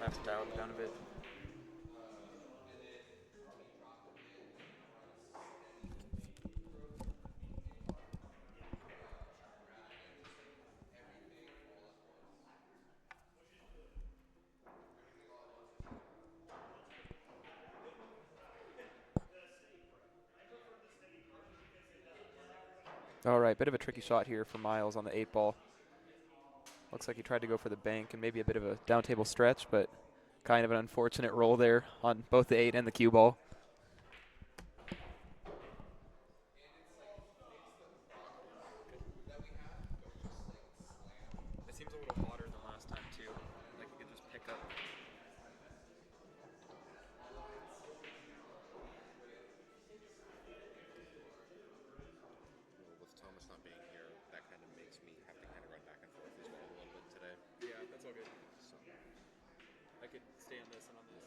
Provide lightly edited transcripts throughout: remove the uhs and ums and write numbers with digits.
Have to dial it down a bit. All right, bit of a tricky shot here for Miles on the 8 ball. Looks like he tried to go for the bank and maybe a bit of a down table stretch, but kind of an unfortunate roll there on both the 8 and the cue ball. It seems a little hotter than last time too. Like you can just pick up. Well, with Thomas not being here, that kind of makes me have to kind of run back and forth as well a little bit today. Yeah, that's all good. So I could stay on this and on this.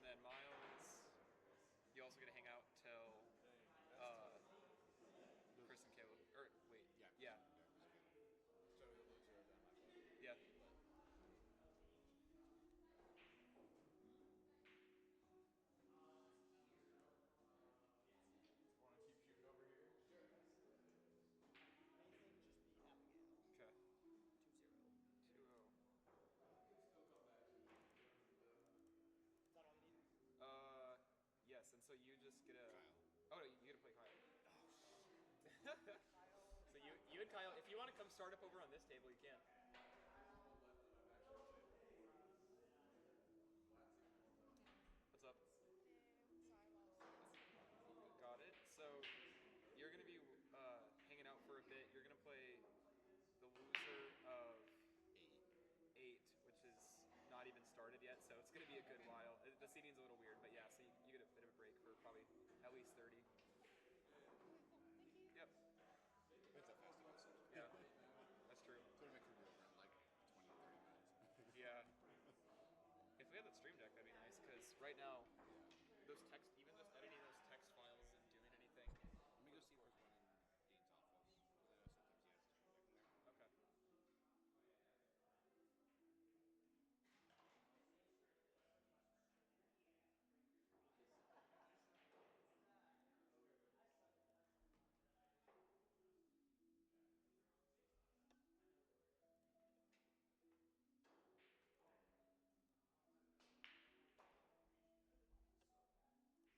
then Miles, you also get to hang out till uh, Chris and Caleb. Or wait, Yeah. yeah, So the loser of them, I thought. yeah. Want to keep shooting over here? Sure. Nathan just beat Abigail. Okay. 2-0. 2-0. Is that all you need? Yes, and so you just get a. Kyle. Oh no, you get to play Kyle. So you and Kyle, if you want to come start up over on this table, you can. What's up? Got it. So you're gonna be hanging out for a bit. You're gonna play the loser of 8, which is not even started yet. So it's gonna be a good while. The seating's a little weird, but yeah. So you get a bit of a break for probably at least 30. Thank you. Yep. It's a festival, so Yeah. That's true. it's going to make it over in like 20, 30 minutes. Yeah. If we had that stream deck, that'd be nice. Because right now, those text, even just editing those text files isn't doing anything. Let me go see what's running Dean's office. Sometimes he has the stream deck in there. Okay.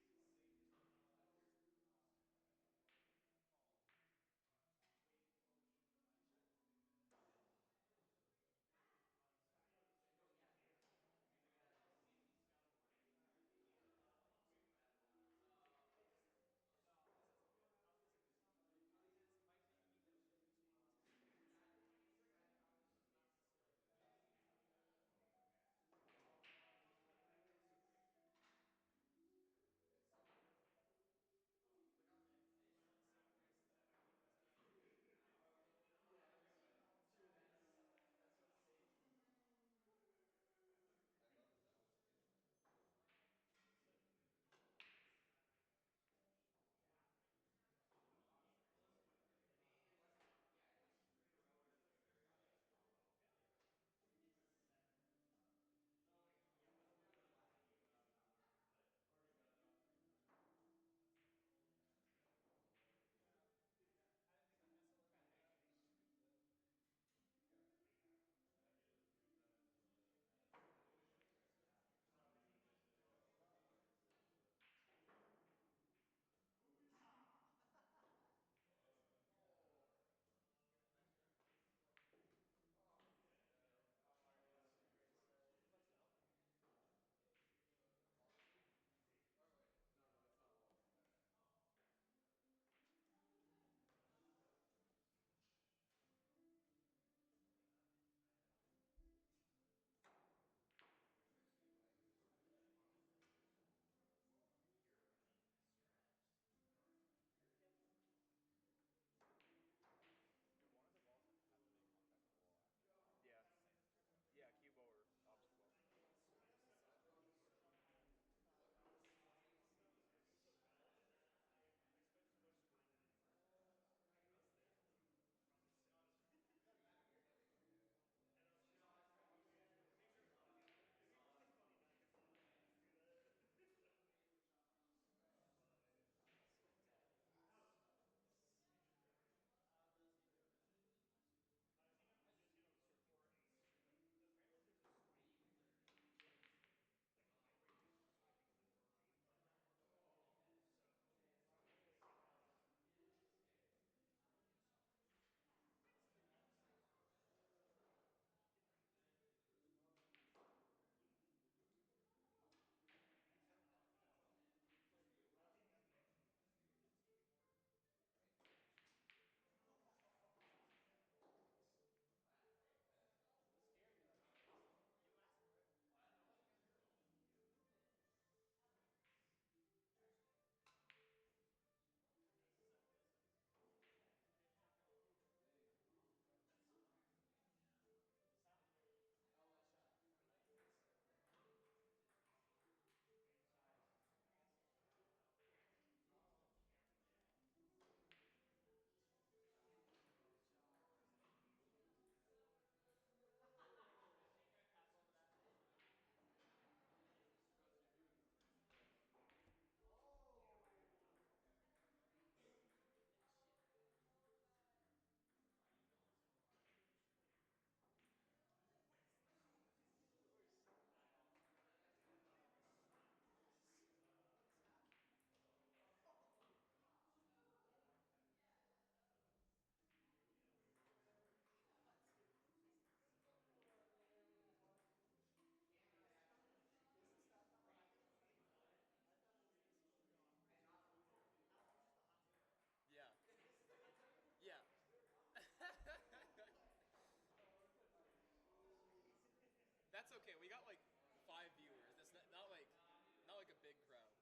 That's okay. We got like 5 viewers. That's not like a big crowd.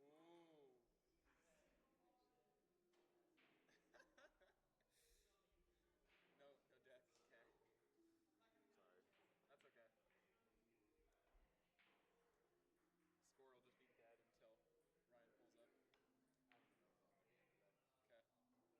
Ooh. No, no jack. Okay. Sorry. That's okay. Score will just be dead until Ryan pulls up. I don't even know if I'll be able to answer that. Okay. This has been a very uh, intense game. I have the levels pretty down low too. If you want to start talking, turn yourself up.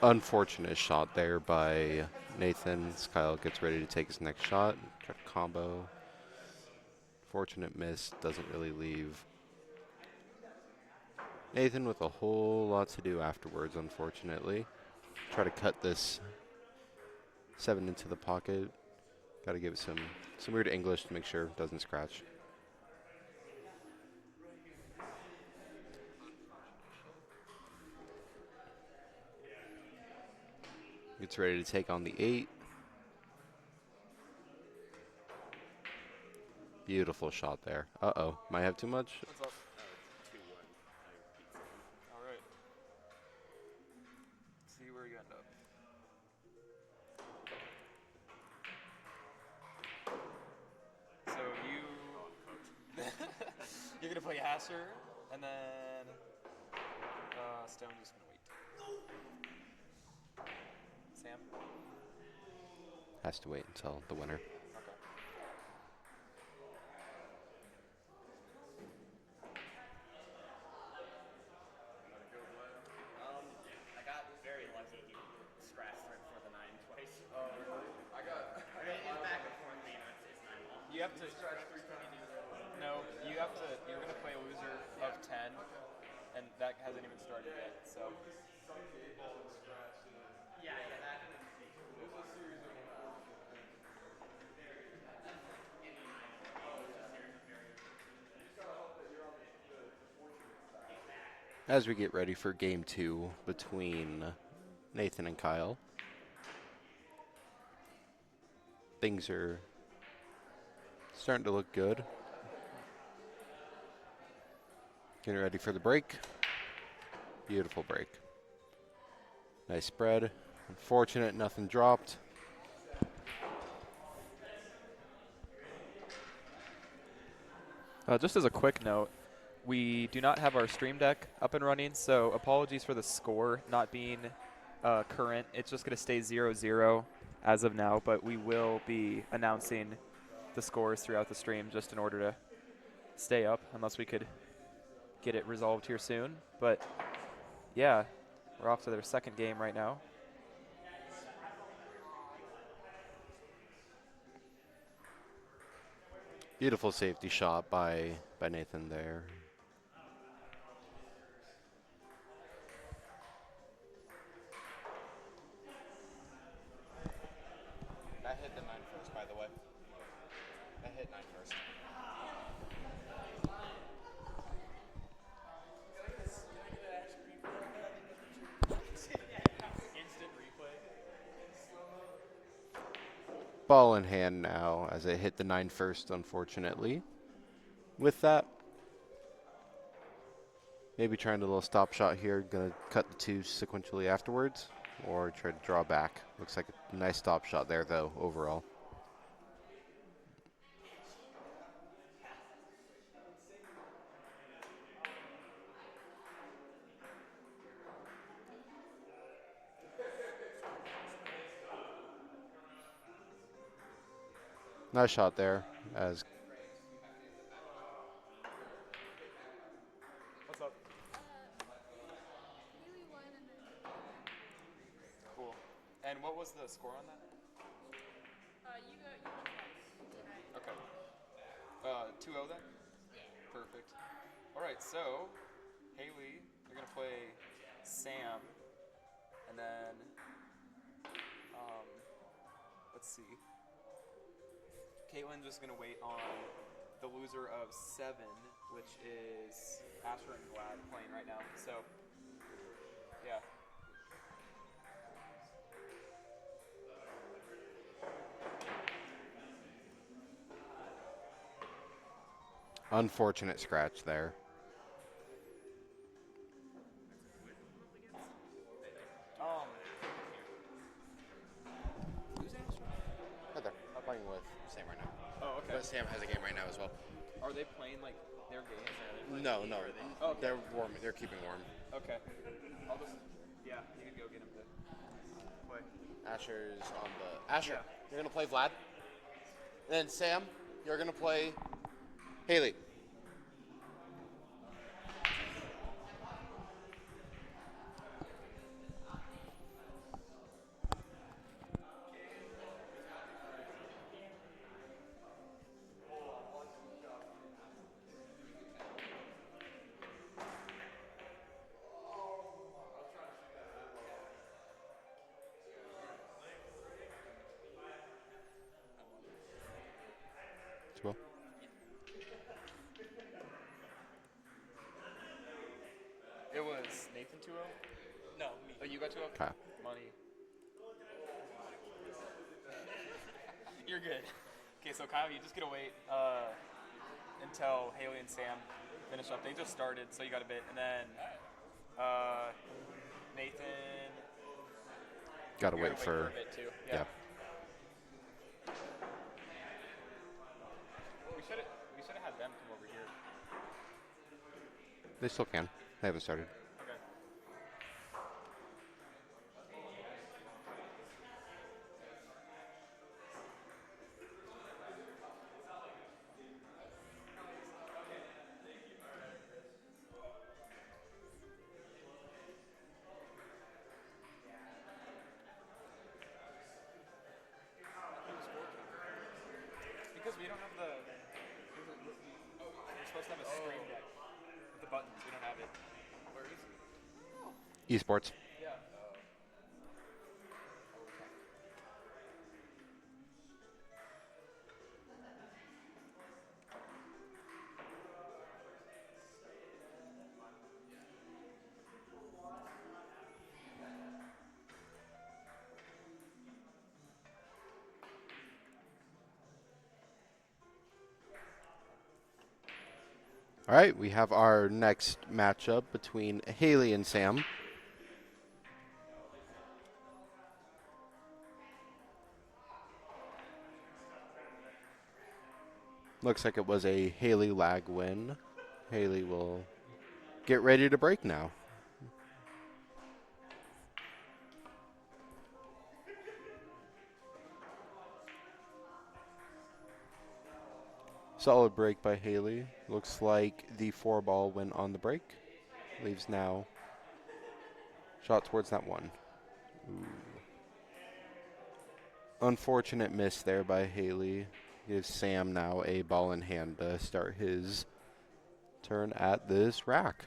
Unfortunate shot there by Nathan. Kyle gets ready to take his next shot. Try to combo. Fortunate miss. Doesn't really leave Nathan with a whole lot to do afterwards, unfortunately. Try to cut this 7 into the pocket. Got to give it some weird English to make sure it doesn't scratch. Gets ready to take on the 8. Beautiful shot there. Uh-oh. Might have too much. What's up? 2-1. I beat Sam. All right. See where you end up. So you're gonna play Hasser, and then Stone's just gonna wait. Sam. Has to wait until the winner. Okay. I got very lucky. He scratched right before the 9 twice. Oh, really? I got. I mean, it's back and forth, but you know, it's 9 ball. You have to. No, you have to. You're gonna play a loser of 10, and that hasn't even started yet. So. Yeah, that. As we get ready for game 2 between Nathan and Kyle. Things are starting to look good. Getting ready for the break. Beautiful break. Nice spread. Unfortunate, nothing dropped. Just as a quick note, we do not have our Stream Deck up and running, so apologies for the score not being current. It's just going to stay 0-0 as of now, but we will be announcing the scores throughout the stream just in order to stay up, unless we could get it resolved here soon. But yeah, we're off to their second game right now. Beautiful safety shot by Nathan there. That hit the 9 first, by the way. That hit 9 first. Instant replay. Ball in hand now as it hit the 9 first, unfortunately. With that, maybe trying a little stop shot here. Gonna cut the 2 sequentially afterwards, or try to draw back. Looks like a nice stop shot there, though, overall. Nice shot there, as What's up? Haley won and then Cool. And what was the score on that? you won twice. Okay. 2-0 then? Yeah. Perfect. All right, so Haley, you're gonna play Sam, and then let's see. Caitlin just gonna wait on the loser of 7, which is Asher and Glad playing right now. So, yeah. unfortunate scratch there. Hi there. I'm playing with Sam right now. Oh, okay. But Sam has a game right now as well. Are they playing like their games? No. Oh, okay. They're warm. They're keeping warm. Okay. I'll just, yeah, you can go get him to play. Asher's on the... Asher, Yeah. you're going to play Vlad. And then Sam, you're going to play Haley. As well. It was Nathan 2-0? No, me. Oh, you got 2-0? Okay. Money. You're good. Okay, so Kyle, you just gotta wait until Haley and Sam finish up. They just started, so you got a bit. And then Nathan. Gotta you're wait gonna for. a bit too. Yeah. We should have had them come over here. They still can. They haven't started. Okay. Because we don't have the. We're supposed to have a stream deck with the buttons. We don't have it. Where is it? Esports. Yeah. All right, we have our next matchup between Haley and Sam. Looks like it was a Haley lag win. Haley will get ready to break now. Solid break by Haley. Looks like the 4-ball went on the break. Leaves now shot towards that one. Ooh. Unfortunate miss there by Haley. Gives Sam now a ball in hand to start his turn at this rack.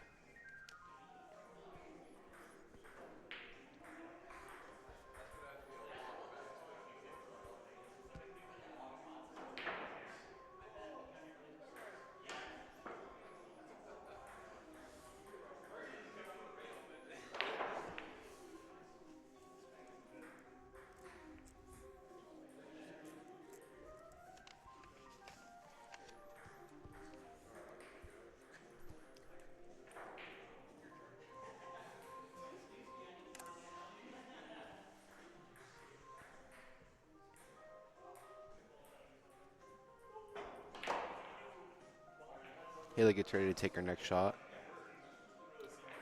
Haley gets ready to take her next shot.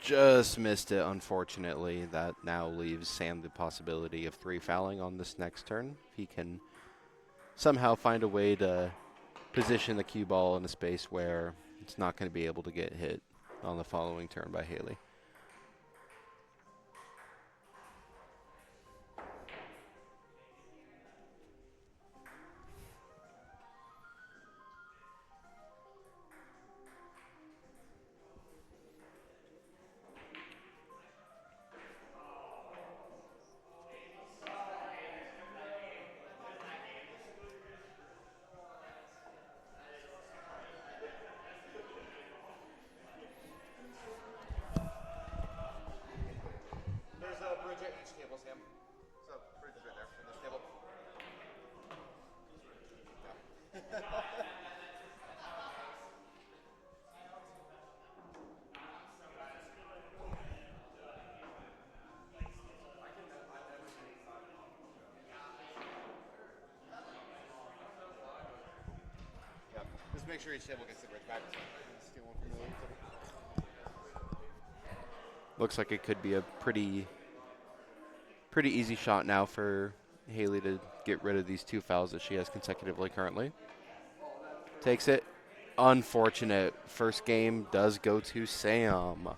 Just missed it, unfortunately. That now leaves Sam the possibility of 3 fouling on this next turn. If he can somehow find a way to position the cue ball in a space where it's not going to be able to get hit on the following turn by Haley. There's a bridge at each table, Sam. So, bridge is right there in this table. Yeah. Just make sure each table gets the bridge back. Steal one from the other table. Looks like it could be a pretty easy shot now for Haley to get rid of these 2 fouls that she has consecutively currently. Takes it. Unfortunate. First game does go to Sam.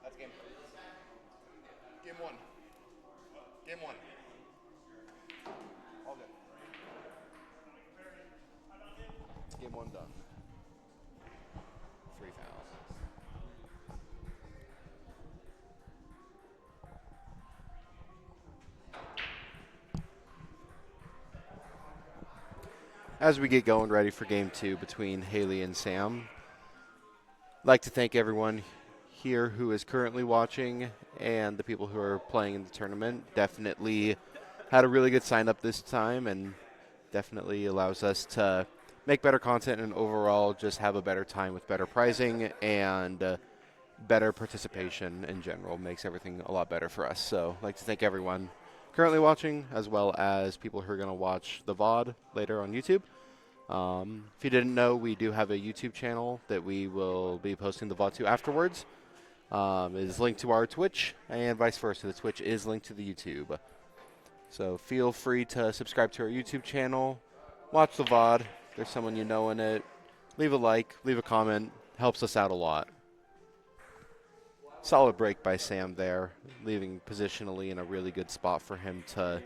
That's game. Game 1. Game 1. All good. Game 1 done. 3 fouls. As we get going ready for game 2 between Haley and Sam, I'd like to thank everyone here who is currently watching and the people who are playing in the tournament. Definitely had a really good sign up this time and definitely allows us to make better content and overall just have a better time with better pricing and better participation in general. Makes everything a lot better for us. So I'd like to thank everyone currently watching as well as people who are going to watch the VOD later on YouTube. If you didn't know, we do have a YouTube channel that we will be posting the VOD to afterwards. It is linked to our Twitch and vice versa. The Twitch is linked to the YouTube. So feel free to subscribe to our YouTube channel, watch the VOD. If there's someone you know in it, leave a like, leave a comment. Helps us out a lot. Solid break by Sam there, leaving positionally in a really good spot for him to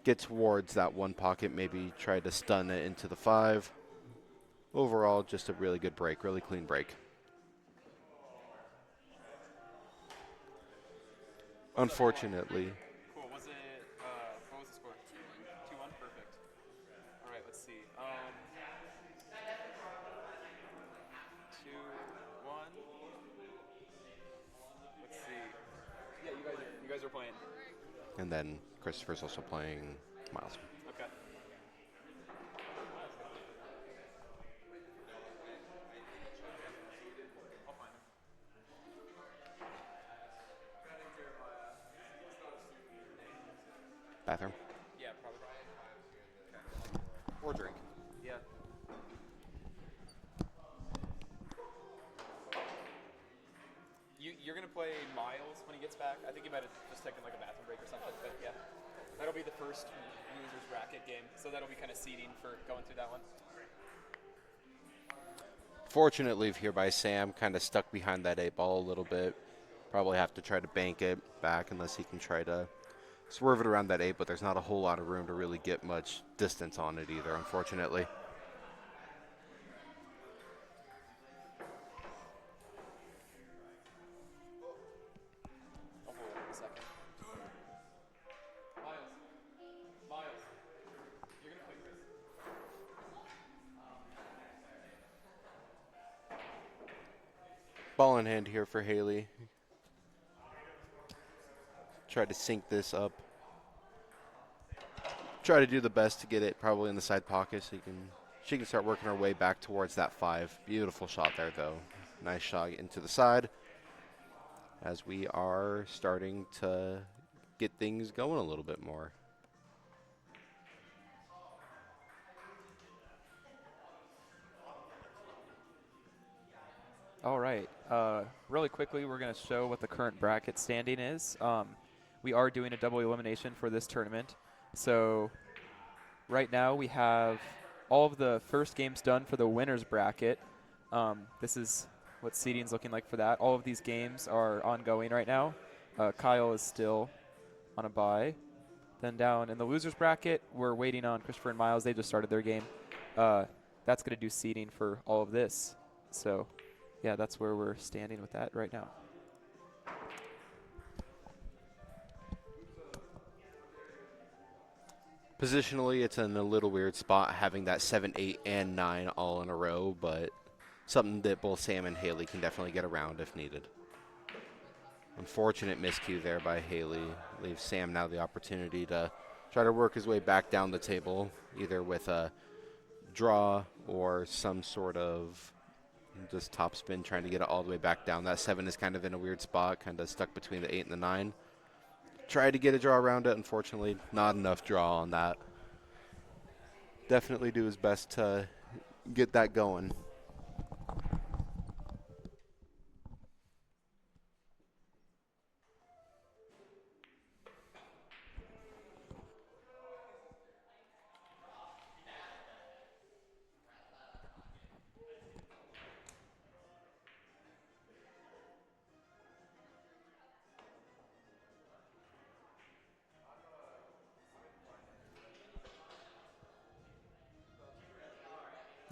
get towards that one pocket, maybe try to stun it into the 5. Overall, just a really good break, really clean break. Unfortunately, Cool. Was it? What was the score? 2-1. 2-1. Perfect. All right. Let's see. 2-1. Let's see. Yeah, you guys are playing. and then Christopher's also playing Miles. Okay. I'll find him. Bathroom. Yeah, probably. Or drink. Yeah. You're gonna play Miles when he gets back. I think he might have just taken like a bathroom break or something. But yeah, that'll be the first losers bracket game. So that'll be kind of seeding for going through that one. Fortunate leave here by Sam, kind of stuck behind that 8 ball a little bit. Probably have to try to bank it back unless he can try to swerve it around that 8, but there's not a whole lot of room to really get much distance on it either, unfortunately. I'll hold it a second. Miles, you're gonna play Chris. Ball in hand here for Haley. Try to sync this up. Try to do the best to get it probably in the side pocket so she can start working her way back towards that 5. Beautiful shot there though. Nice shot into the side as we are starting to get things going a little bit more. All right. Really quickly, we're going to show what the current bracket standing is. We are doing a double elimination for this tournament. So right now we have all of the first games done for the winners bracket. This is what seeding's looking like for that. All of these games are ongoing right now. Kyle is still on a bye. Then down in the losers bracket, we're waiting on Christopher and Miles. They just started their game. That's going to do seeding for all of this. So yeah, that's where we're standing with that right now. Positionally, it's in a little weird spot having that 7, 8, and 9 all in a row, but something that both Sam and Haley can definitely get around if needed. Unfortunate miscue there by Haley. Leaves Sam now the opportunity to try to work his way back down the table, either with a draw or some sort of just top spin, trying to get it all the way back down. That 7 is kind of in a weird spot, kind of stuck between the 8 and the 9. Tried to get a draw around it. Unfortunately, not enough draw on that. Definitely do his best to get that going.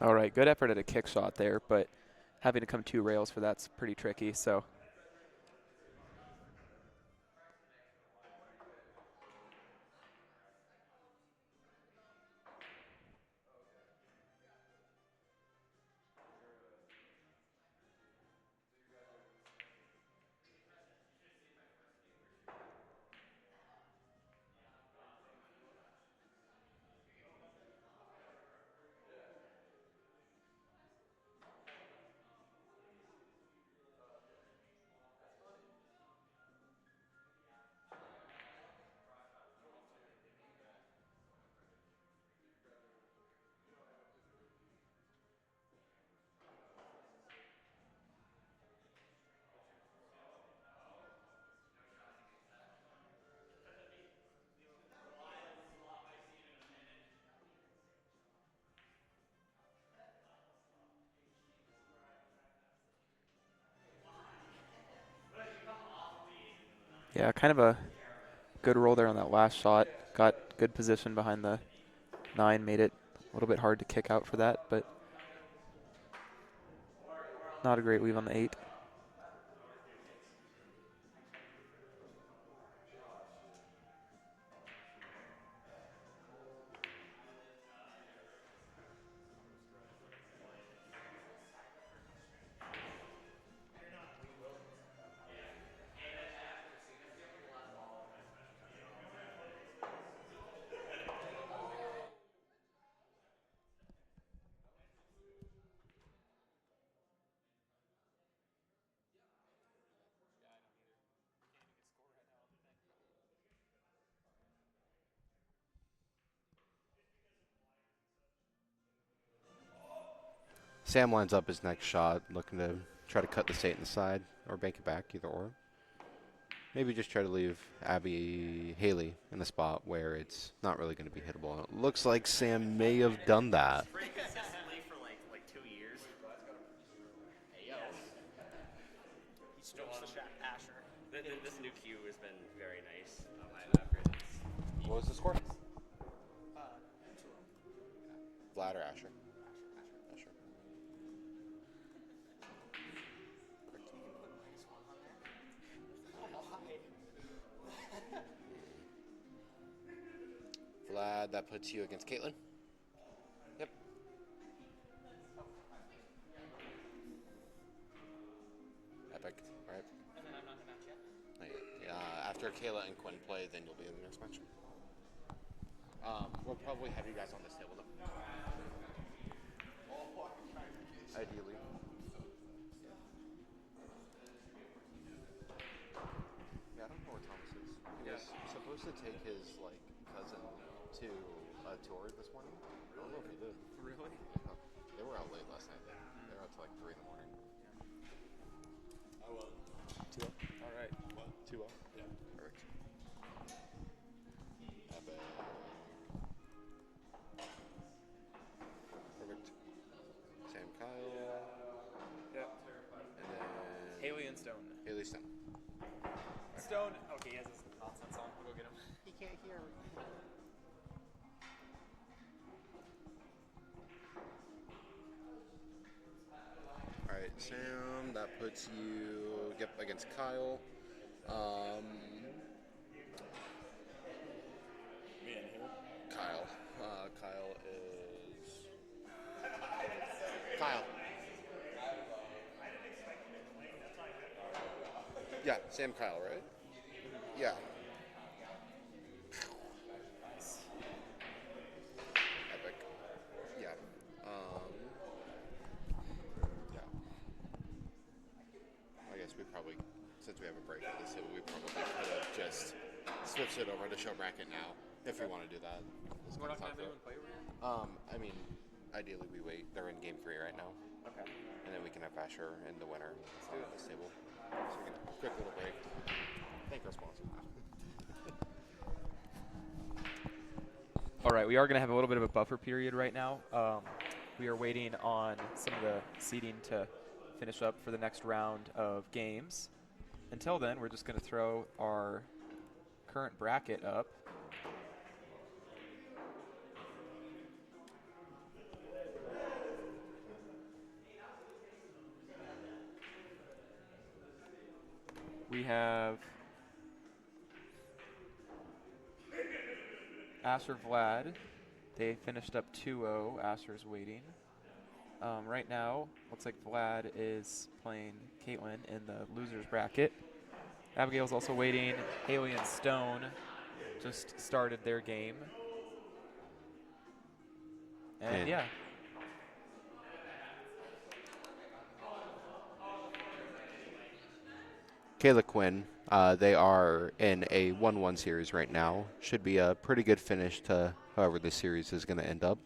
All right, good effort at a kick shot there, but having to come 2 rails for that's pretty tricky. So yeah, kind of a good roll there on that last shot. Got good position behind the 9, made it a little bit hard to kick out for that, but not a great weave on the 8. Sam lines up his next shot, looking to try to cut the Satan side or bank it back, either or. Maybe just try to leave Abby Haley in a spot where it's not really going to be hittable. It looks like Sam may have done that. Pretty consistently for like 2 years. Hey, yo. He strokes the shot, Asher. This new cue has been very nice. What was the score? 2-0. Vlad or Asher? Asher. Vlad, that puts you against Caitlin. Yep. Epic, right? And then I'm not in the match yet. Not yet. After Kayla and Quinn play, then you'll be in the next match. We'll probably have you guys on this table, though. Ideally. Yeah, I don't know where Thomas is. He was supposed to take his cousin to a tour this morning. I don't know if he did. Really? Yeah. They were out late last night. They were out till 3 in the morning. 2-0. All right. 2-0. Yeah. Perfect. Epic. Perfect. Sam Kyle. Yep. And then Haley and Stone. Haley Stone. Stone. Okay, he has his nonsense on. We'll go get him. He can't hear. Alright, Sam, that puts you against Kyle. Me and who? Kyle. Kyle is. Kyle. Yeah, Sam Kyle, right? Yeah. Epic. Yeah. Yeah. I guess we probably, since we have a break at this table, we probably could have just switched it over to show bracket now, if we want to do that. We're not gonna have anyone play over here. I mean, ideally we wait. They're in game 3 right now. Okay. And then we can have Asher and the winner do it. on this table. So we can quick little break. Thank our sponsor. All right, we are going to have a little bit of a buffer period right now. We are waiting on some of the seeding to finish up for the next round of games. Until then, we're just going to throw our current bracket up. We have Asher Vlad. They finished up 2-0. Asher's waiting. Right now, looks like Vlad is playing Caitlin in the losers bracket. Abigail's also waiting. Haley and Stone just started their game. And yeah. Kayla Quinn, they are in a 1-1 series right now. Should be a pretty good finish to however this series is going to end up.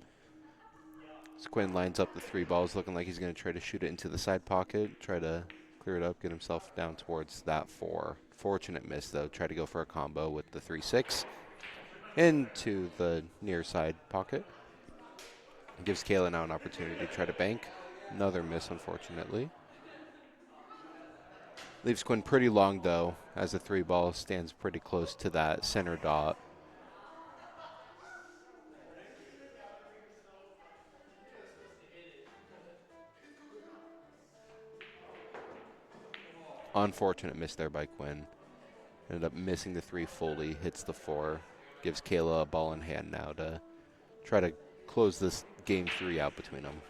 So Quinn lines up the 3 balls, looking like he's going to try to shoot it into the side pocket, try to clear it up, get himself down towards that 4. Fortunate miss, though. Try to go for a combo with the 3-6 into the near side pocket. Gives Kayla now an opportunity to try to bank. Another miss, unfortunately. Leaves Quinn pretty long, though, as the 3 ball stands pretty close to that center dot. Unfortunate miss there by Quinn. Ended up missing the 3 fully, hits the 4. Gives Kayla a ball in hand now to try to close this game 3 out between them.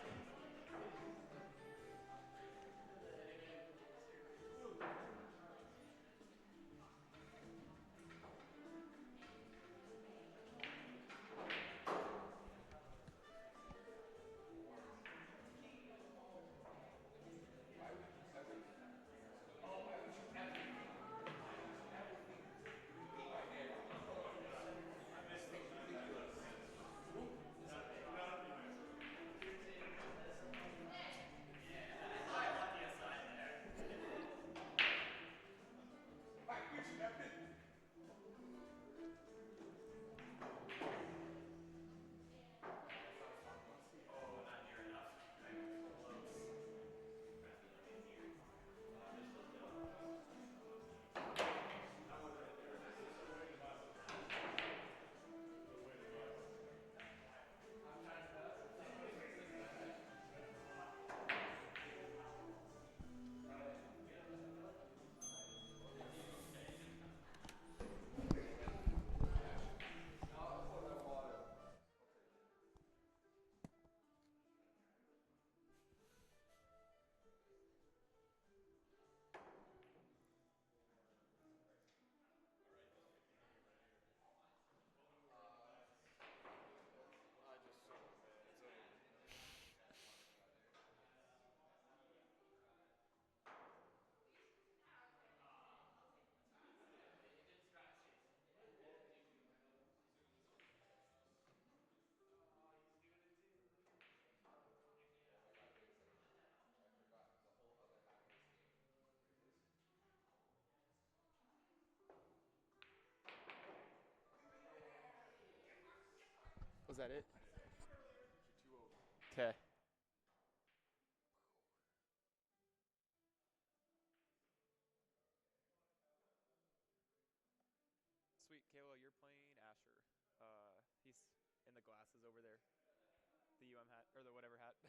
Was that it? Okay. Sweet, Kayla, you're playing Asher. He's in the glasses over there. The hat or the whatever hat.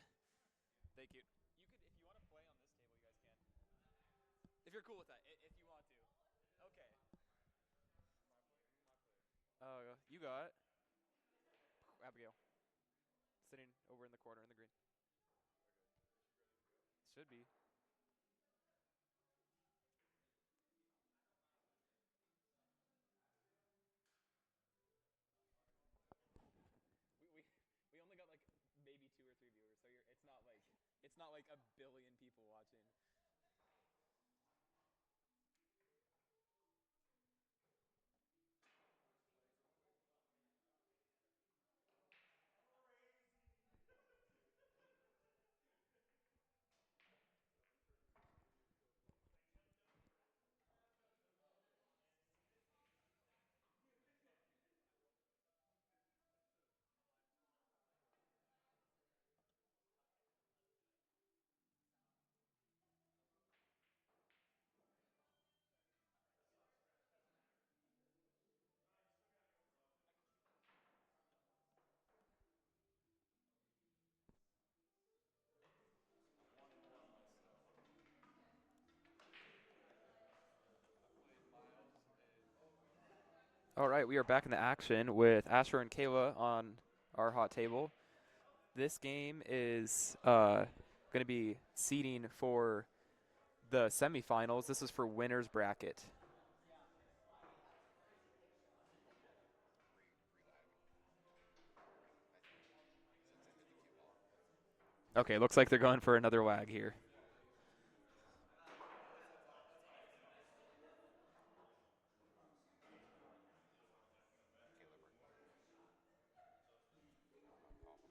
Thank you. You could, if you want to play on this table, you guys can. If you're cool with that, if you want to. Okay. You got Abigail sitting over in the corner in the green. Should be. We only got like maybe 2 or 3 viewers, so it's not like a billion people watching. All right, we are back in the action with Asher and Kayla on our hot table. This game is going to be seeding for the semifinals. This is for winner's bracket. Okay, looks like they're going for another lag here.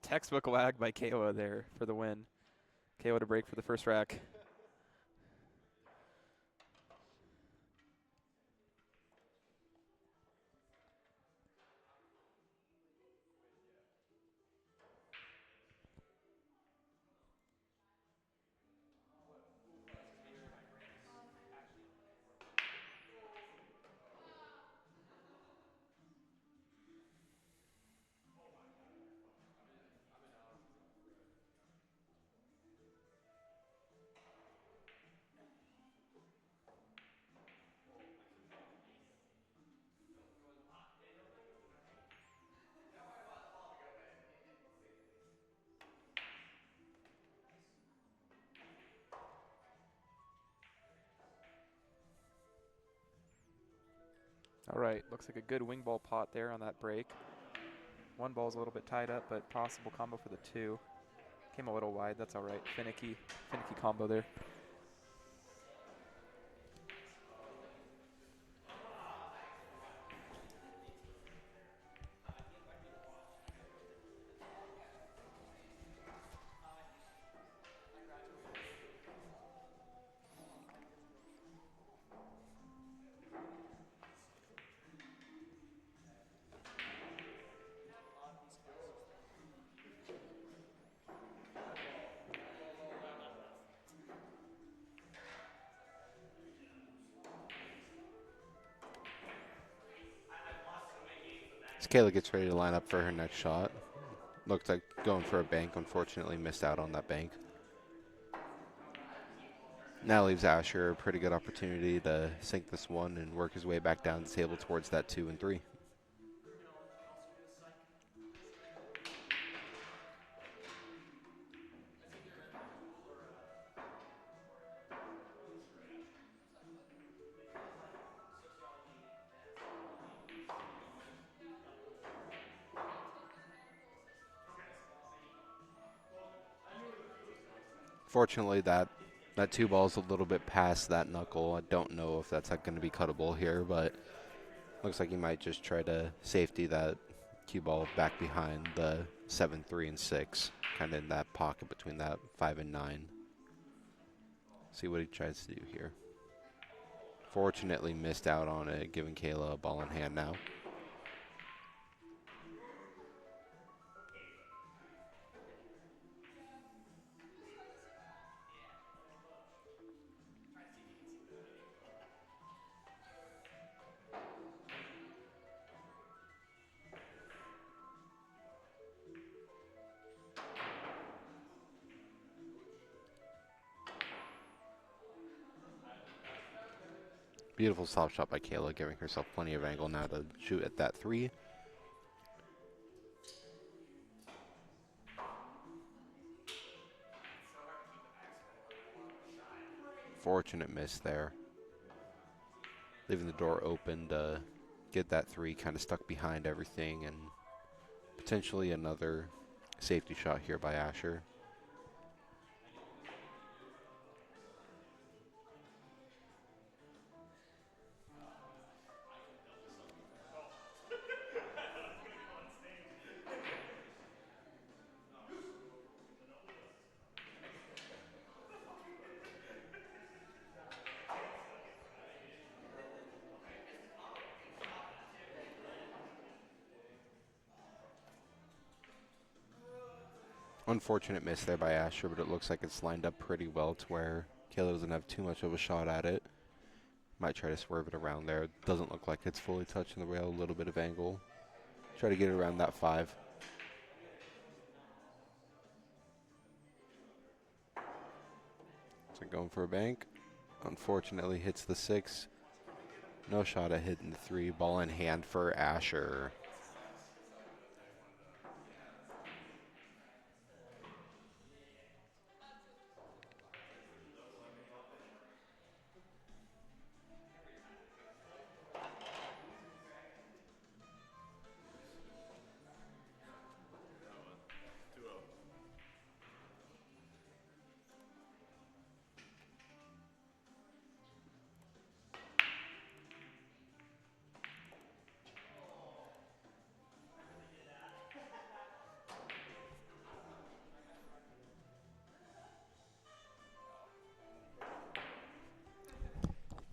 Textbook lag by Kayla there for the win. Kayla to break for the first rack. All right, looks like a good wing ball pot there on that break. One ball's a little bit tied up, but possible combo for the 2. Came a little wide, that's all right. Finicky combo there. As Kayla gets ready to line up for her next shot. Looked like going for a bank. Unfortunately, missed out on that bank. Now leaves Asher a pretty good opportunity to sink this one and work his way back down the table towards that 2 and 3. Fortunately, that 2 ball's a little bit past that knuckle. I don't know if that's going to be cuttable here, but looks like he might just try to safety that cue ball back behind the 7, 3, and 6, kind of in that pocket between that 5 and 9. See what he tries to do here. Fortunately, missed out on it, giving Kayla a ball in hand now. Beautiful soft shot by Kayla, giving herself plenty of angle now to shoot at that 3. Fortunate miss there. Leaving the door open to get that 3 kind of stuck behind everything, and potentially another safety shot here by Asher. Unfortunate miss there by Asher, but it looks like it's lined up pretty well to where Kayla doesn't have too much of a shot at it. Might try to swerve it around there. Doesn't look like it's fully touching the rail. A little bit of angle. Try to get it around that 5. So going for a bank. Unfortunately hits the 6. No shot at hitting the 3. Ball in hand for Asher.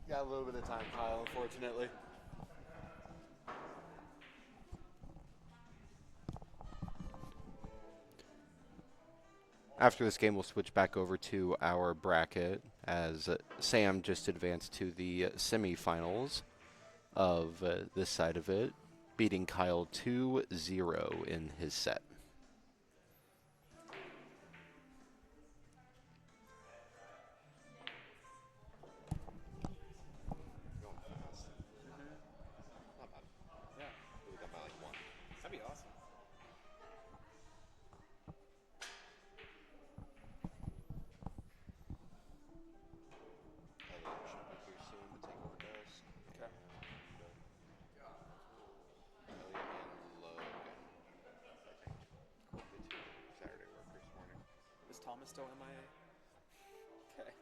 Got a little bit of time, Kyle, unfortunately. After this game, we'll switch back over to our bracket as Sam just advanced to the semifinals of this side of it, beating Kyle 2-0 in his set. Going fast. Not bad. Yeah. We got by like 1. That'd be awesome. Elliot should be here soon to take over desk. Okay. Elliot and Logan, I think. The 2 Saturday workers this morning. Is Thomas still MIA? Okay.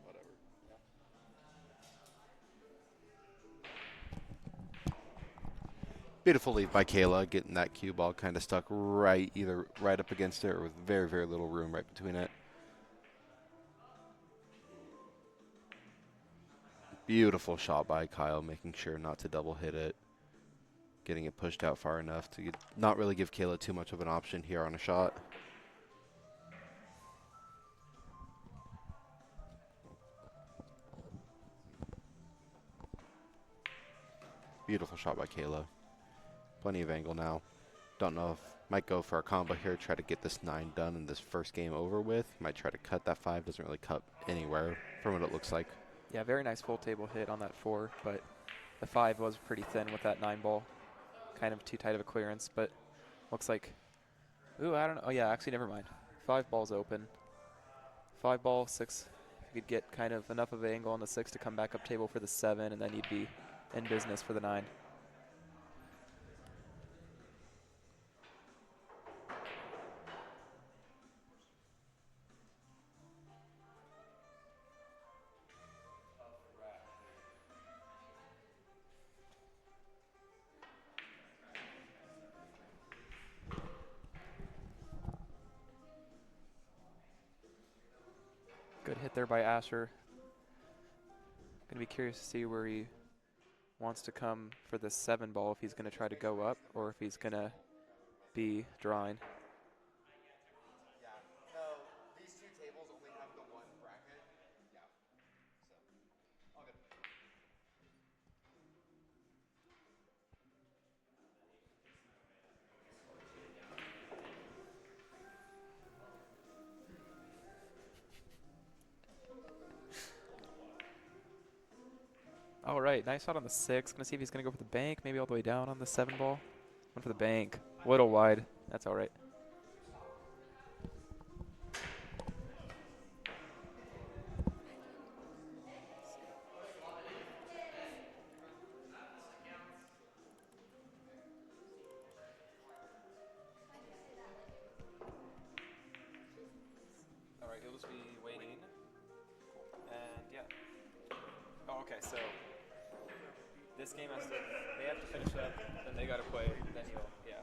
Whatever. Beautiful lead by Kayla, getting that cue ball kind of stuck either right up against it or with very, very little room right between it. Beautiful shot by Kyle, making sure not to double hit it. Getting it pushed out far enough to not really give Kayla too much of an option here on a shot. Beautiful shot by Kayla. Plenty of angle now. Don't know if might go for a combo here, try to get this 9 done and this first game over with. Might try to cut that 5. Doesn't really cut anywhere from what it looks like. Yeah, very nice full table hit on that 4, but the 5 was pretty thin with that 9 ball. Kind of too tight of a clearance, but looks like, ooh, I don't know. Oh yeah, actually never mind. 5 balls open. 5 ball, 6. If you could get kind of enough of an angle on the 6 to come back up table for the 7, and then you'd be in business for the 9. Good hit there by Asher. Gonna be curious to see where he wants to come for the 7 ball, if he's gonna try to go up or if he's gonna be drawing. Yeah. No, these 2 tables only have the 1 bracket. Yeah. So, all good. All right, nice shot on the 6. Gonna see if he's gonna go for the bank, maybe all the way down on the 7 ball. Went for the bank. Little wide. That's all right. All right, he'll just be waiting. And yeah. Oh, okay, so this game has to, they have to finish up, then they gotta play, then you'll, yeah.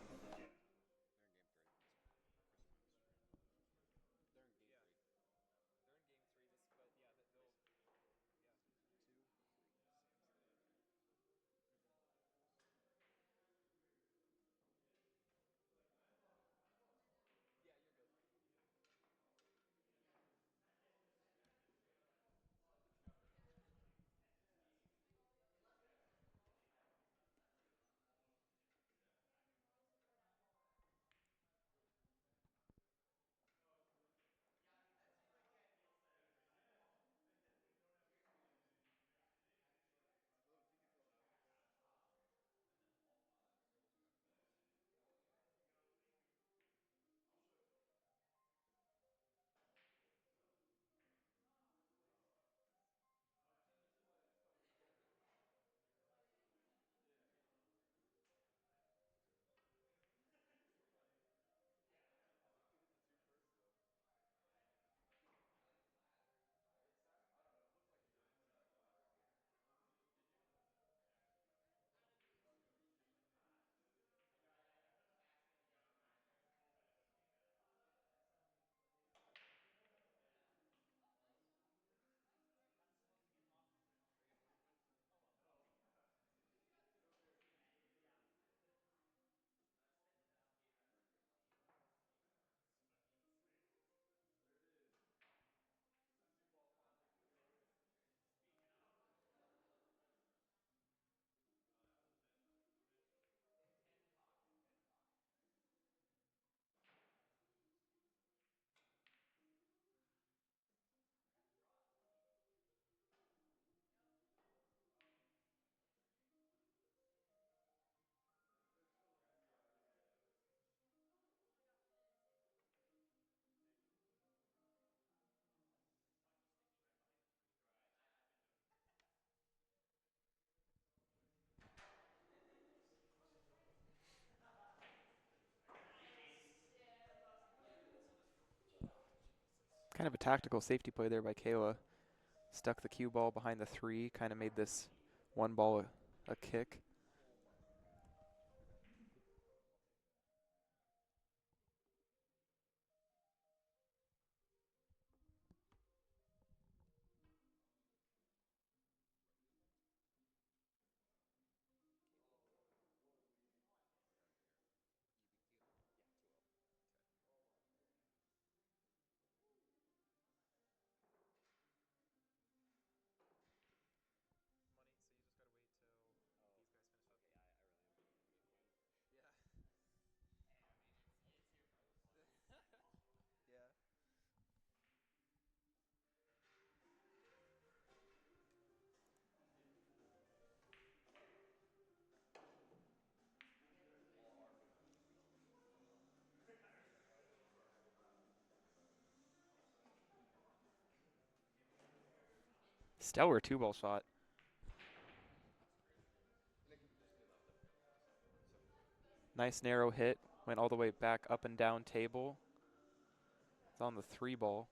Kind of a tactical safety play there by Kayla. Stuck the cue ball behind the 3, kind of made this one ball a kick. Stellar 2-ball shot. Nice narrow hit. Went all the way back up and down table. It's on the 3 ball.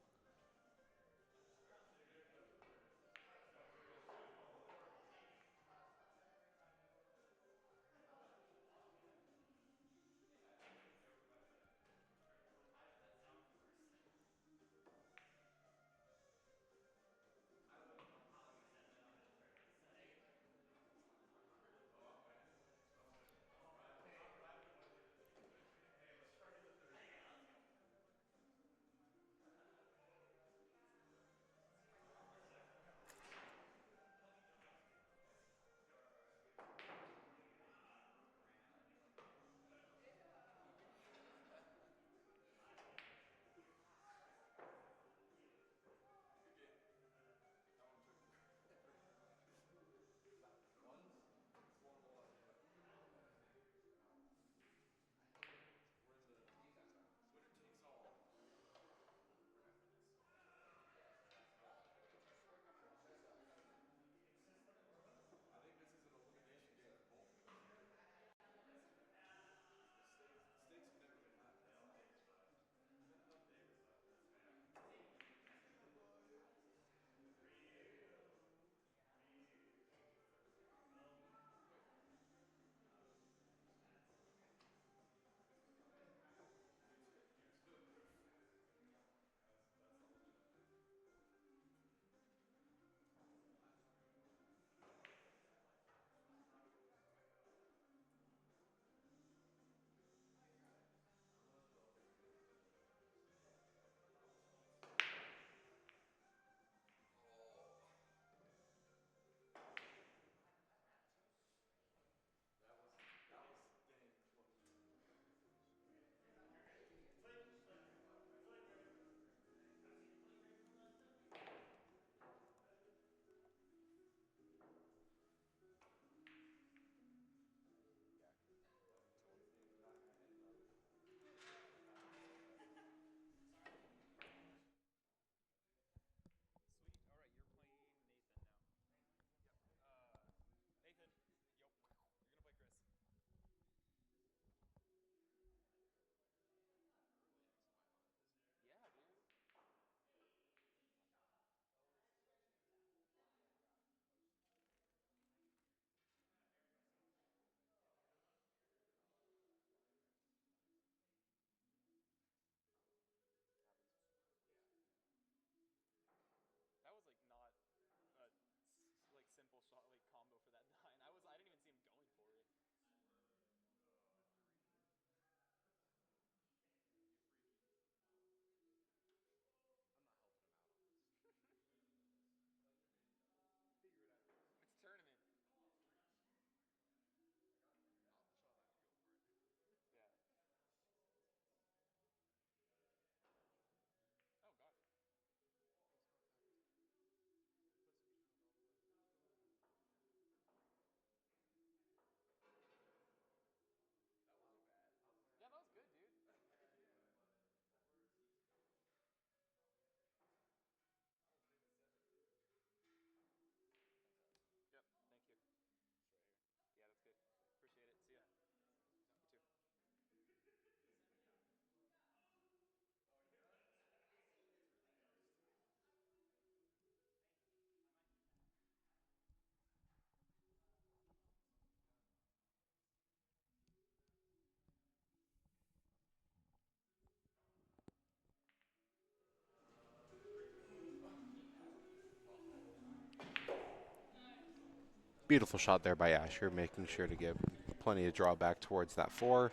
Beautiful shot there by Asher, making sure to get plenty of drawback towards that 4.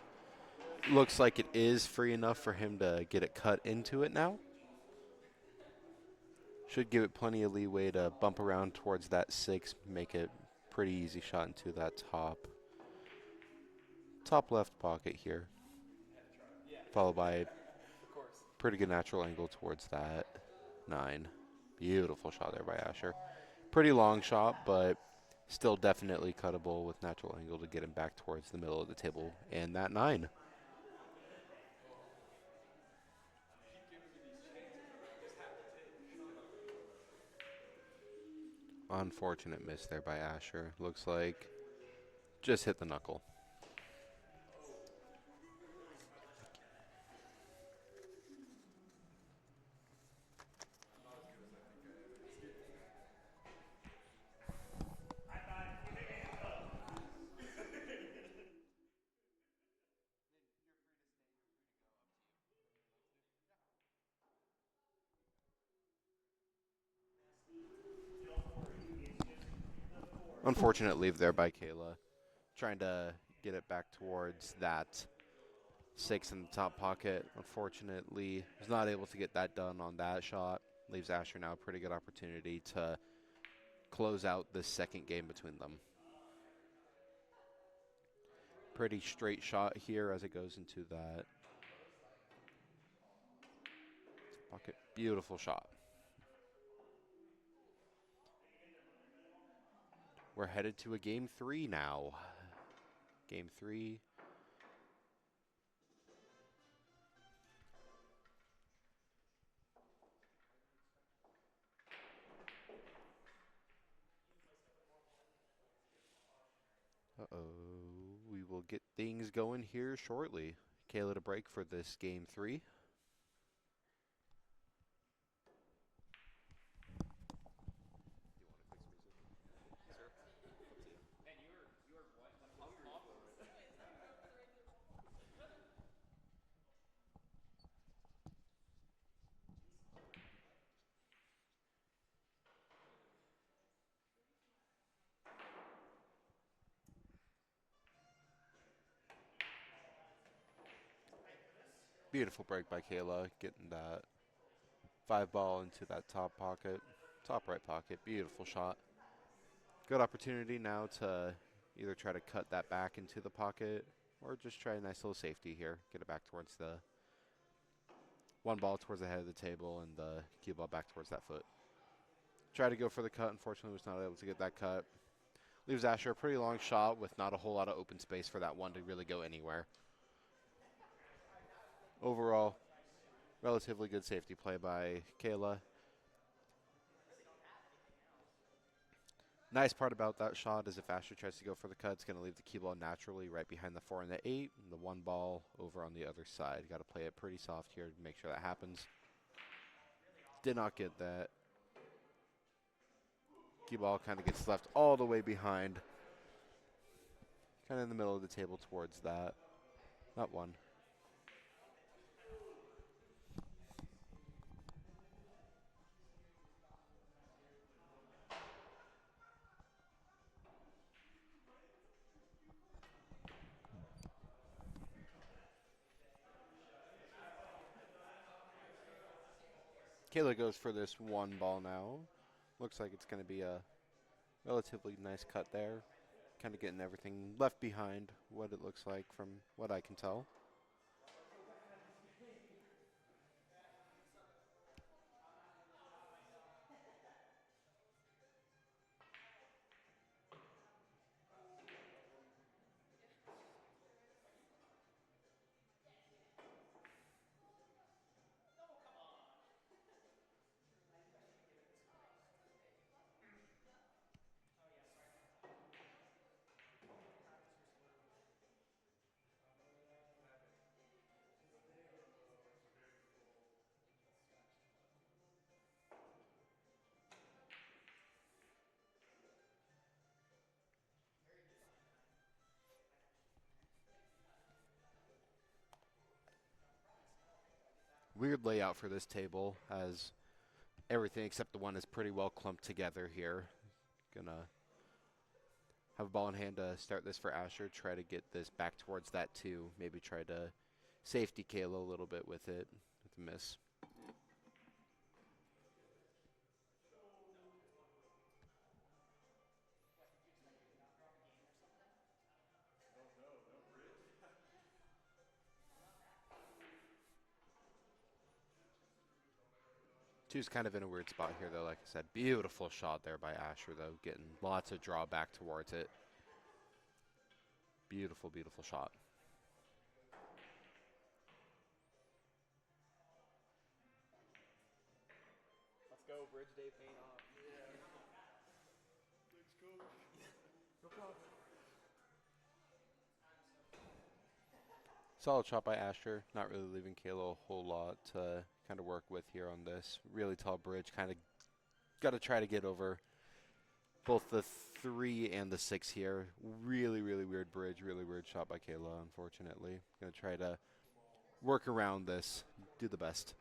Looks like it is free enough for him to get it cut into it now. Should give it plenty of leeway to bump around towards that 6, make it pretty easy shot into that top left pocket here. Followed by a pretty good natural angle towards that 9. Beautiful shot there by Asher. Pretty long shot, but still definitely cuttable with natural angle to get him back towards the middle of the table and that 9. Unfortunate miss there by Asher. Looks like just hit the knuckle. Unfortunate leave there by Kayla. Trying to get it back towards that 6 in the top pocket. Unfortunately, was not able to get that done on that shot. Leaves Asher now a pretty good opportunity to close out this second game between them. Pretty straight shot here as it goes into that pocket. Beautiful shot. We're headed to a game 3 now. Game 3. Uh-oh. We will get things going here shortly. Kayla to break for this game 3. Beautiful break by Kayla, getting that 5 ball into that top pocket, top right pocket. Beautiful shot. Good opportunity now to either try to cut that back into the pocket or just try a nice little safety here. Get it back towards the 1 ball towards the head of the table and the cue ball back towards that foot. Try to go for the cut. Unfortunately, was not able to get that cut. Leaves Asher a pretty long shot with not a whole lot of open space for that 1 to really go anywhere. Overall, relatively good safety play by Kayla. Nice part about that shot is if Asher tries to go for the cut, it's going to leave the cue ball naturally right behind the 4 and the 8, and the 1 ball over on the other side. Got to play it pretty soft here to make sure that happens. Did not get that. Cue ball kind of gets left all the way behind. Kind of in the middle of the table towards that 1. Kayla goes for this 1 ball now. Looks like it's going to be a relatively nice cut there. Kind of getting everything left behind, what it looks like from what I can tell. Weird layout for this table, as everything except the 1 is pretty well clumped together here. Gonna have a ball in hand to start this for Asher. Try to get this back towards that 2. Maybe try to safety Kayla a little bit with it. With a miss. Two's kind of in a weird spot here, though. Like I said, beautiful shot there by Asher, though. Getting lots of draw back towards it. Beautiful, beautiful shot. Let's go, Bridge Day paying off. Solid shot by Asher. Not really leaving Kayla a whole lot to kind of work with here on this. Really tall bridge. Kind of got to try to get over both the 3 and the 6 here. Really, really weird bridge. Really weird shot by Kayla, unfortunately. Going to try to work around this. Do the best.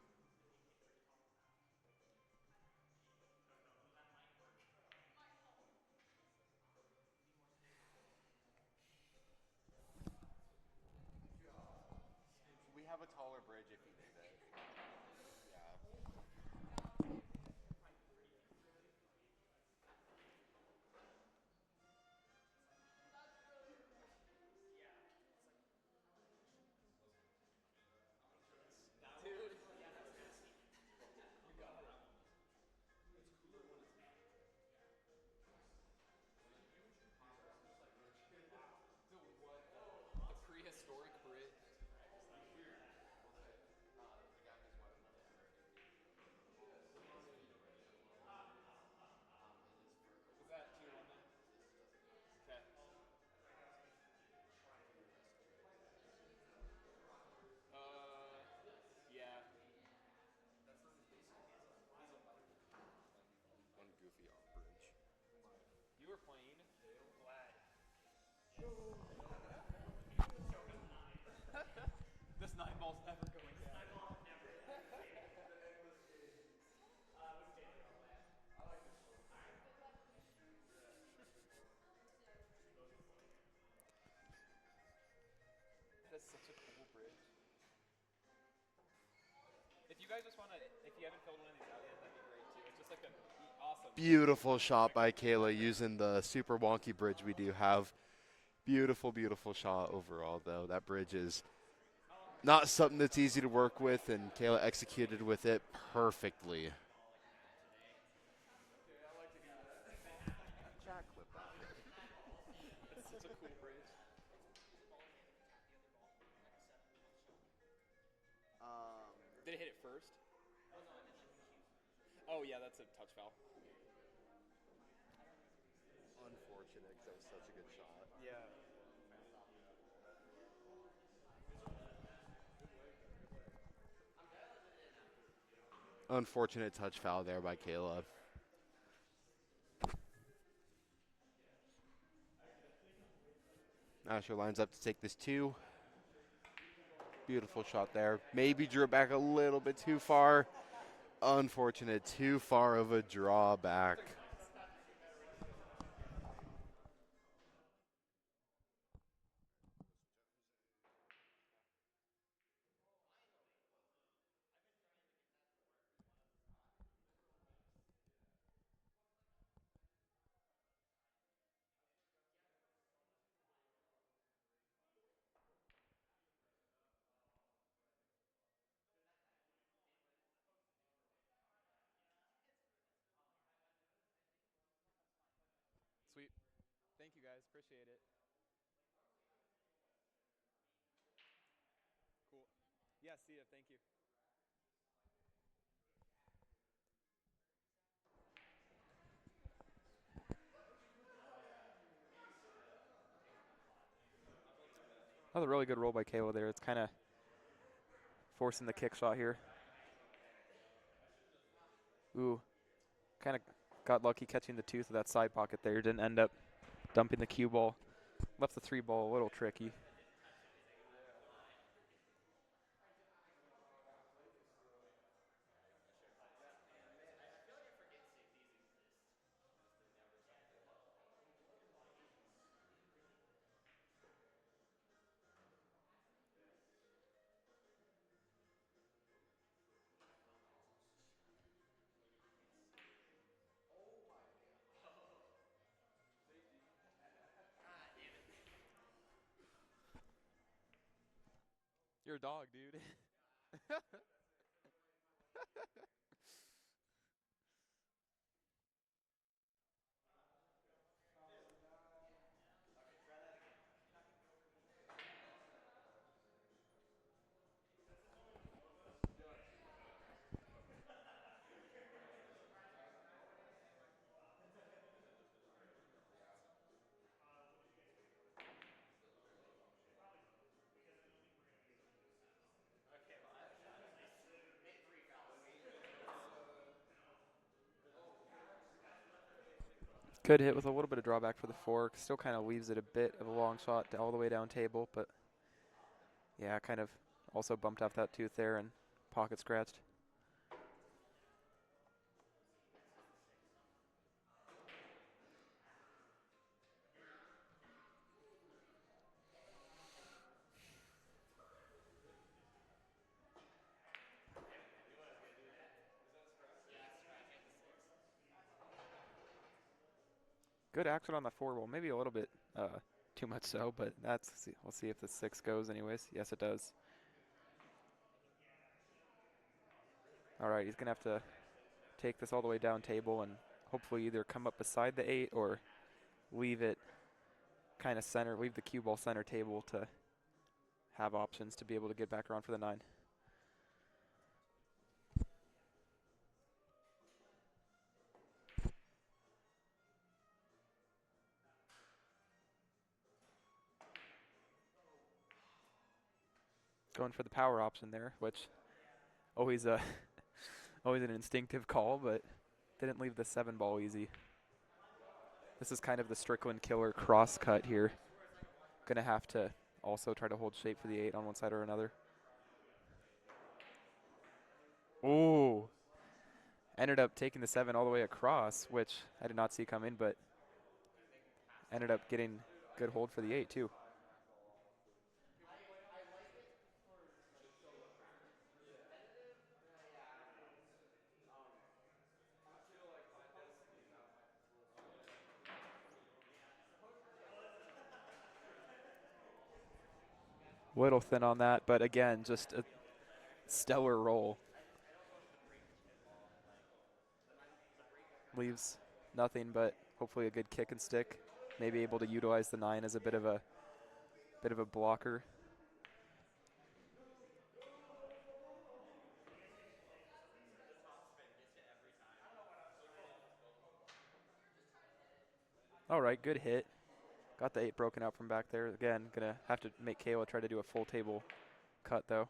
We have a taller bridge if you need it. Yeah. The prehistoric bridge. Is that 2-1 then? Okay. Yeah. One goofy off bridge. You were playing. This 9 ball's never going down. That is such a cool bridge. If you guys just want to, if you haven't filled one of these out yet, that'd be great too. It's just like an awesome. Beautiful shot by Kayla using the super wonky bridge we do have. Beautiful, beautiful shot overall, though. That bridge is not something that's easy to work with, and Kayla executed with it perfectly. It's such a cool bridge. Did it hit it first? Oh yeah, that's a touch foul. Unfortunate because that was such a good shot. Yeah. Unfortunate touch foul there by Kayla. Asher lines up to take this 2. Beautiful shot there. Maybe drew it back a little bit too far. Unfortunate, too far of a drawback. Sweet. Thank you guys. Appreciate it. Cool. Yeah, see ya. Thank you. That was a really good roll by Kayla there. It's kind of forcing the kick shot here. Ooh, kind of got lucky catching the tooth of that side pocket there. Didn't end up dumping the cue ball. Left the 3 ball a little tricky. You're a dog, dude. Good hit with a little bit of drawback for the fork. Still kind of leaves it a bit of a long shot all the way down table, but yeah, kind of also bumped off that tooth there and pocket scratched. Good action on the 4 roll, maybe a little bit too much so, but we'll see if the 6 goes anyways. Yes, it does. All right, he's gonna have to take this all the way down table and hopefully either come up beside the 8 or leave it kind of center, leave the cue ball center table to have options to be able to get back around for the 9. Going for the power option there, which always always an instinctive call, but didn't leave the 7 ball easy. This is kind of the Strickland killer cross cut here. Gonna have to also try to hold shape for the 8 on one side or another. Ooh. Ended up taking the 7 all the way across, which I did not see coming, but ended up getting good hold for the 8 too. Little thin on that, but again, just a stellar roll. Leaves nothing but hopefully a good kick and stick. Maybe able to utilize the 9 as a bit of a blocker. All right, good hit. Got the 8 broken out from back there. Again, gonna have to make Kayla try to do a full table cut though.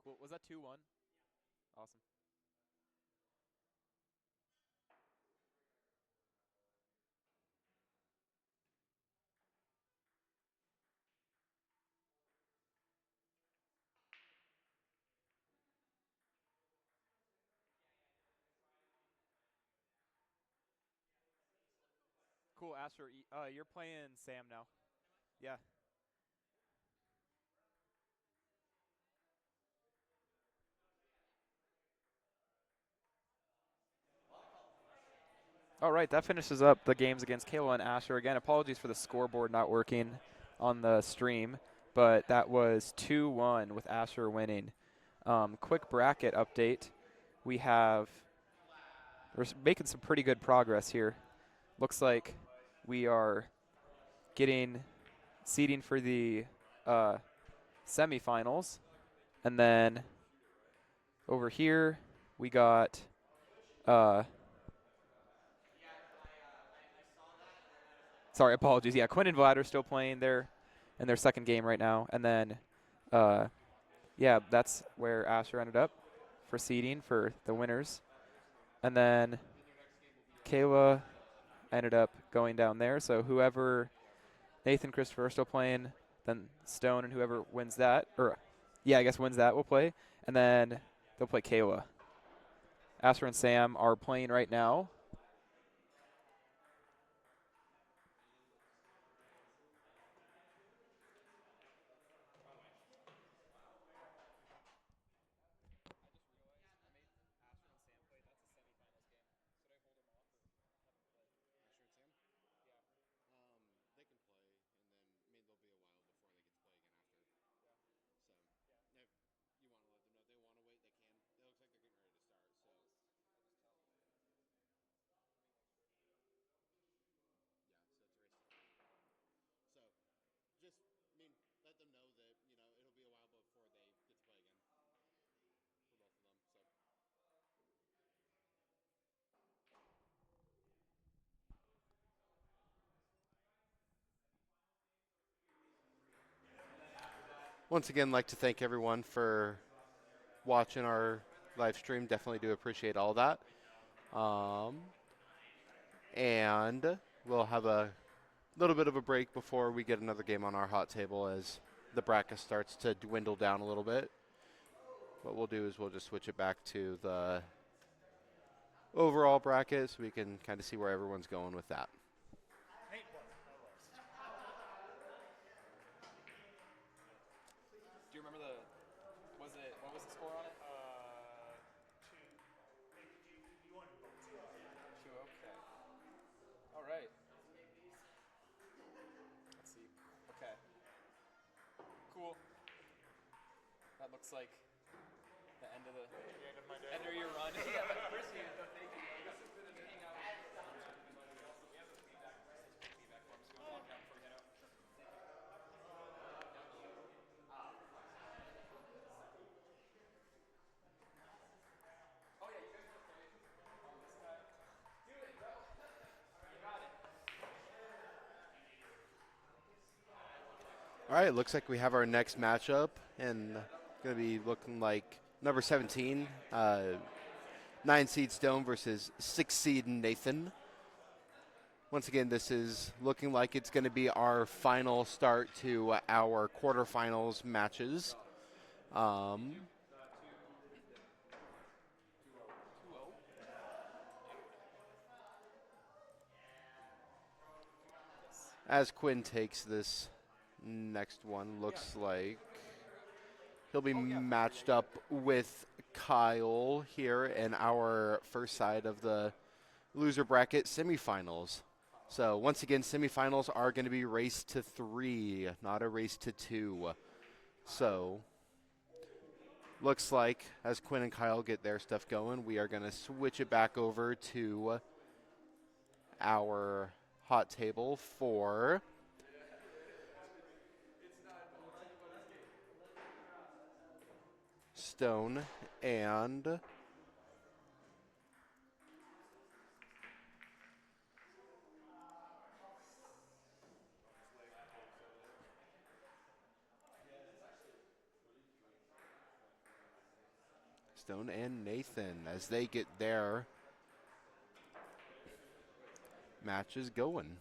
Cool. Was that 2-1? Awesome. cool, Asher. You're playing Sam now. Yeah. All right, that finishes up the games against Kayla and Asher. Again, apologies for the scoreboard not working on the stream, but that was 2-1 with Asher winning. Quick bracket update. We're making some pretty good progress here. Looks like we are getting seeding for the semifinals. And then over here, we got sorry, apologies. Yeah, Quinn and Vlad are still playing in their second game right now. And then, yeah, that's where Asher ended up for seeding for the winners. And then Kayla ended up going down there. So whoever, Nathan, Christopher are still playing, then Stone and whoever wins that, or yeah, I guess wins that will play. And then they'll play Kayla. Asher and Sam are playing right now. Once again, like to thank everyone for watching our live stream. Definitely do appreciate all that. And we'll have a little bit of a break before we get another game on our hot table as the bracket starts to dwindle down a little bit. What we'll do is we'll just switch it back to the overall bracket so we can kind of see where everyone's going with that. Do you remember what was the score on it? Two, okay. All right. Let's see. Okay. Cool. That looks like the end of end of your run. Yeah, but appreciate it though. Thank you. This has been a hangout. All right, looks like we have our next matchup, and going to be looking like number 17, 9 seed Stone versus 6 seed Nathan. Once again, this is looking like it's going to be our final start to our quarterfinals matches. As Quinn takes this next one, looks like he'll be matched up with Kyle here in our first side of the loser bracket semifinals. So once again, semifinals are going to be race to 3, not a race to 2. So looks like as Quinn and Kyle get their stuff going, we are going to switch it back over to our hot table for Stone and Nathan as they get their matches going.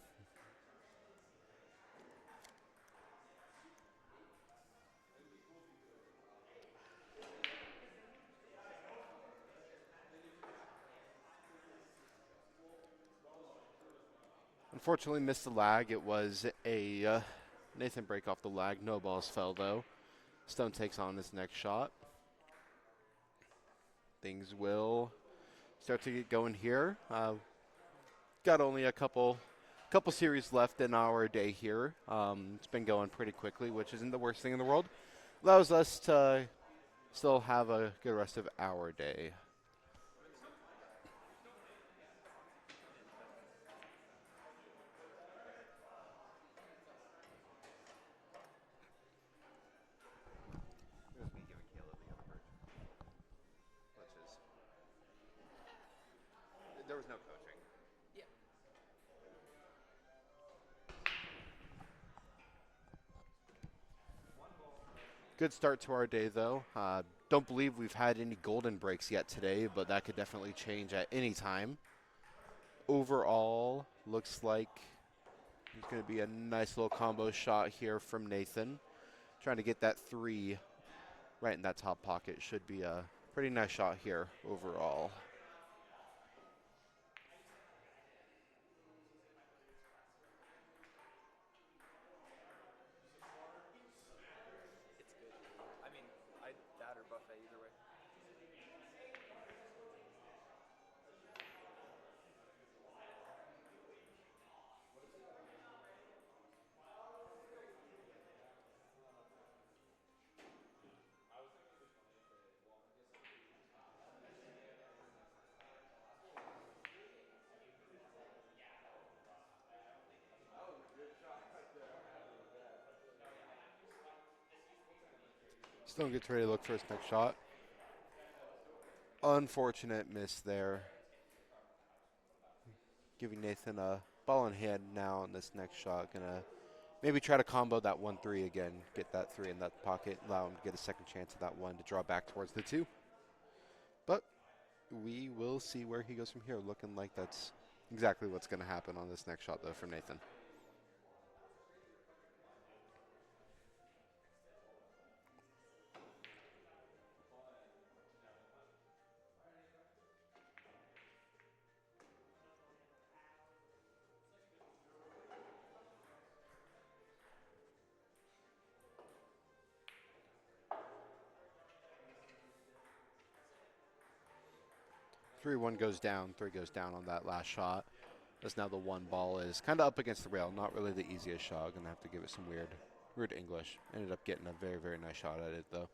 Unfortunately, missed the lag. It was a Nathan break off the lag. No balls fell, though. Stone takes on his next shot. Things will start to get going here. Got only a couple series left in our day here. It's been going pretty quickly, which isn't the worst thing in the world. Allows us to still have a good rest of our day. There was no coaching. Yeah. Good start to our day, though. Don't believe we've had any golden breaks yet today, but that could definitely change at any time. Overall, looks like it's going to be a nice little combo shot here from Nathan. Trying to get that 3 right in that top pocket. Should be a pretty nice shot here overall. It's good. I mean, that or buffet either way. Stone gets ready to look for his next shot. Unfortunate miss there. Giving Nathan a ball in hand now on this next shot. Gonna maybe try to combo that 1-3 again. Get that 3 in that pocket. Allow him to get a second chance at that 1 to draw back towards the 2. But we will see where he goes from here. Looking like that's exactly what's going to happen on this next shot, though, from Nathan. Three goes down on that last shot. As now the 1 ball is kind of up against the rail. Not really the easiest shot. Gonna have to give it some weird English. Ended up getting a very, very nice shot at it, though.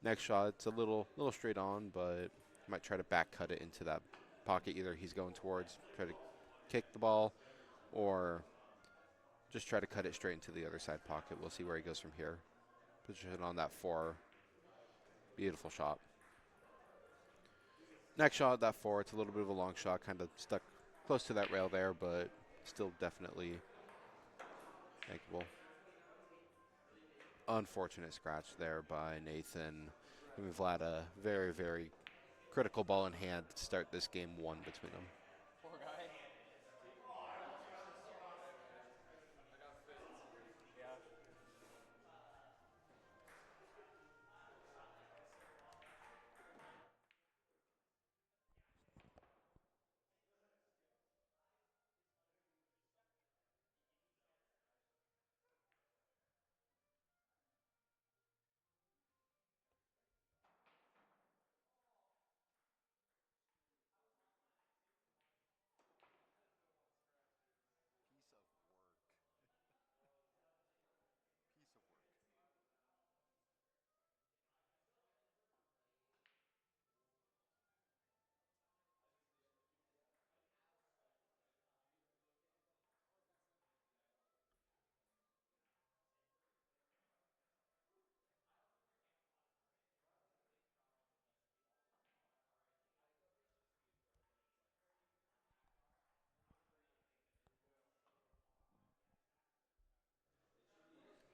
Next shot, it's a little straight on, but might try to back cut it into that pocket. Either he's going towards, try to kick the ball, or just try to cut it straight into the other side pocket. We'll see where he goes from here. Position on that 4. Beautiful shot. Next shot, that 4. It's a little bit of a long shot, kind of stuck close to that rail there, but still definitely makeable. Unfortunate scratch there by Nathan. Giving Vlad a very, very critical ball in hand to start this game 1 between them. Poor guy. Yeah.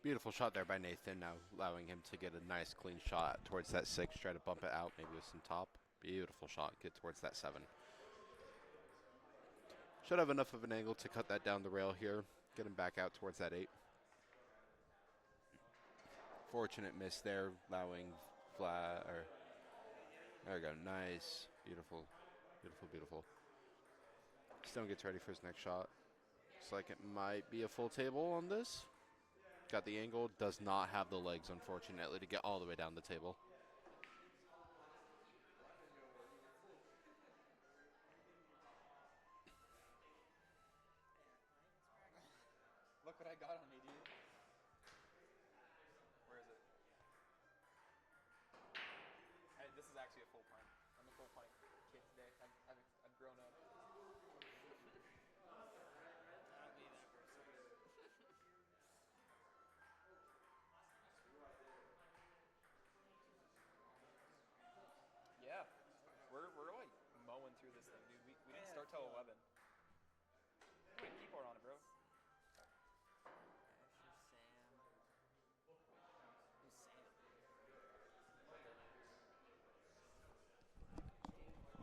Beautiful shot there by Nathan, now allowing him to get a nice clean shot towards that 6. Try to bump it out, maybe with some top. Beautiful shot, get towards that 7. Should have enough of an angle to cut that down the rail here. Get him back out towards that 8. Fortunate miss there, allowing there we go, nice, beautiful, beautiful, beautiful. Stone gets ready for his next shot. Looks like it might be a full table on this. Got the angle. Does not have the legs, unfortunately, to get all the way down the table. Look what I got on me, dude. Where is it? This is actually a full pint. I'm a full pint kid today. I've grown up. I'll be that person. Yeah, we're like mowing through this thing, dude. We didn't start till 11. Wait, keyboard on it, bro. Who's Sam?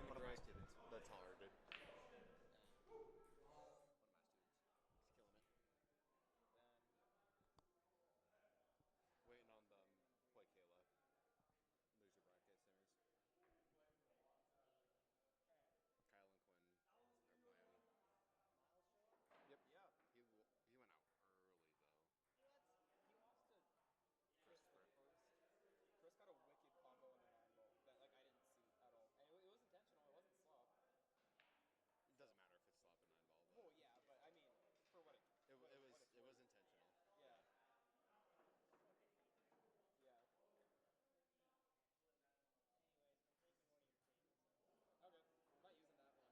One of my students, the taller dude. One of my students. He's killing it. Waiting on them play Kayla. Loser bracket semis. Kyle and Quinn are playing. Yep. Yeah. He went out early though. He lost to Christopher first. Chris got a wicked combo in the 9 ball that like I didn't see at all, and it was intentional. It wasn't slop. It doesn't matter if it's slap and 9 ball. Oh yeah, but I mean, for what It was intentional. Yeah. Yeah. Okay. I'm not using that one. Yeah. Yeah. I mean, I let Jose know that tables are kind of off until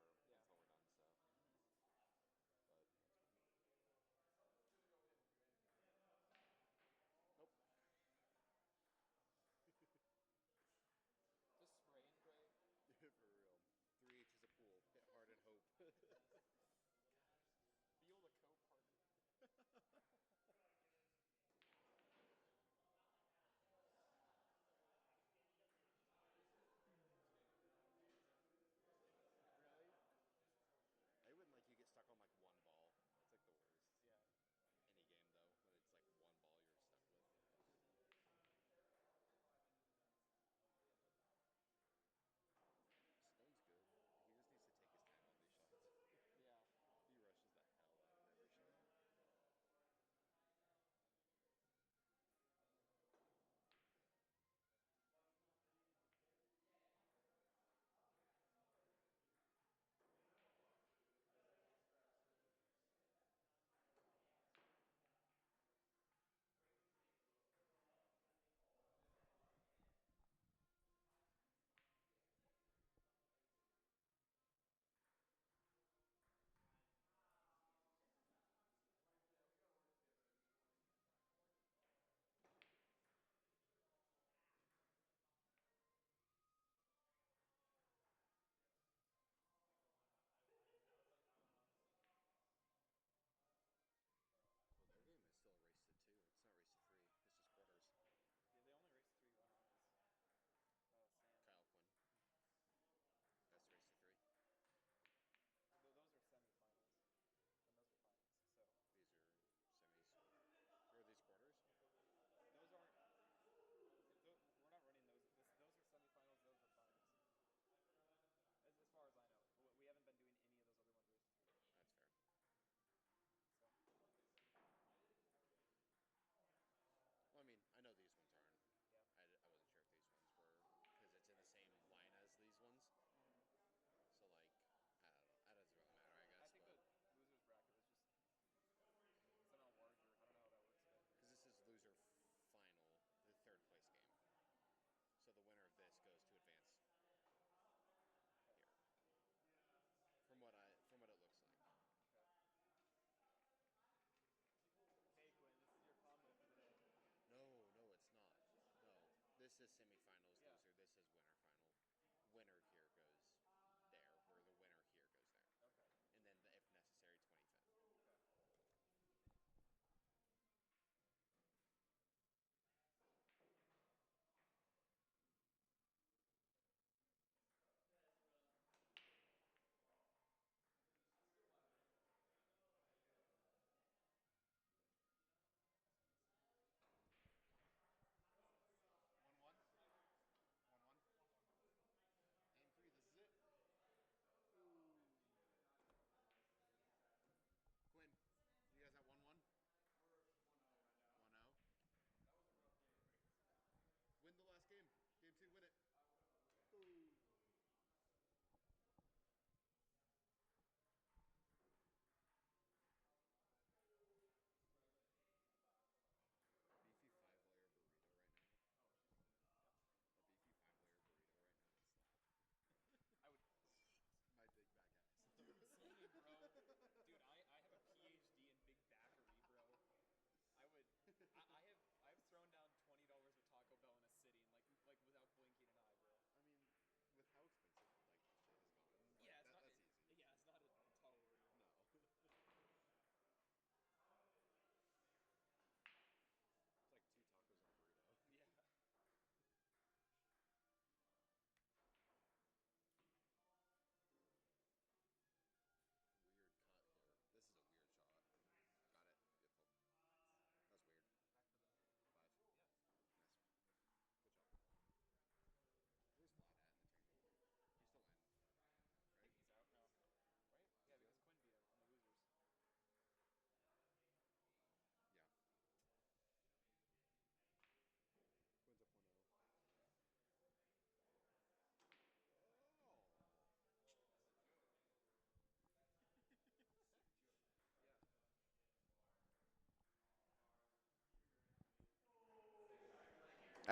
we get either really dwindle down towards like the finals or Yeah. until we're done. So, but nope. Just spray and pray. For real. 3H is a pool. Hit hard and hope. Feel the cope harder. Really? I wouldn't like you get stuck on like one ball. That's like the worst. Yeah. Any game though, when it's like one ball you're stuck with. Stone's good. He just needs to take his time on these shots. Yeah. He rushes the hell out of every shot. Well, their game is still a race to 2. It's not race to 3. It's just quarters. Yeah, they only raced 3 run on is Sam. Kyle Quinn. That's race to 3. Those are semifinals, and those are finals. So These are semis. Or are these quarters? those aren't. We're not running those. Those are semifinals. Those are finals. As far as I know, we haven't been doing any of those other ones recently. That's fair. So Well, I mean, I know these ones aren't. yeah. I wasn't sure if these ones were, because it's in the same line as these ones. So, like, I don't know. That doesn't really matter, I guess. I think but the losers bracket was just somehow larger. I don't know how that works, but because this is loser final, the third place game. So the winner of this goes to advance here. From what it looks like. okay. Hey Quinn, this is your combo for the day. No, it's not. No, this is semifinals Yeah. loser. This is winner final. Winner here goes there, where the winner here goes there, Okay. and then if necessary, 25th. Okay.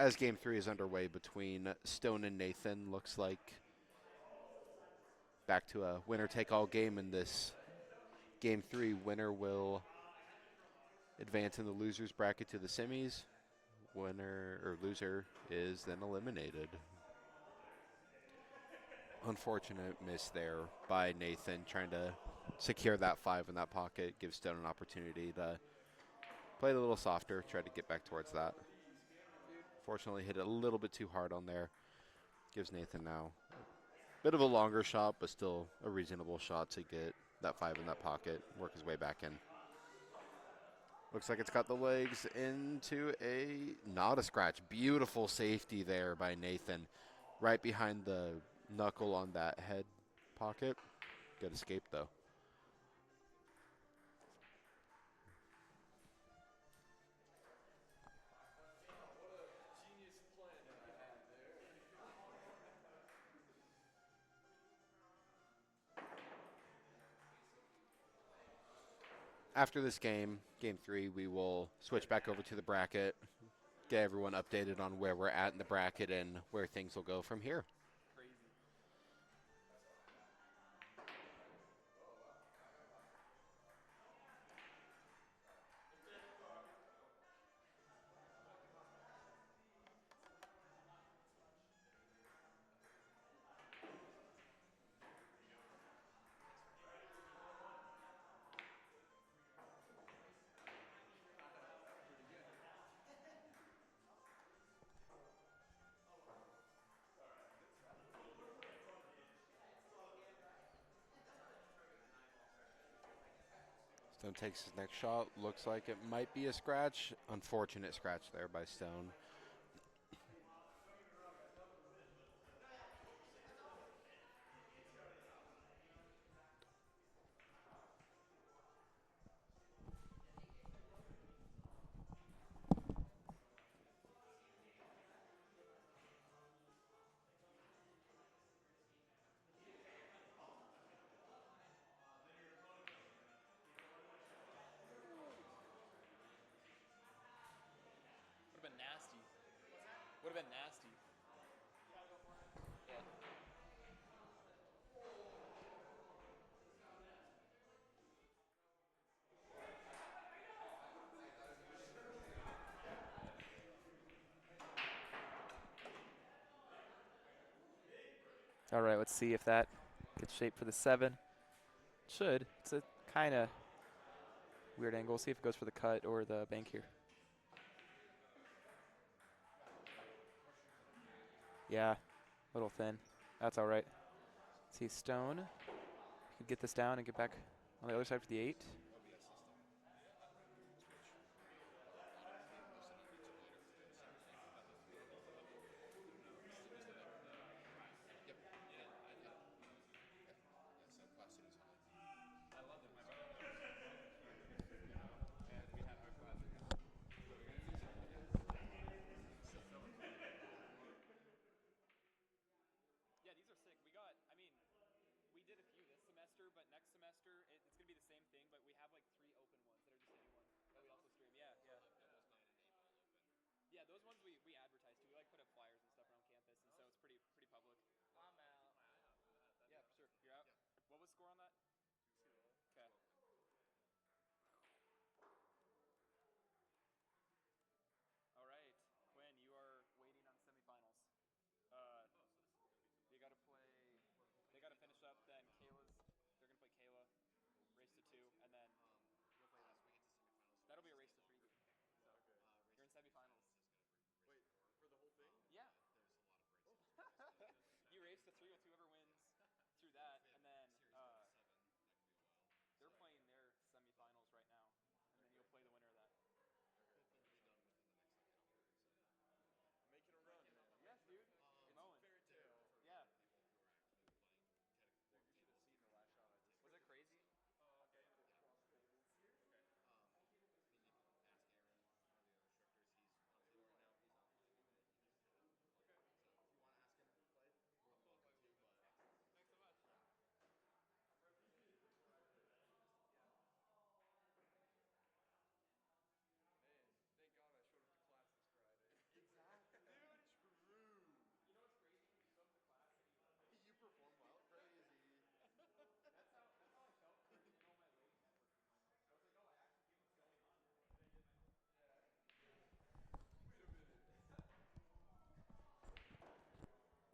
as Game 3 is underway between Stone and Nathan, looks like back to a winner-take-all game in this Game 3. Winner will advance in the losers bracket to the semis. Winner or loser is then eliminated. Unfortunate miss there by Nathan, trying to secure that 5 in that pocket, give Stone an opportunity to play it a little softer, try to get back towards that. Fortunately, hit it a little bit too hard on there. Gives Nathan now a bit of a longer shot, but still a reasonable shot to get that 5 in that pocket, work his way back in. Looks like it's got the legs into not a scratch. Beautiful safety there by Nathan. Right behind the knuckle on that head pocket. Good escape, though. After this game, Game 3, we will switch back over to the bracket, get everyone updated on where we're at in the bracket and where things will go from here. Crazy. Stone takes his next shot. Looks like it might be a scratch. Unfortunate scratch there by Stone. Would have been nasty. Would have been nasty. Yeah. All right, let's see if that gets shaped for the 7. Should. It's a kind of weird angle. See if it goes for the cut or the bank here. Yeah, a little thin. That's all right. See Stone. Could get this down and get back on the other side for the 8. Yeah, these are sick. We got, I mean, we did a few this semester, but next semester it's going to be the same thing, but we have like 3 open ones that are just anyone that we also stream. Yeah, yeah. Yeah, those ones we advertise too. We like put up flyers and stuff around campus, and so it's pretty public. I'm out. Yeah, for sure. You're out? What was the score on that? 2-0. Okay. All right, Quinn, you are waiting on semifinals. You got to play. They got to finish up. Then they're gonna play Kayla, race to 2, and then you'll play them. That'll be a race to 3 game. So you're in semifinals. Wait, for the whole thing? Yeah. There's a lot of races. You race to 3 with whoever wins through that, and then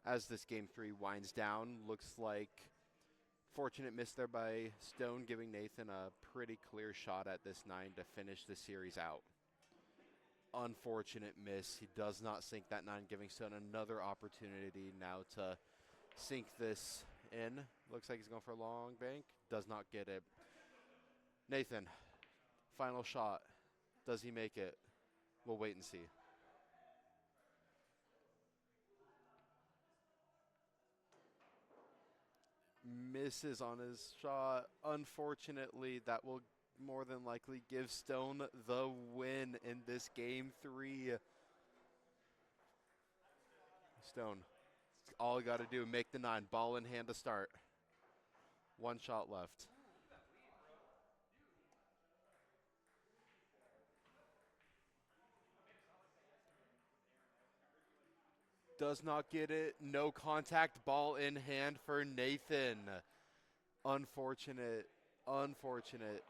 as this game 3 winds down. Looks like fortunate miss there by Stone, giving Nathan a pretty clear shot at this 9 to finish the series out. Unfortunate miss. He does not sink that 9, giving Stone another opportunity now to sink this in. Looks like he's going for a long bank. Does not get it. Nathan, final shot. Does he make it? We'll wait and see. Misses on his shot. Unfortunately, that will more than likely give Stone the win in this game 3. Stone, all you got to do, make the 9. Ball in hand to start. 1 shot left. Does not get it. No contact. Ball in hand for Nathan. Unfortunate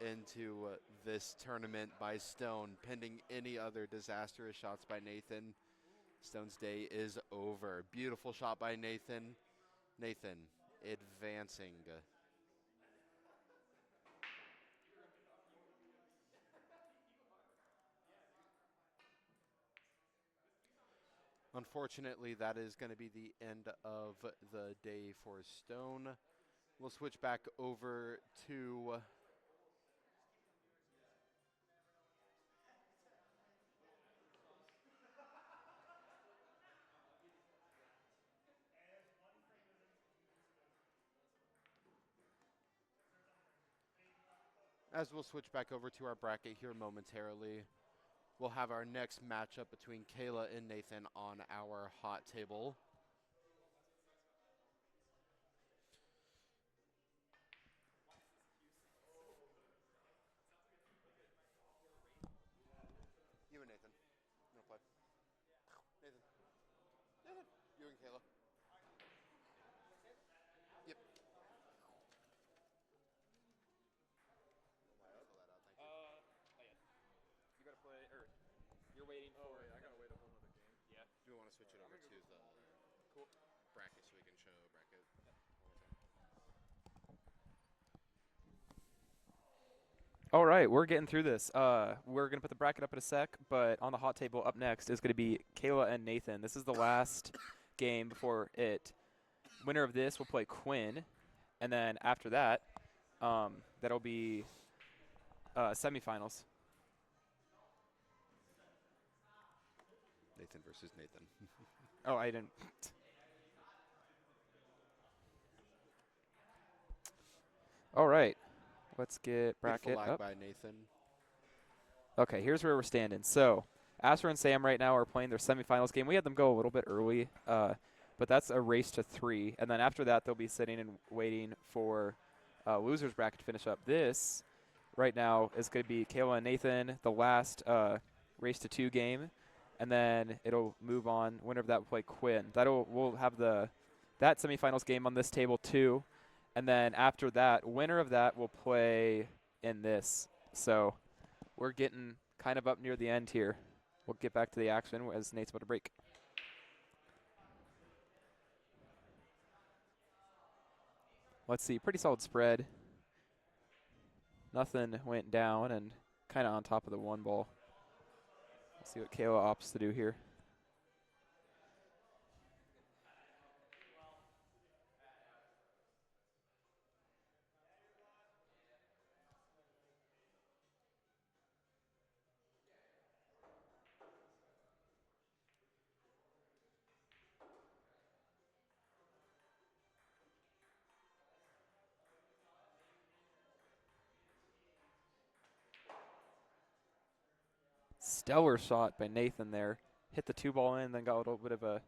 into this tournament by Stone. Pending any other disastrous shots by Nathan, Stone's day is over. Beautiful shot by Nathan. Nathan advancing. Unfortunately, that is going to be the end of the day for Stone. We'll switch back over to our bracket here momentarily. We'll have our next matchup between Kayla and Nathan on our hot table. You and Nathan. No play. Nathan. You and Kayla. Yep. You gotta play, or you're waiting for. I gotta wait a whole other game. Yeah. Do we want to switch it over to the bracket so we can show bracket? All right, we're getting through this. We're going to put the bracket up in a sec, but on the hot table up next is going to be Kayla and Nathan. This is the last game before it. Winner of this will play Quinn, and then after that, that'll be semifinals. Nathan versus Nathan. Oh, I didn't. All right, let's get bracket Beautiful lag up. by Nathan. Okay, here's where we're standing. So, Asher and Sam right now are playing their semifinals game. We had them go a little bit early, but that's a race to 3. And then after that, they'll be sitting and waiting for losers bracket to finish up. This right now is going to be Kayla and Nathan, the last race to 2 game. And then it'll move on. Winner of that will play Quinn. We'll have that semifinals game on this table too. And then after that, winner of that will play in this. So we're getting kind of up near the end here. We'll get back to the action as Nate's about to break. Let's see, pretty solid spread. Nothing went down and kind of on top of the 1 ball. Let's see what Kayla opts to do here. Stellar shot by Nathan there. Hit the 2 ball in, then got a little bit of a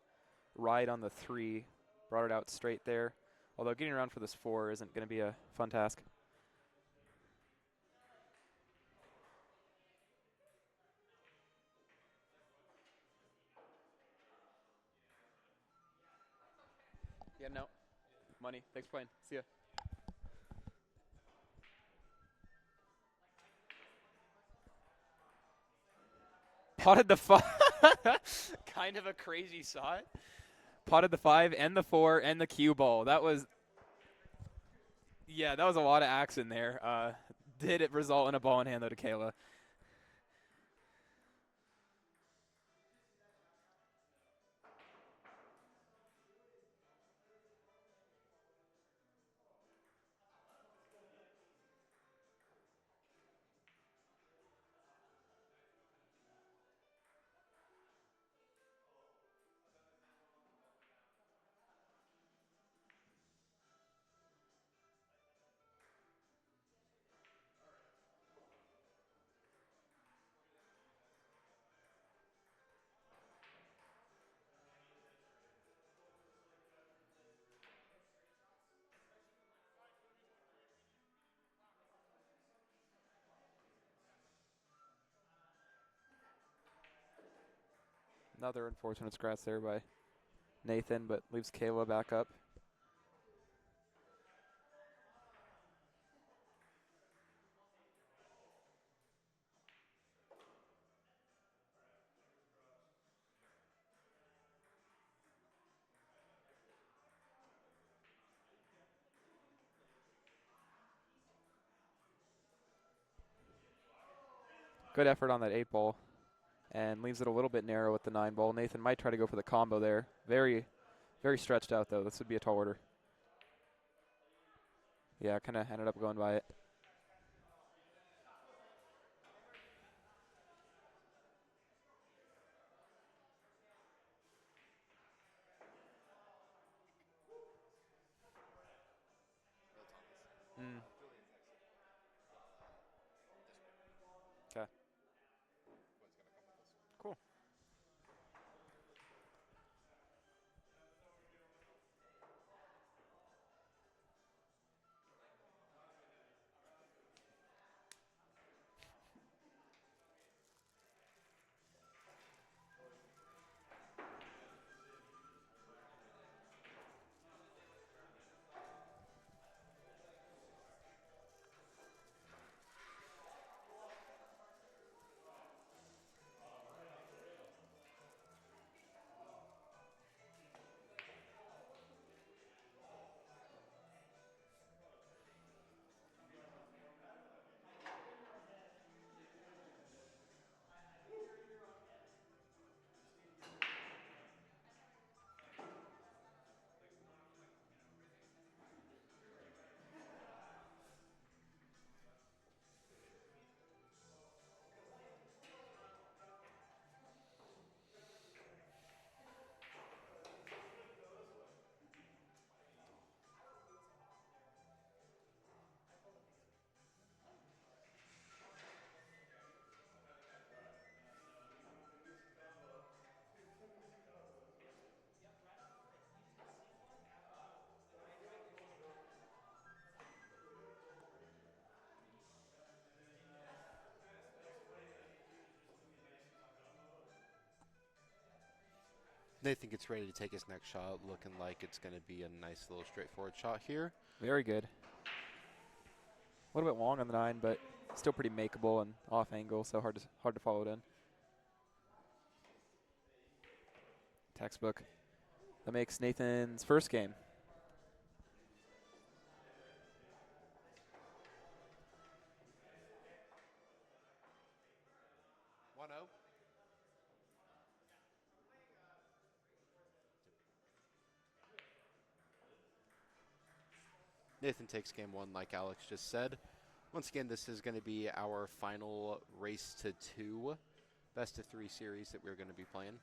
ride on the 3. Brought it out straight there. Although getting around for this 4 isn't going to be a fun task. Yeah, no. Money. Thanks for playing. See ya. Potted the kind of a crazy shot. Potted the 5 and the 4 and the cue ball. That was, yeah, that was a lot of action there. Did it result in a ball in hand though to Kayla? Another unfortunate scratch there by Nathan, but leaves Kayla back up. Good effort on that 8 ball, and leaves it a little bit narrow with the 9 ball. Nathan might try to go for the combo there. Very, very stretched out though. This would be a tall order. Yeah, kind of ended up going by it. Okay. Cool. Nathan gets ready to take his next shot, looking like it's going to be a nice little straightforward shot here. Very good. A little bit long on the 9, but still pretty makeable and off angle, so hard to follow it in. Textbook. That makes Nathan's first game. Nathan takes game 1, like Alex just said. Once again, this is going to be our final race to 2 best of 3 series that we're going to be playing.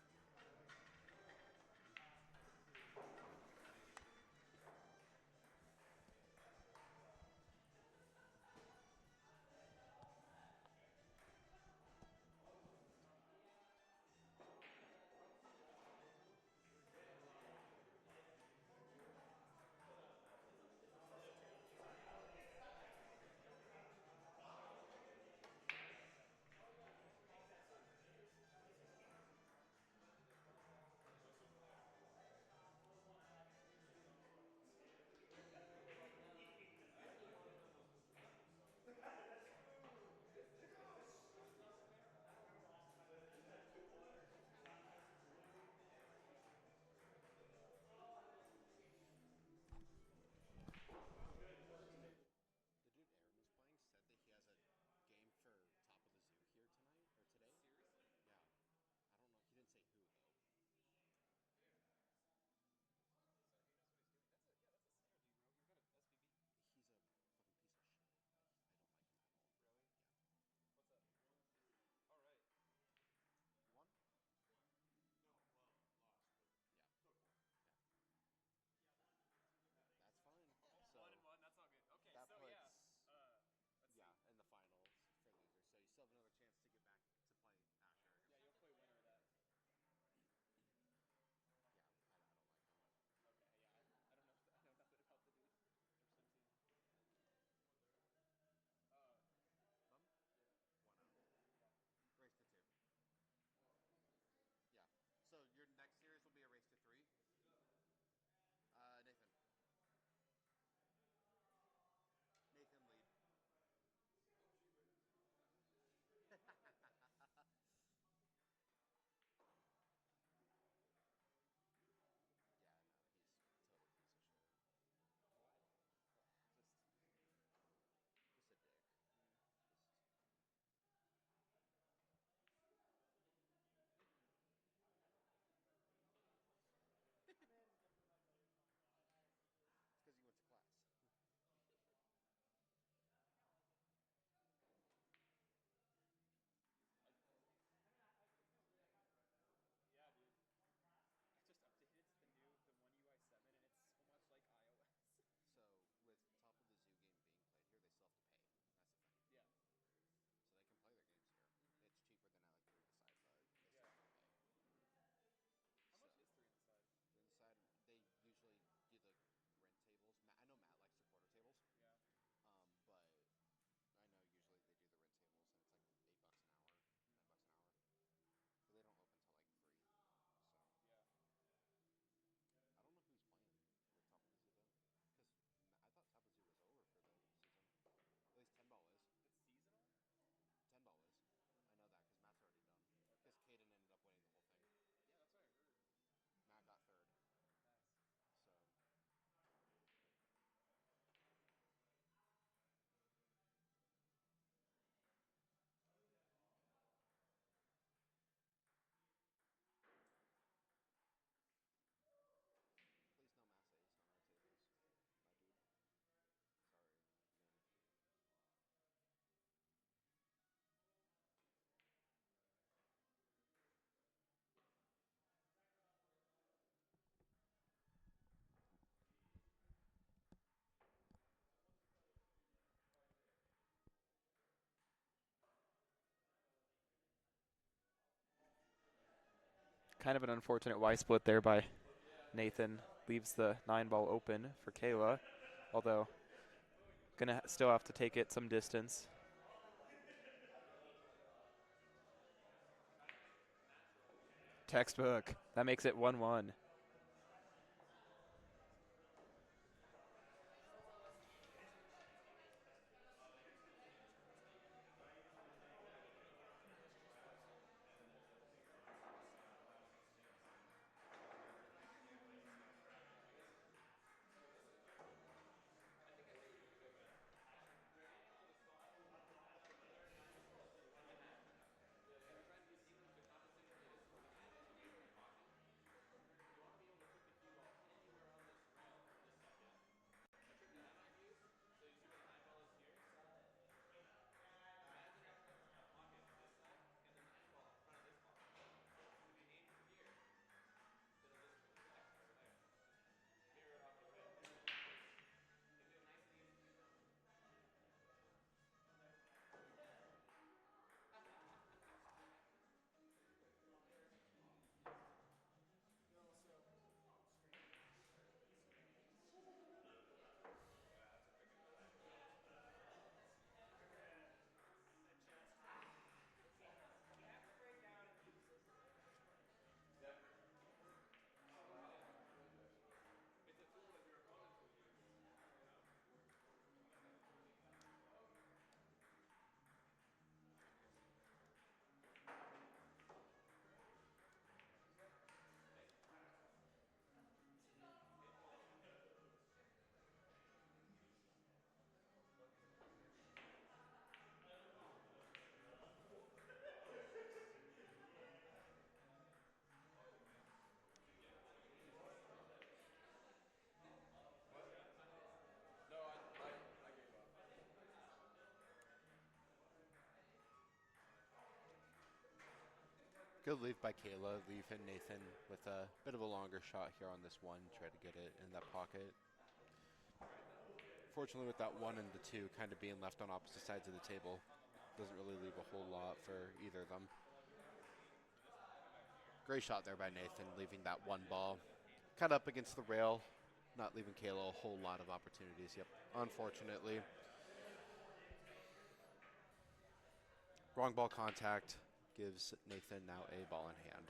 have another chance to get back to play after. Yeah, you'll play winner of that. Yeah, I don't like him. Okay, yeah, I don't know. I know nothing about the dude or Sim team. Them? Yeah. 1-0. Yeah. Race to 2. Yeah. So your next series will be a race to 3. Nathan. Nathan lead. Yeah, no, he's a total piece of shit. Why? Just a dick. Just. It's because he went to class. Yeah, dude. I just updated to the one UI7, and it's so much like iOS. So with Top of the Zoo game being played here, they still have to pay. That's the thing. Yeah. So they can play their games here. It's cheaper than at like 3 Decide, but they still Yeah. have to pay. How much is 3 on the side? 3 Decide, they usually do the rent tables. I know Matt likes the quarter tables, Yeah. but I know usually they do the rent tables, and it's like $8 an hour, $9 an hour. But they don't open till like 3. So Yeah. I don't know who's playing for Top of the Zoo though, because I thought Top of the Zoo was over for the season. At least 10 ball is. It's seasonal? 10 ball is. I know that because Matt's already done. Because Caden ended up winning the whole thing. Yeah, that's what I heard. Matt got 3rd. Nice. So please no mass ace on our tables, my dude. Sorry, man. Kind of an unfortunate Y split there by Nathan. Leaves the 9-ball open for Kayla, although gonna still have to take it some distance. Textbook. That makes it 1-1. Good leave by Kayla, leaving Nathan with a bit of a longer shot here on this one. Try to get it in that pocket. Fortunately, with that 1 and the 2 kind of being left on opposite sides of the table, doesn't really leave a whole lot for either of them. Great shot there by Nathan, leaving that one ball kind of up against the rail, not leaving Kayla a whole lot of opportunities. Yep, unfortunately. Wrong ball contact gives Nathan now a ball in hand.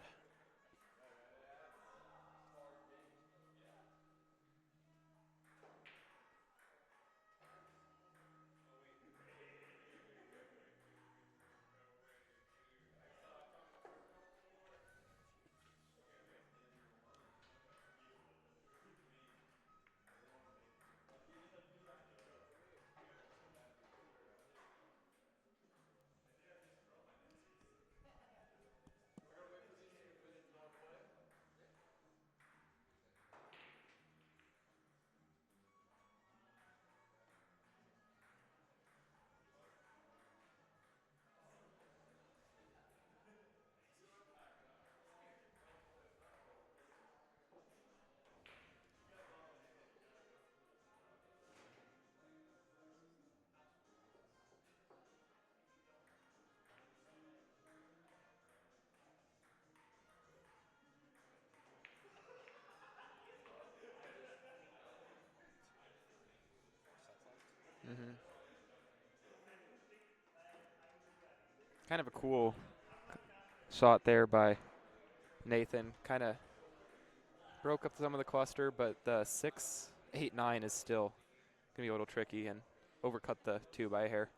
Kind of a cool shot there by Nathan. Kind of broke up some of the cluster, but the 6, 8, 9 is still going to be a little tricky and overcut the 2 by a hair.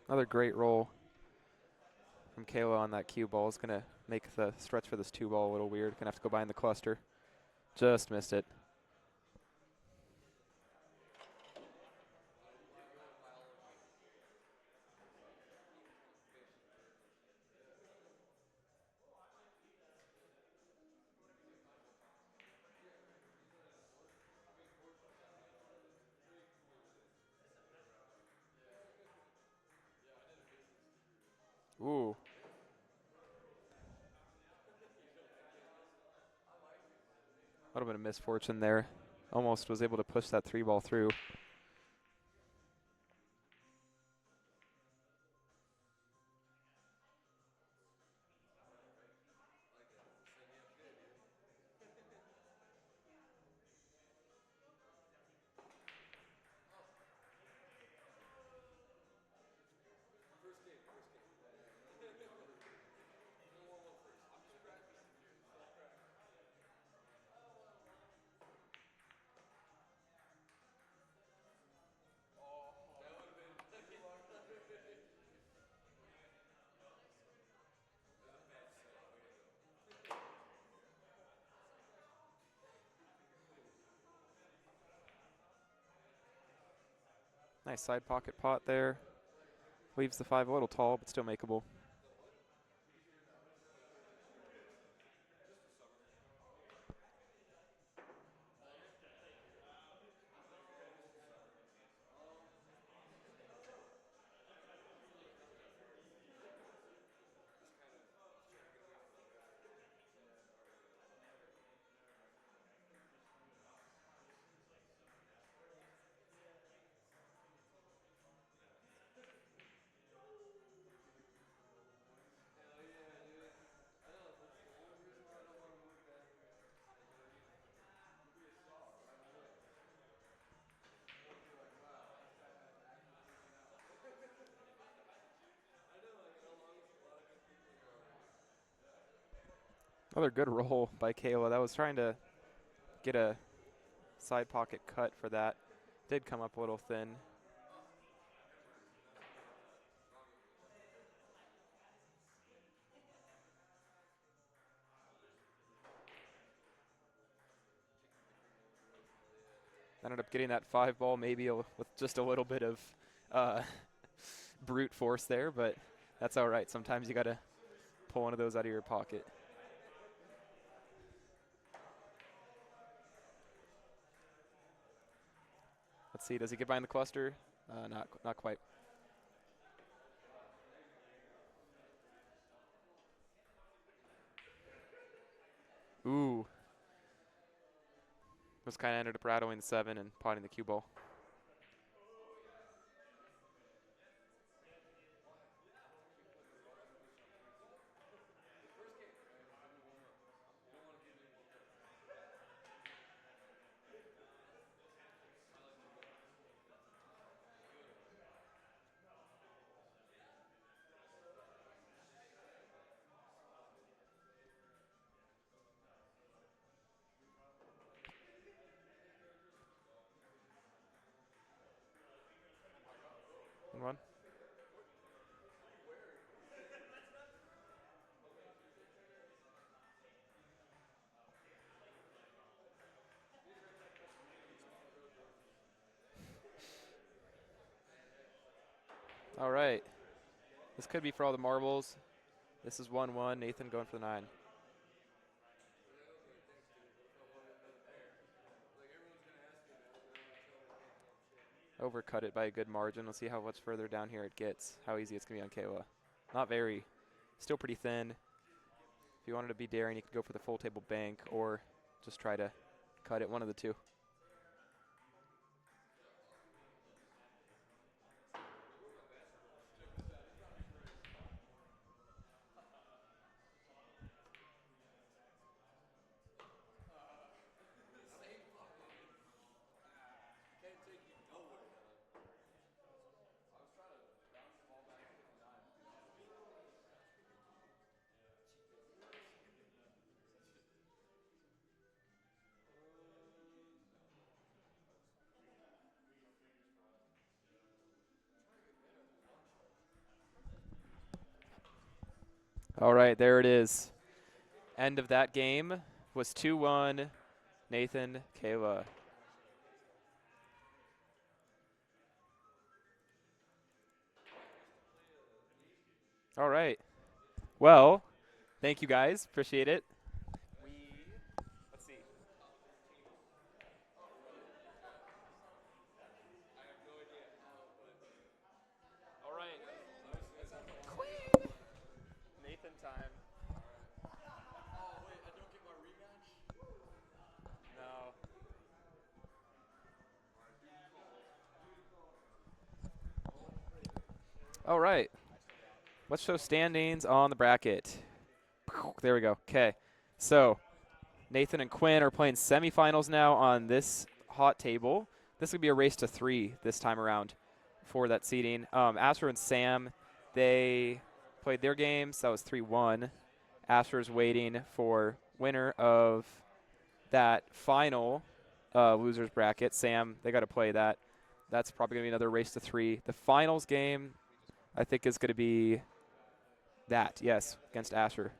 Another great roll from Kayla on that cue ball is going to make the stretch for this 2 ball a little weird. Going to have to go behind the cluster. Just missed it. Ooh. A little bit of misfortune there. Almost was able to push that 3 ball through. Nice side pocket pot there. Leaves the 5 a little tall, but still makeable. Another good roll by Kayla. That was trying to get a side pocket cut for that. Did come up a little thin. Ended up getting that 5 ball maybe with just a little bit of brute force there, but that's all right. Sometimes you got to pull one of those out of your pocket. Let's see. Does he get behind the cluster? Not quite. Ooh. Just kind of ended up rattling the 7 and potting the cue ball. One. All right. This could be for all the marbles. This is 1-1. Nathan going for the 9. Overcut it by a good margin. Let's see how much further down here it gets. How easy it's going to be on Kayla. Not very. Still pretty thin. If you wanted to be daring, you could go for the full table bank or just try to cut it. One of the two. All right, there it is. End of that game was 2-1, Nathan, Kayla. All right. Well, thank you guys. Appreciate it. Let's see. All right. Queen. Nathan time. No. All right. Let's show standings on the bracket. There we go. Okay. So Nathan and Quinn are playing semifinals now on this hot table. This would be a race to 3 this time around for that seeding. Asher and Sam, they played their games. That was 3-1. Asher's waiting for winner of that final losers bracket. Sam, they got to play that. That's probably going to be another race to 3. The finals game, I think, is going to be that, yes, against Asher.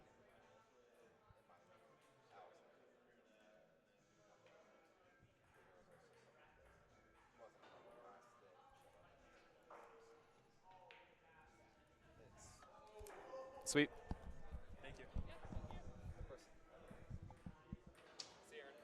Sweet. Thank you. Of course. See you, Aaron.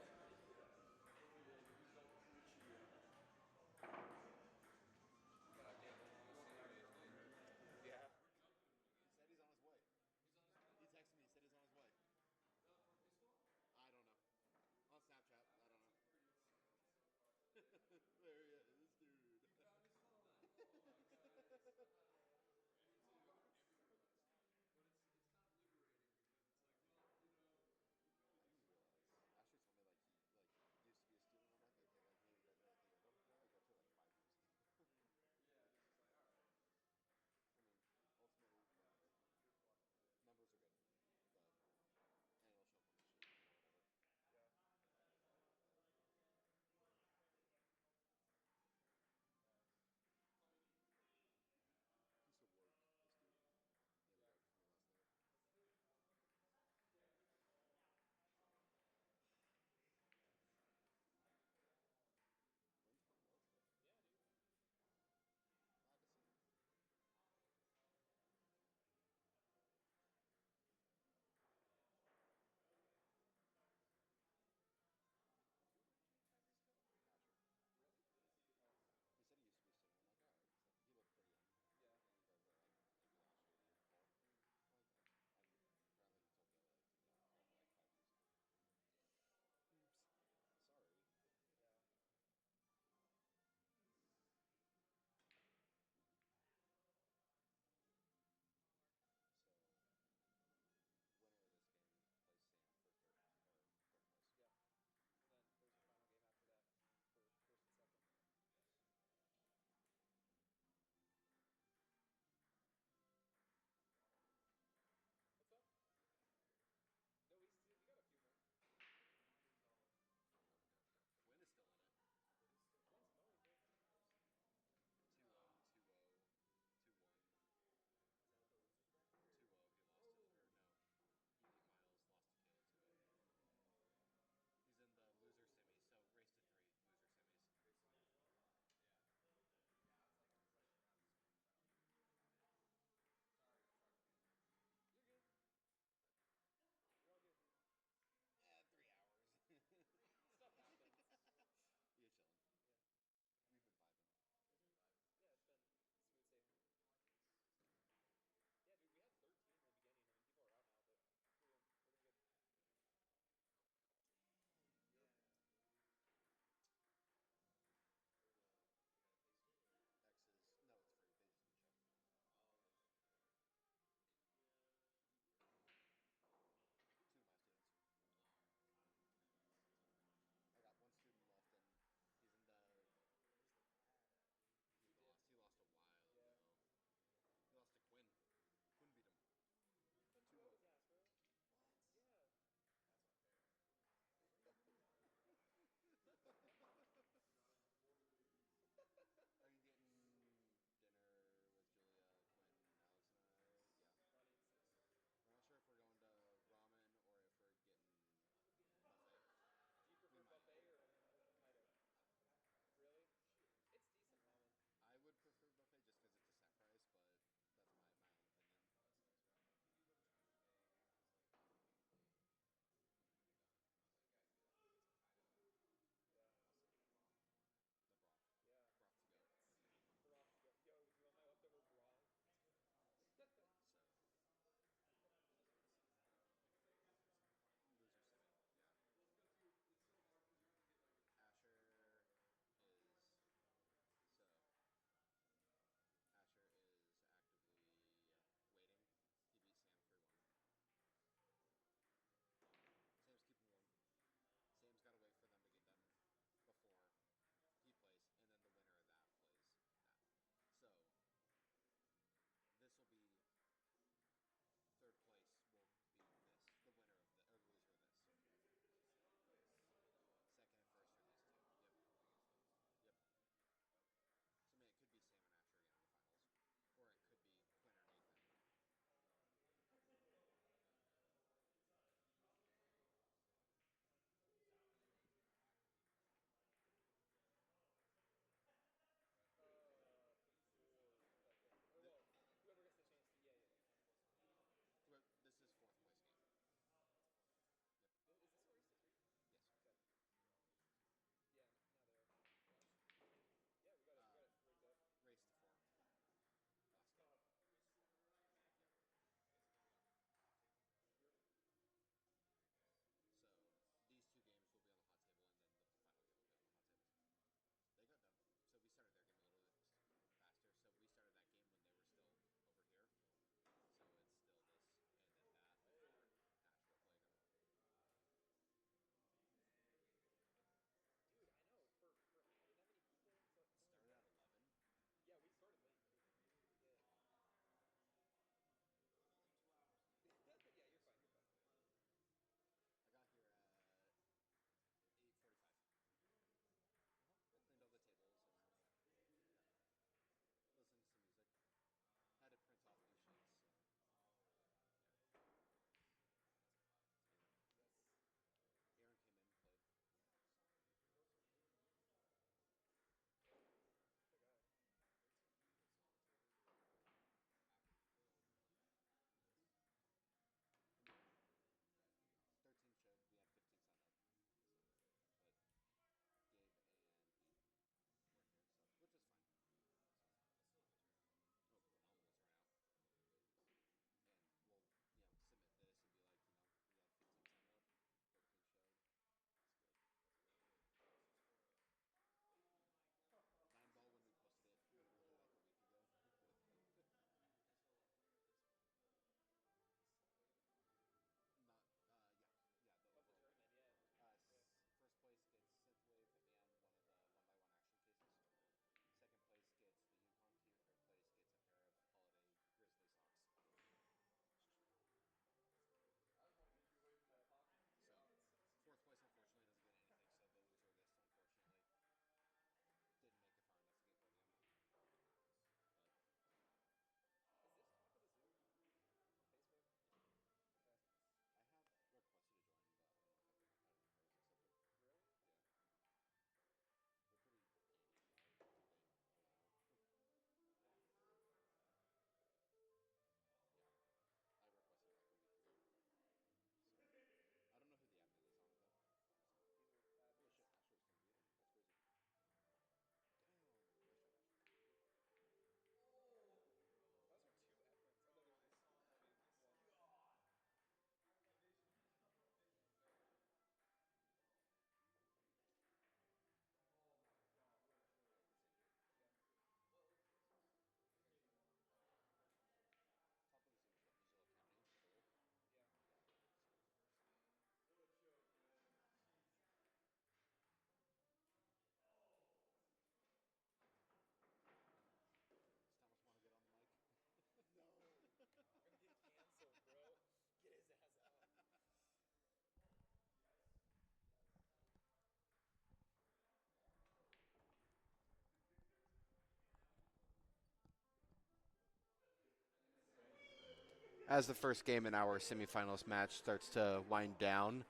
As the first game in our semifinals match starts to wind down,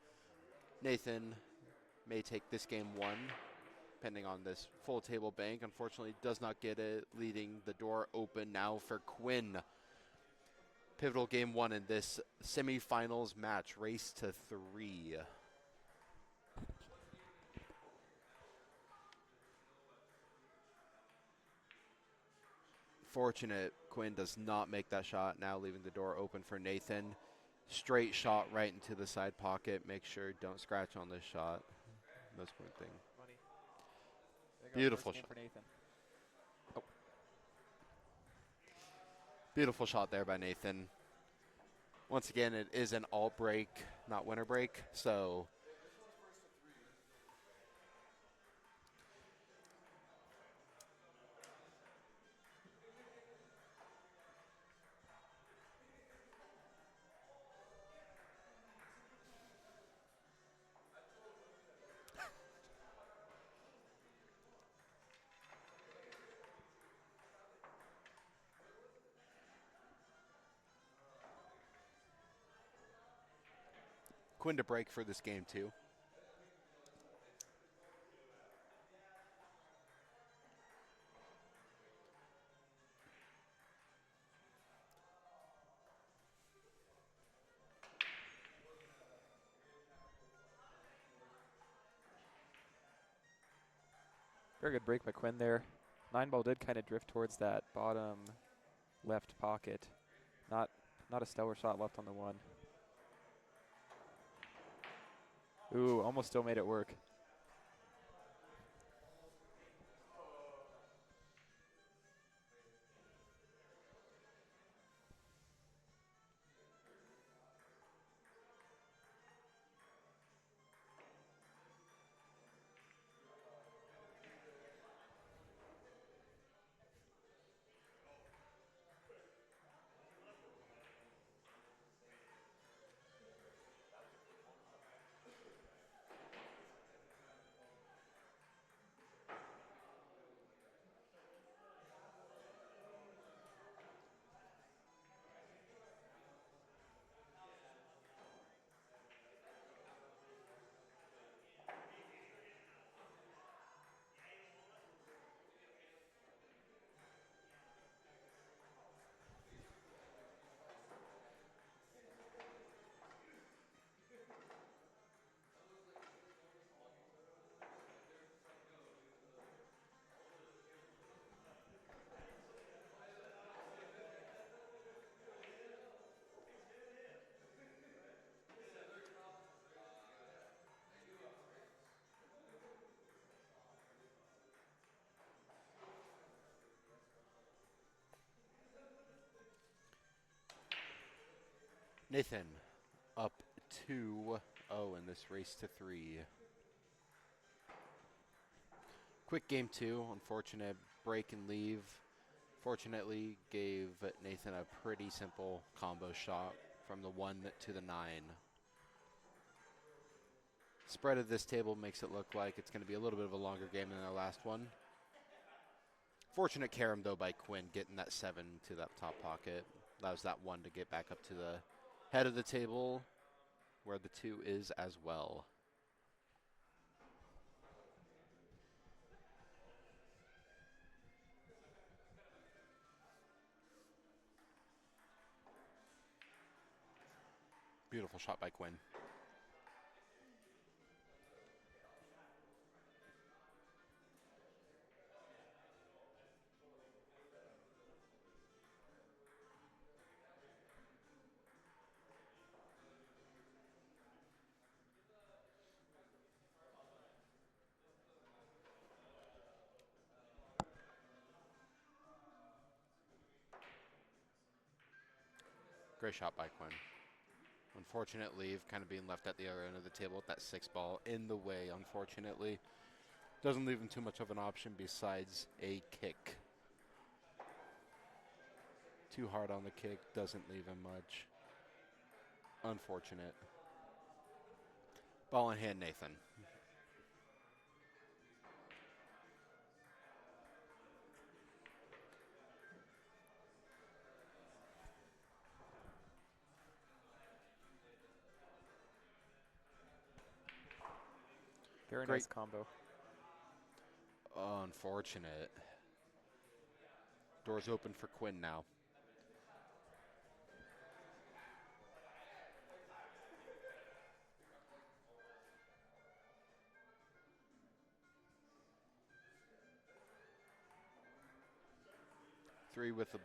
Nathan may take this game 1, depending on this full table bank. Unfortunately, does not get it, leaving the door open now for Quinn. Pivotal game 1 in this semifinals match, race to 3. Fortunate, Quinn does not make that shot, now leaving the door open for Nathan. Straight shot right into the side pocket. Make sure don't scratch on this shot. Most important thing. Money. Beautiful shot shot. for Nathan. Beautiful shot there by Nathan. Once again, it is an alt break, not winner break, so Quinn to break for this game too. Very good break by Quinn there. 9-ball did kind of drift towards that bottom left pocket. Not a stellar shot left on the 1. Ooh, almost still made it work. Nathan up 2-0 in this race to 3. Quick game 2, unfortunate break and leave. Fortunately, gave Nathan a pretty simple combo shot from the 1 to the 9. Spread of this table makes it look like it's going to be a little bit of a longer game than our last one. Fortunate carom, though, by Quinn getting that 7 to that top pocket. Allows that 1 to get back up to the head of the table, where the 2 is as well. Beautiful shot by Quinn. Great shot by Quinn. Unfortunate leave, kind of being left at the other end of the table with that 6 ball in the way, unfortunately. Doesn't leave him too much of an option besides a kick. Too hard on the kick, doesn't leave him much. Unfortunate. Ball in hand, Nathan. Very Great. nice combo. Unfortunate. Doors open for Quinn now. Three with a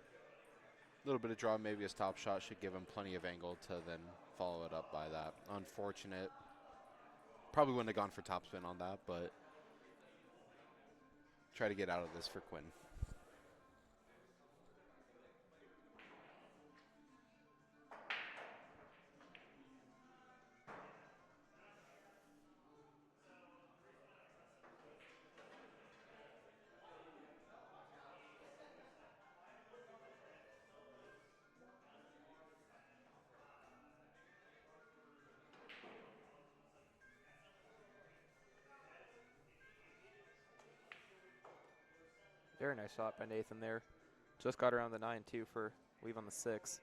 little bit of draw, maybe his top shot should give him plenty of angle to then follow it up by that. Unfortunate. Probably wouldn't have gone for topspin on that, but try to get out of this for Quinn. Very nice shot by Nathan there. Just got around the 9 too for leave on the 6.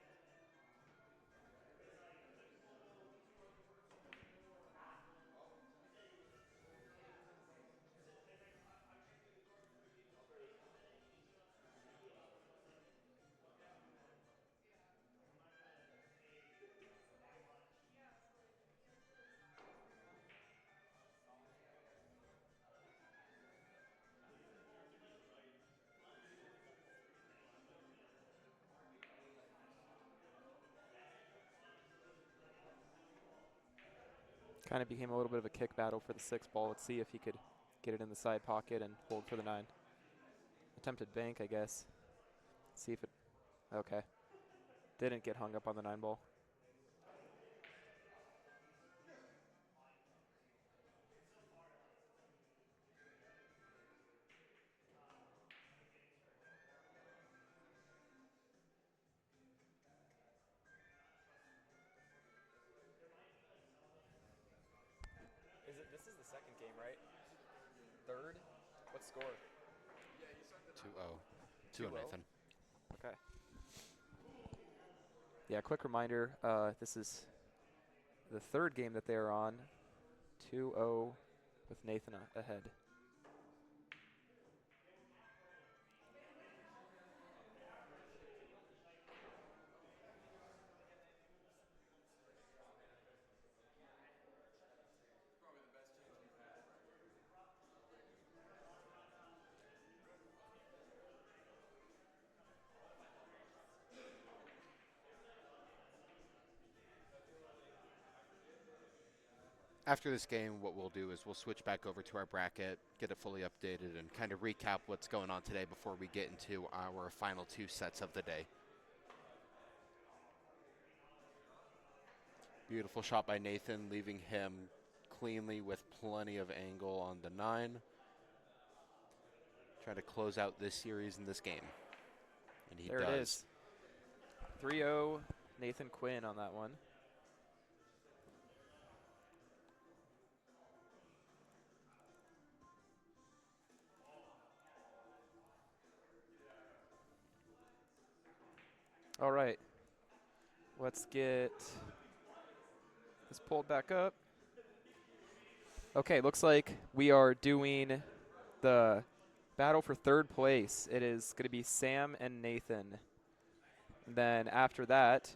Kind of became a little bit of a kick battle for the 6 ball. Let's see if he could get it in the side pocket and hold for the 9. Attempted bank, I guess. See if it, okay. Didn't get hung up on the 9 ball. This is the second game, right? Third? What score? 2-0. 2-0, 2-0? Nathan. Okay. Yeah, quick reminder, this is the third game that they're on. 2-0 with Nathan ahead. After this game, what we'll do is we'll switch back over to our bracket, get it fully updated, and kind of recap what's going on today before we get into our final 2 sets of the day. Beautiful shot by Nathan, leaving him cleanly with plenty of angle on the 9. Try to close out this series in this game. And he There does. it is. 3-0 Nathan Quinn on that one. All right. Let's get this pulled back up. Okay, looks like we are doing the battle for third place. It is going to be Sam and Nathan. And then after that,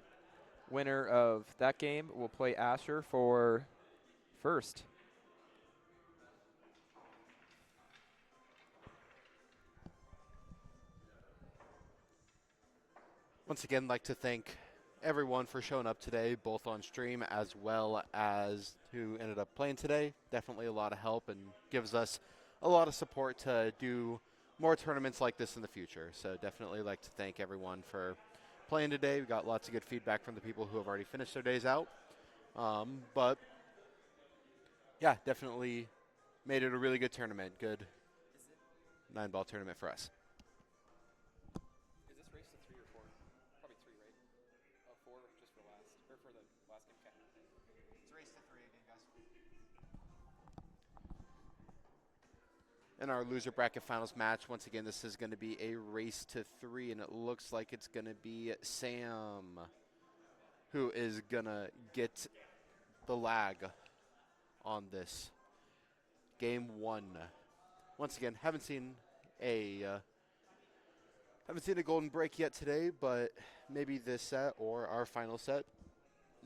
winner of that game will play Asher for first. Once again, like to thank everyone for showing up today, both on stream as well as who ended up playing today. Definitely a lot of help and gives us a lot of support to do more tournaments like this in the future. So definitely like to thank everyone for playing today. We got lots of good feedback from the people who have already finished their days out. But yeah, definitely made it a really good tournament. Good 9-ball tournament for us. Is this race to 3 or 4? Probably 3, right? Oh, 4 just for last, or for the last game. Okay. It's a race to 3 again, guys. In our loser bracket finals match, once again, this is going to be a race to 3, and it looks like it's going to be Sam who is going to get the lag on this. Game 1. Once again, haven't seen a golden break yet today, but maybe this set or our final set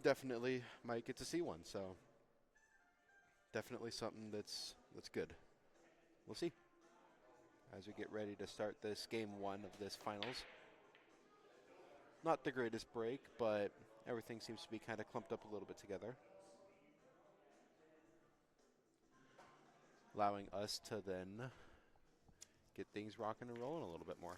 definitely might get to see one. So definitely something that's good. We'll see as we get ready to start this game 1 of this finals. Not the greatest break, but everything seems to be kind of clumped up a little bit together, allowing us to then get things rocking and rolling a little bit more.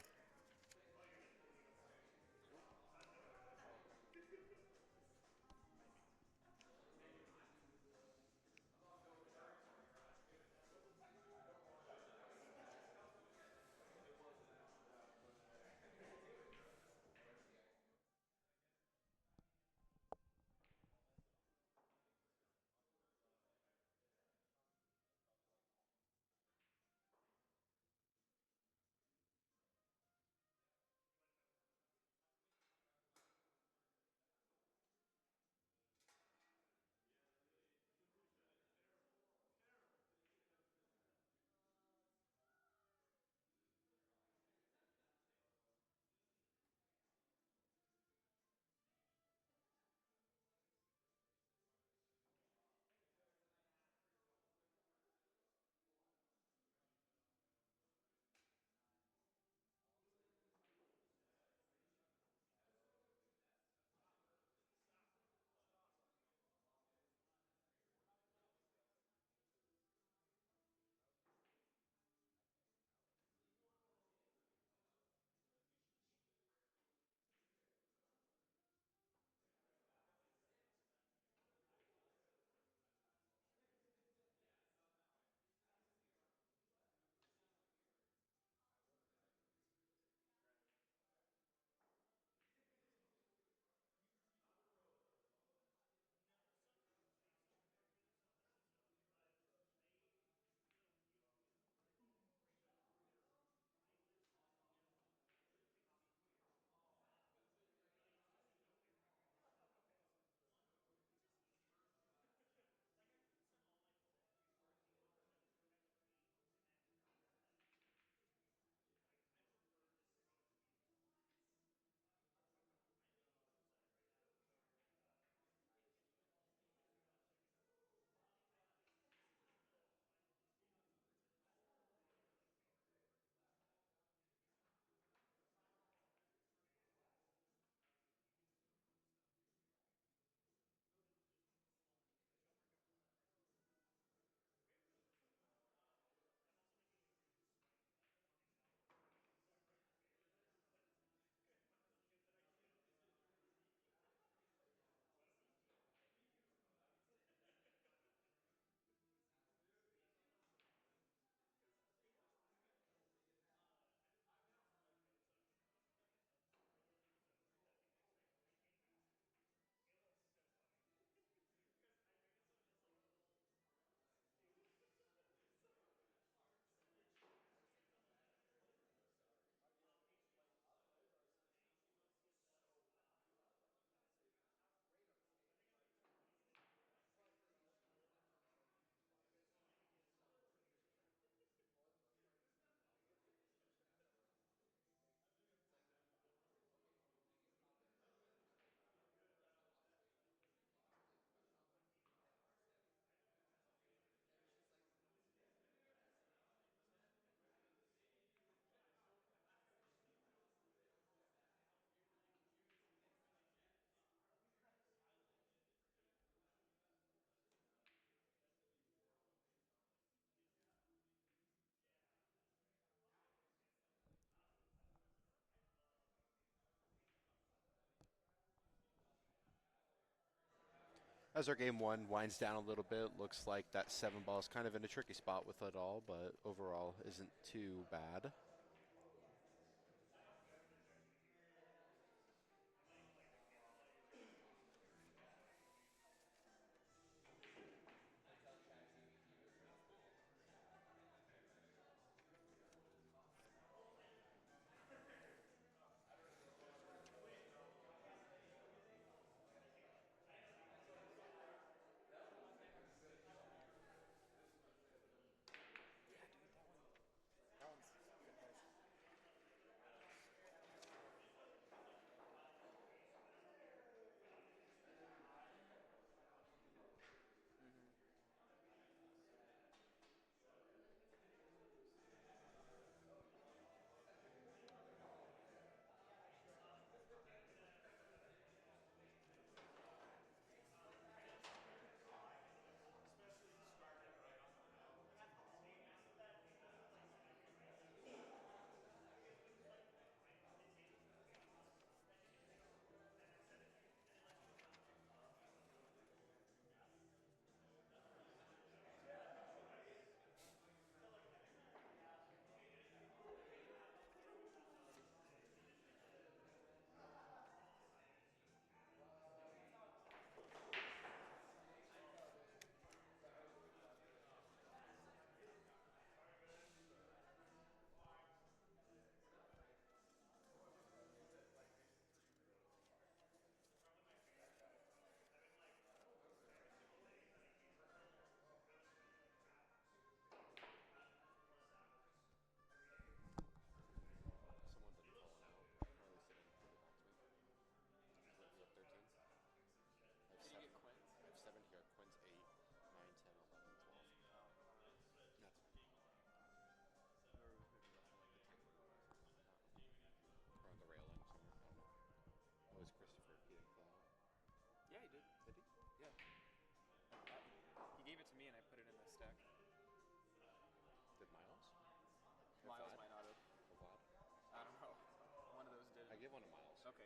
As our game 1 winds down a little bit, looks like that 7 ball is kind of in a tricky spot with it all, but overall isn't too bad.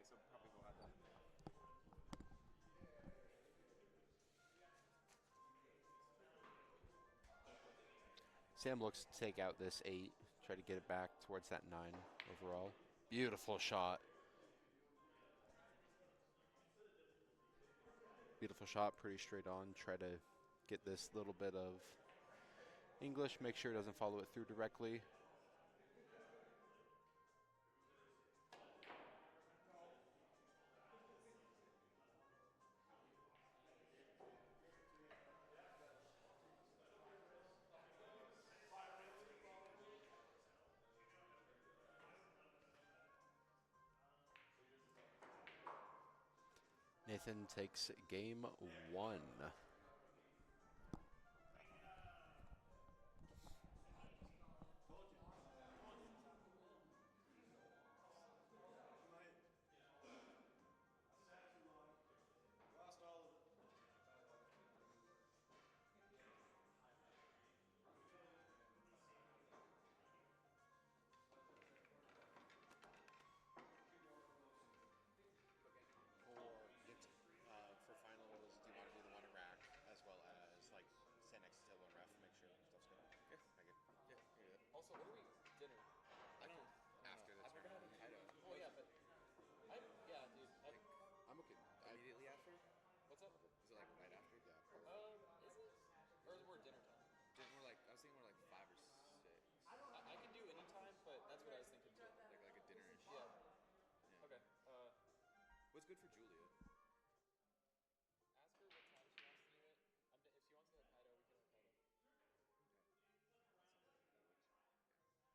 so probably we'll have that. Sam looks to take out this 8, try to get it back towards that 9 overall. Beautiful shot. Beautiful shot, pretty straight on. Try to get this little bit of English, make sure it doesn't follow it through directly. Nathan takes game 1. Or it's, for finals, do you want to do the one in rack as well as like stand next to table and ref, make sure stuff's good? Yeah. Okay. Yeah. Also, what are we dinner? I don't. After this. I've never had a Kaido. Oh yeah, but yeah, dude. I'm okay. Immediately after? What's up? Is it like right after? Yeah. Probably. Is it? Or is it more dinner time? More like I was thinking more like 5 or 6. I can do any time, but that's what I was thinking too. Like a dinner-ish. Yeah. Okay. What's good for Julia? Ask her what time she wants to do it. If she wants to have Kaido, we can have Kaido.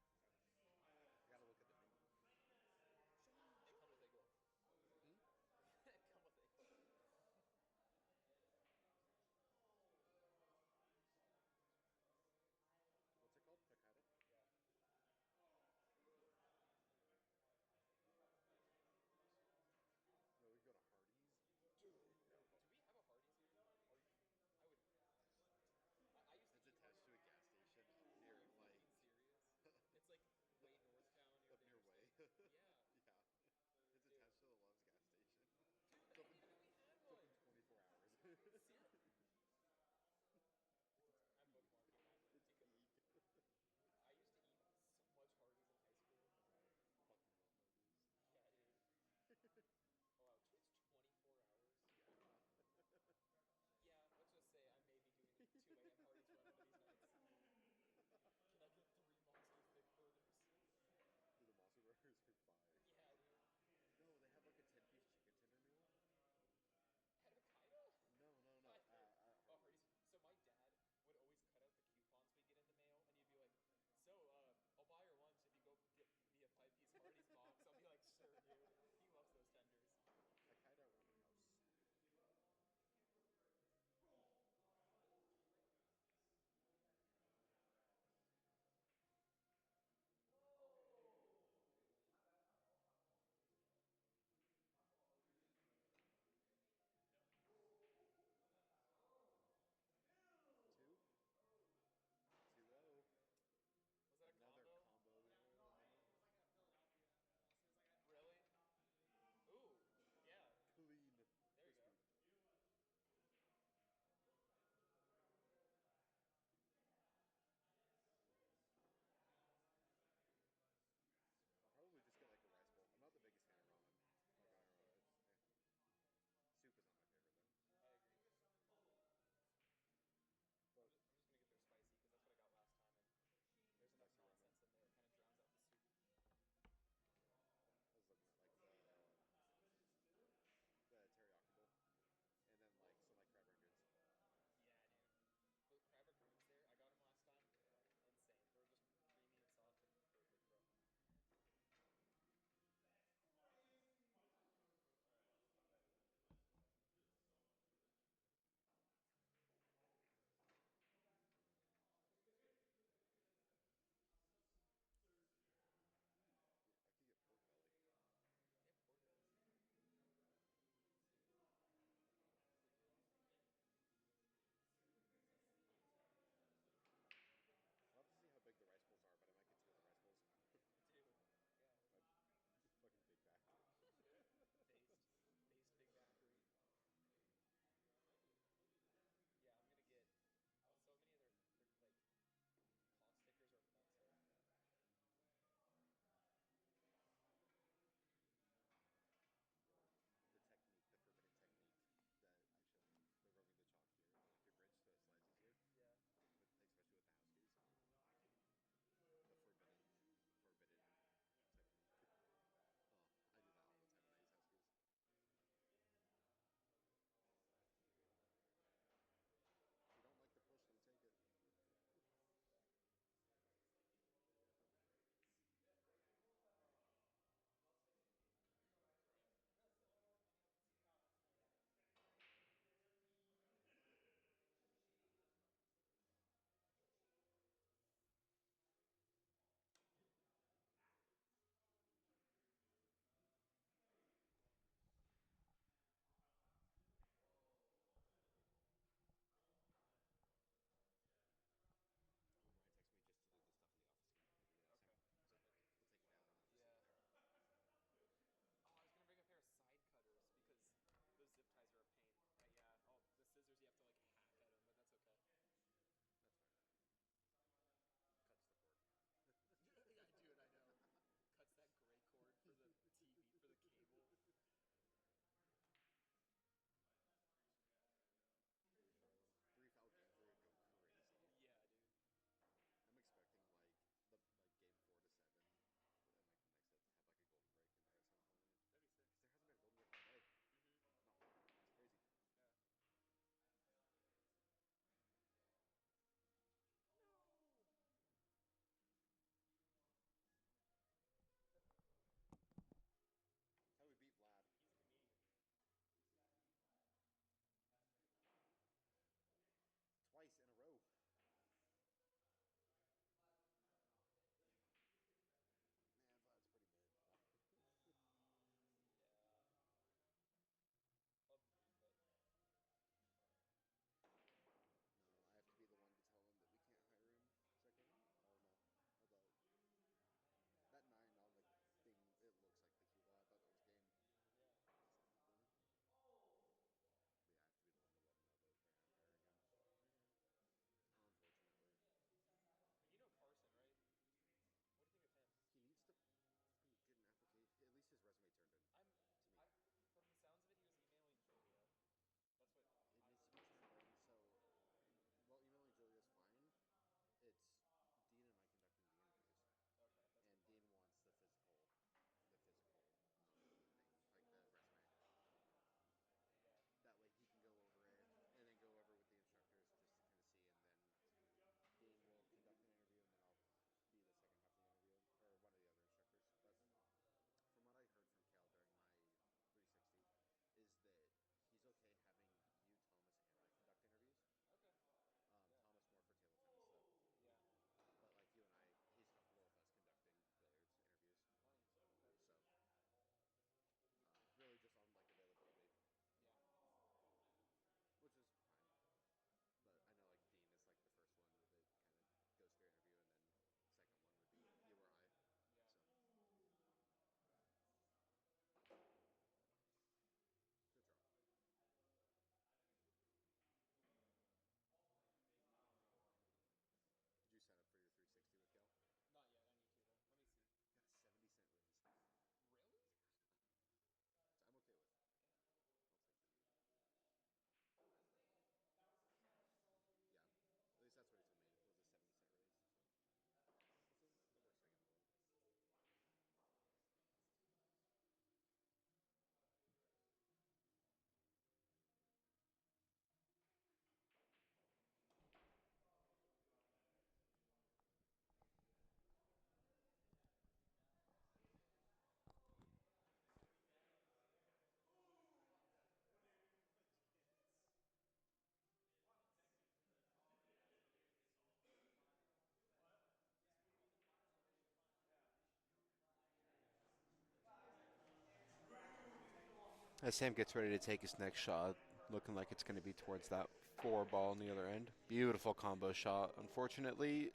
As Sam gets ready to take his next shot, looking like it's going to be towards that 4 ball on the other end. Beautiful combo shot. Unfortunately,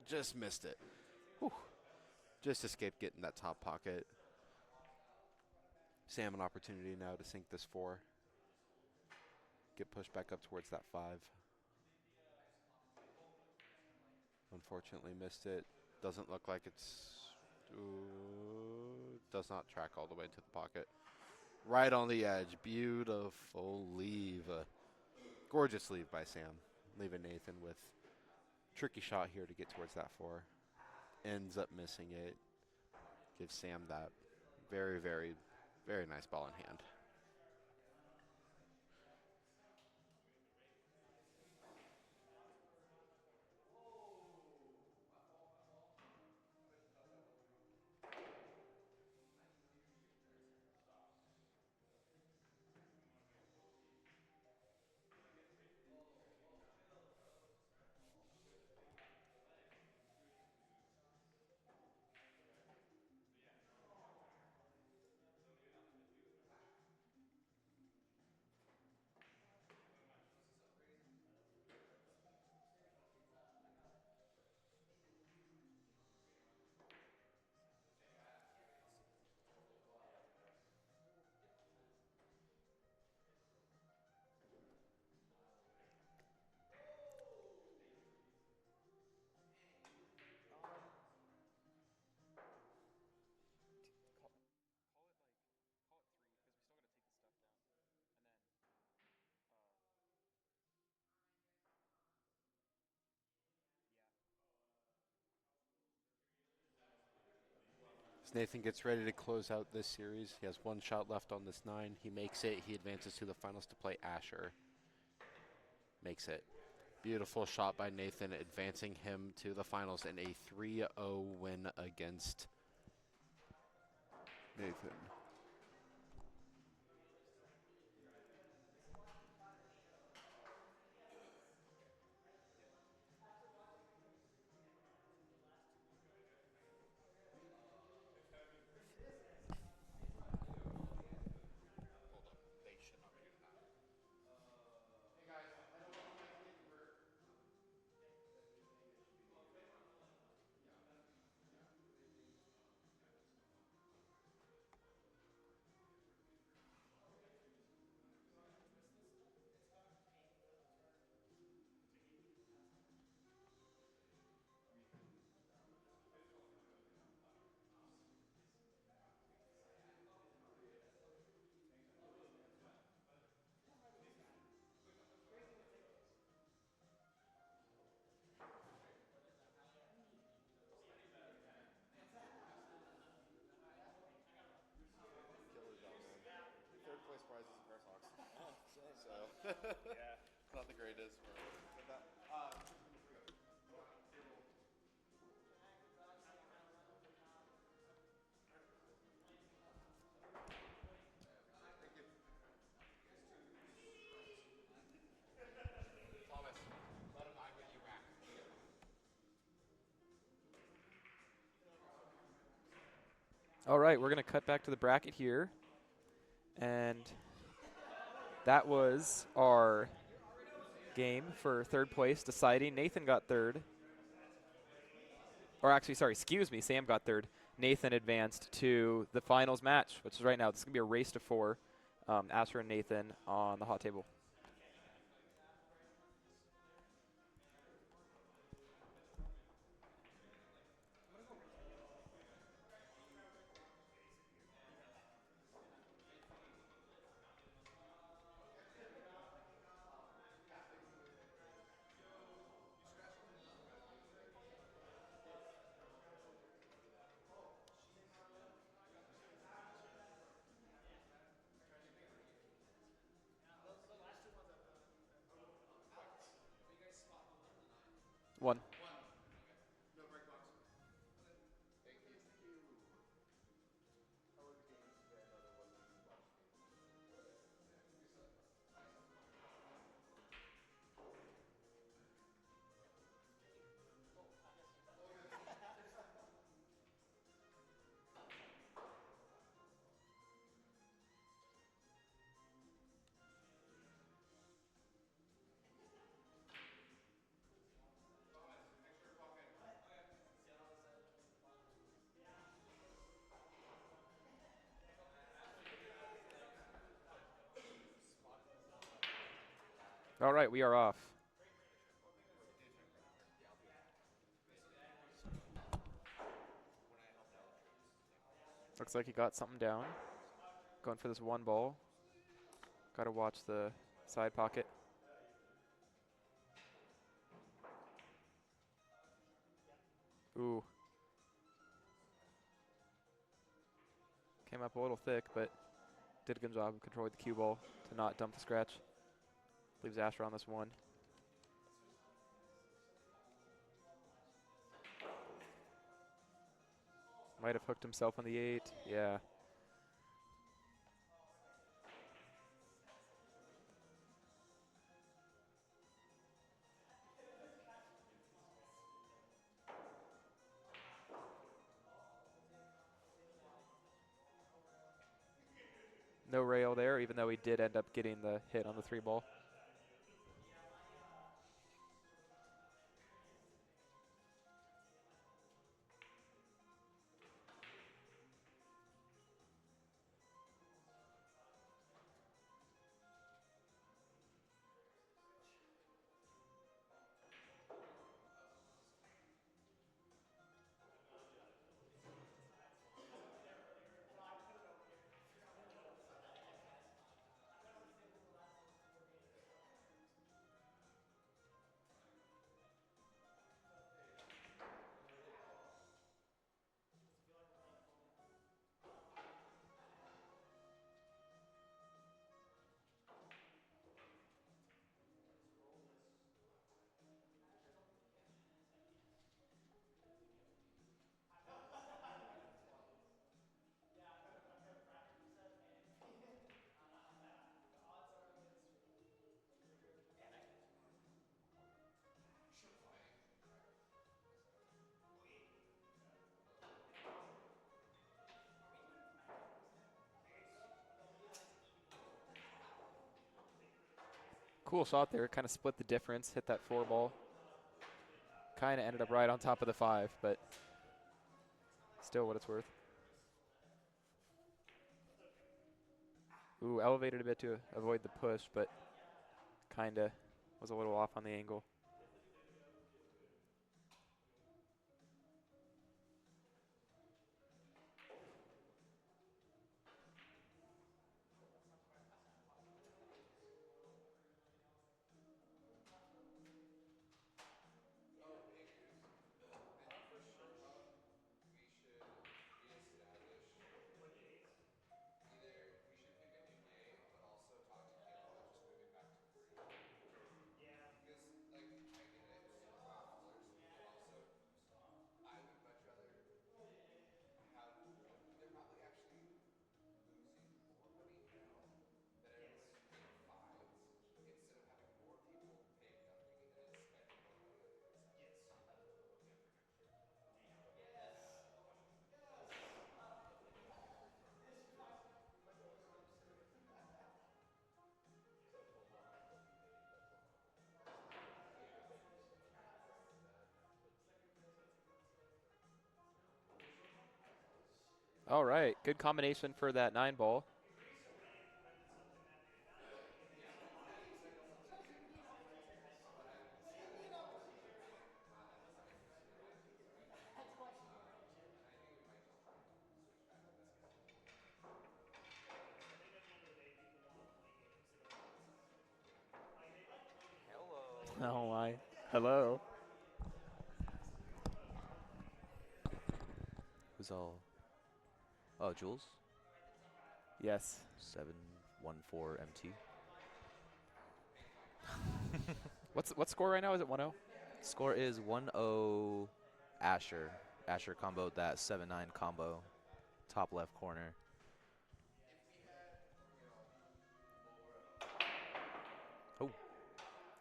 just missed it. Whew. Just escaped getting that top pocket. Sam an opportunity now to sink this 4. Get pushed back up towards that 5. Unfortunately missed it. Doesn't look like it's... does not track all the way to the pocket. Right on the edge. Beautiful leave. Gorgeous leave by Sam. Leaving Nathan with tricky shot here to get towards that 4. Ends up missing it. Gives Sam that very, very, very nice ball in hand. As Nathan gets ready to close out this series, he has 1 shot left on this 9. He makes it. He advances to the finals to play Asher. Makes it. Beautiful shot by Nathan, advancing him to the finals in a 3-0 win against Nathan. Third place prize is a pair of socks. So, Yeah. not the greatest. But that, Thomas, let him eye you back. All right, we're going to cut back to the bracket here. And that was our game for third place deciding. Nathan got third. Or actually, sorry, excuse me, Sam got third. Nathan advanced to the finals match, which is right now. This is going to be a race to 4. Asher and Nathan on the hot table. One. All right, we are off. Looks like he got something down. Going for this one ball. Got to watch the side pocket. Ooh. Came up a little thick, but did a good job of controlling the cue ball to not dump the scratch. Leaves Asher on this one. Might have hooked himself on the 8. Yeah. No rail there, even though he did end up getting the hit on the 3 ball. Cool shot there. Kind of split the difference. Hit that 4 ball. Kind of ended up right on top of the 5, but still what it's worth. Ooh, elevated a bit to avoid the push, but kind of was a little off on the angle. All right, good combination for that 9 ball. Oh my. Hello. Who's all? Oh, Jules? Yes. 714 MT. What score right now? Is it 1-0? Score is 1-0 Asher. Asher comboed that 7-9 combo. Top left corner. Oh.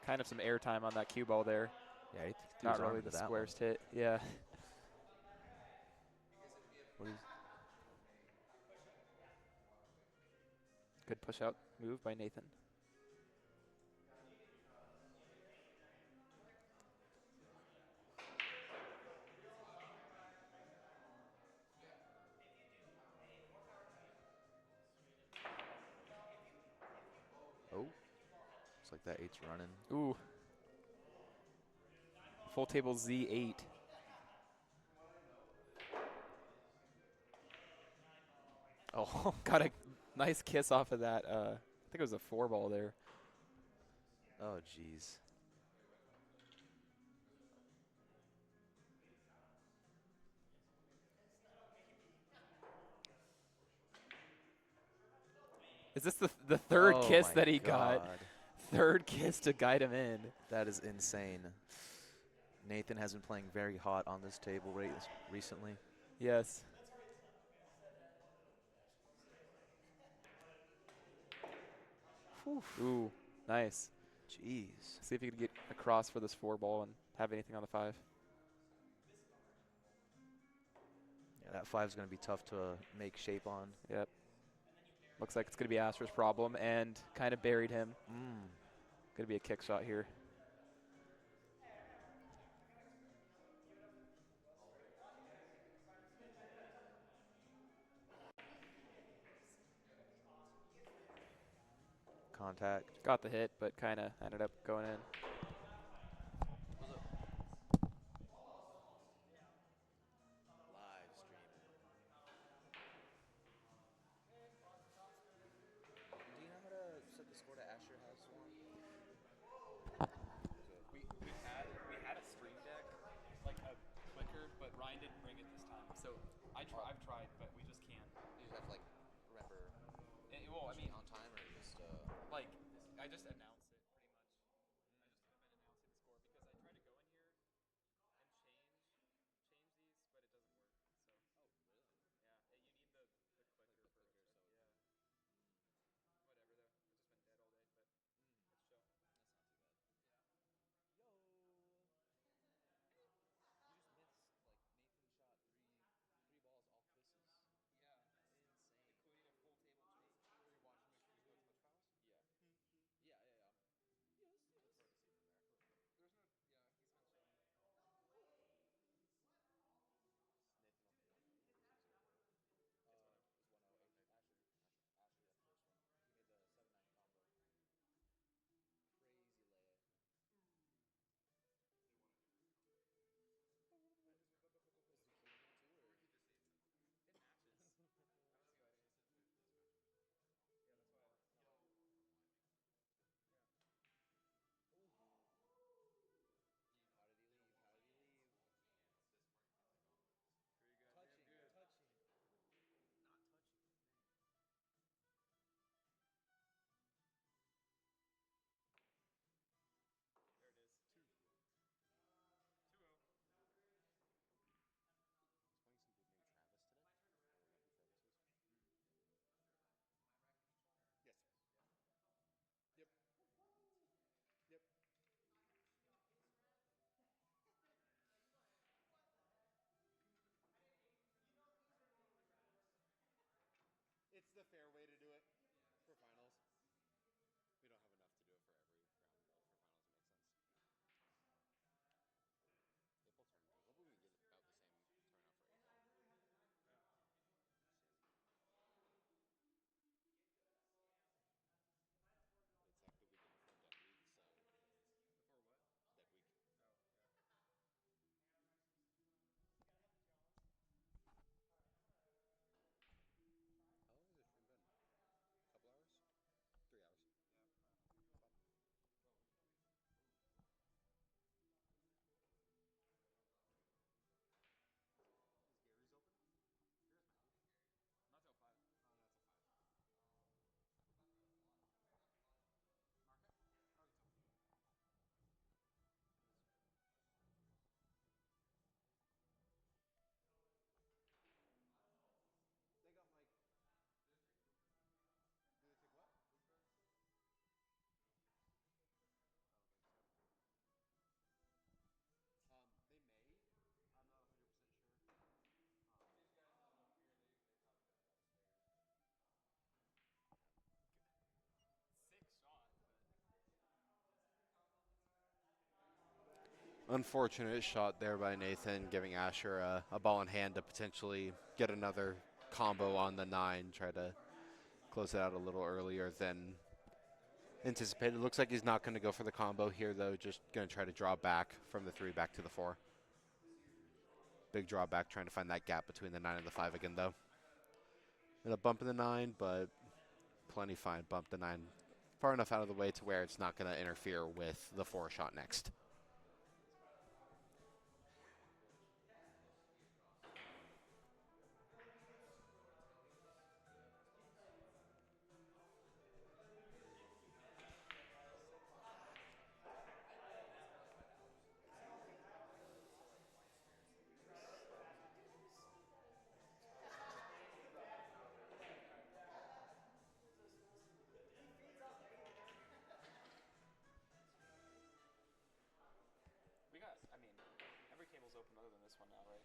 Kind of some airtime on that cue ball there. Yeah, he threw Not his arm really into the that squarest hit. Yeah. one. What is Good push out move by Nathan. Oh, Looks like that 8's running. Ooh. Full table Z8. Oh, got a nice kiss off of that. I think it was a 4-ball there. Oh, jeez. Is this the third Oh kiss my that he got? God. Third kiss to guide him in. That is insane. Nathan has been playing very hot on this table recently. Yes. Whew. Ooh, nice. Jeez. See if he could get across for this 4-ball and have anything on the 5. Yeah, that 5's going to be tough to make shape on. Yep. Looks like it's going to be Asher's problem and kind of buried him. Going to be a kick shot here. Contact. Got the hit, but kind of ended up going in. Live streaming. Do you know how to set the score to Asher has one? We had a stream deck, like a clicker, but Ryan didn't bring it this time. So I've tried, but we just can't. You just have to like remember Well, I mean, on time or just like I just announce it pretty much. I just have been announcing the score because I tried to go in here and change these, but it doesn't work. So yeah, you need the clicker for it. Yeah. Whatever though. It's just been dead all day, but it's chill. that's not too bad. Yo. You just missed like Nathan shot three balls all kisses. Yeah. Insane. Including a full table change. Were you watching my Twitch files? Yeah. Yeah. Yes. It's hard to see from there. There's no. Yeah, he's kind of chilling. Nathan off 1-0 or 0-0? It's 1-0. It was 1-0. Asher got the first one. He made the 7-9 combo. Crazy lay. Is the Q in there too, or? It matches. I don't see why it is. Yeah, that's why I don't. Ooh. How did he leave? How did he leave? Very good. Touching. Not touching. There it is. 2-0. He's playing some dude named Travis today. Or there might be Travis's. Yes. Yep. Yep. It's the fair way to do it for finals. We don't have enough to do it for every round, but for finals it makes sense. April tournament. Hopefully we can get about the same turnout for April. It's like the weekend before Dead Week, so. Before what? Dead Week. Oh, yeah. How long has your stream been? A couple hours? 3 hours. Yeah. Fun. Is Gary's open? Yours might be. Not till 5. Oh, not till 5. Market? Oh, he's open. They got like. Do they take what? I don't think so. They may. I'm not 100% sure. Sick shot, but. Unfortunate shot there by Nathan, giving Asher a ball in hand to potentially get another combo on the 9, try to close it out a little earlier than anticipated. Looks like he's not going to go for the combo here, though. Just going to try to draw back from the 3 back to the 4. Big drawback, trying to find that gap between the 9 and the 5 again, though. And a bump in the 9, but plenty fine. Bump the 9 far enough out of the way to where it's not going to interfere with the 4 shot next. We got, I mean, every table's open other than this one now, right?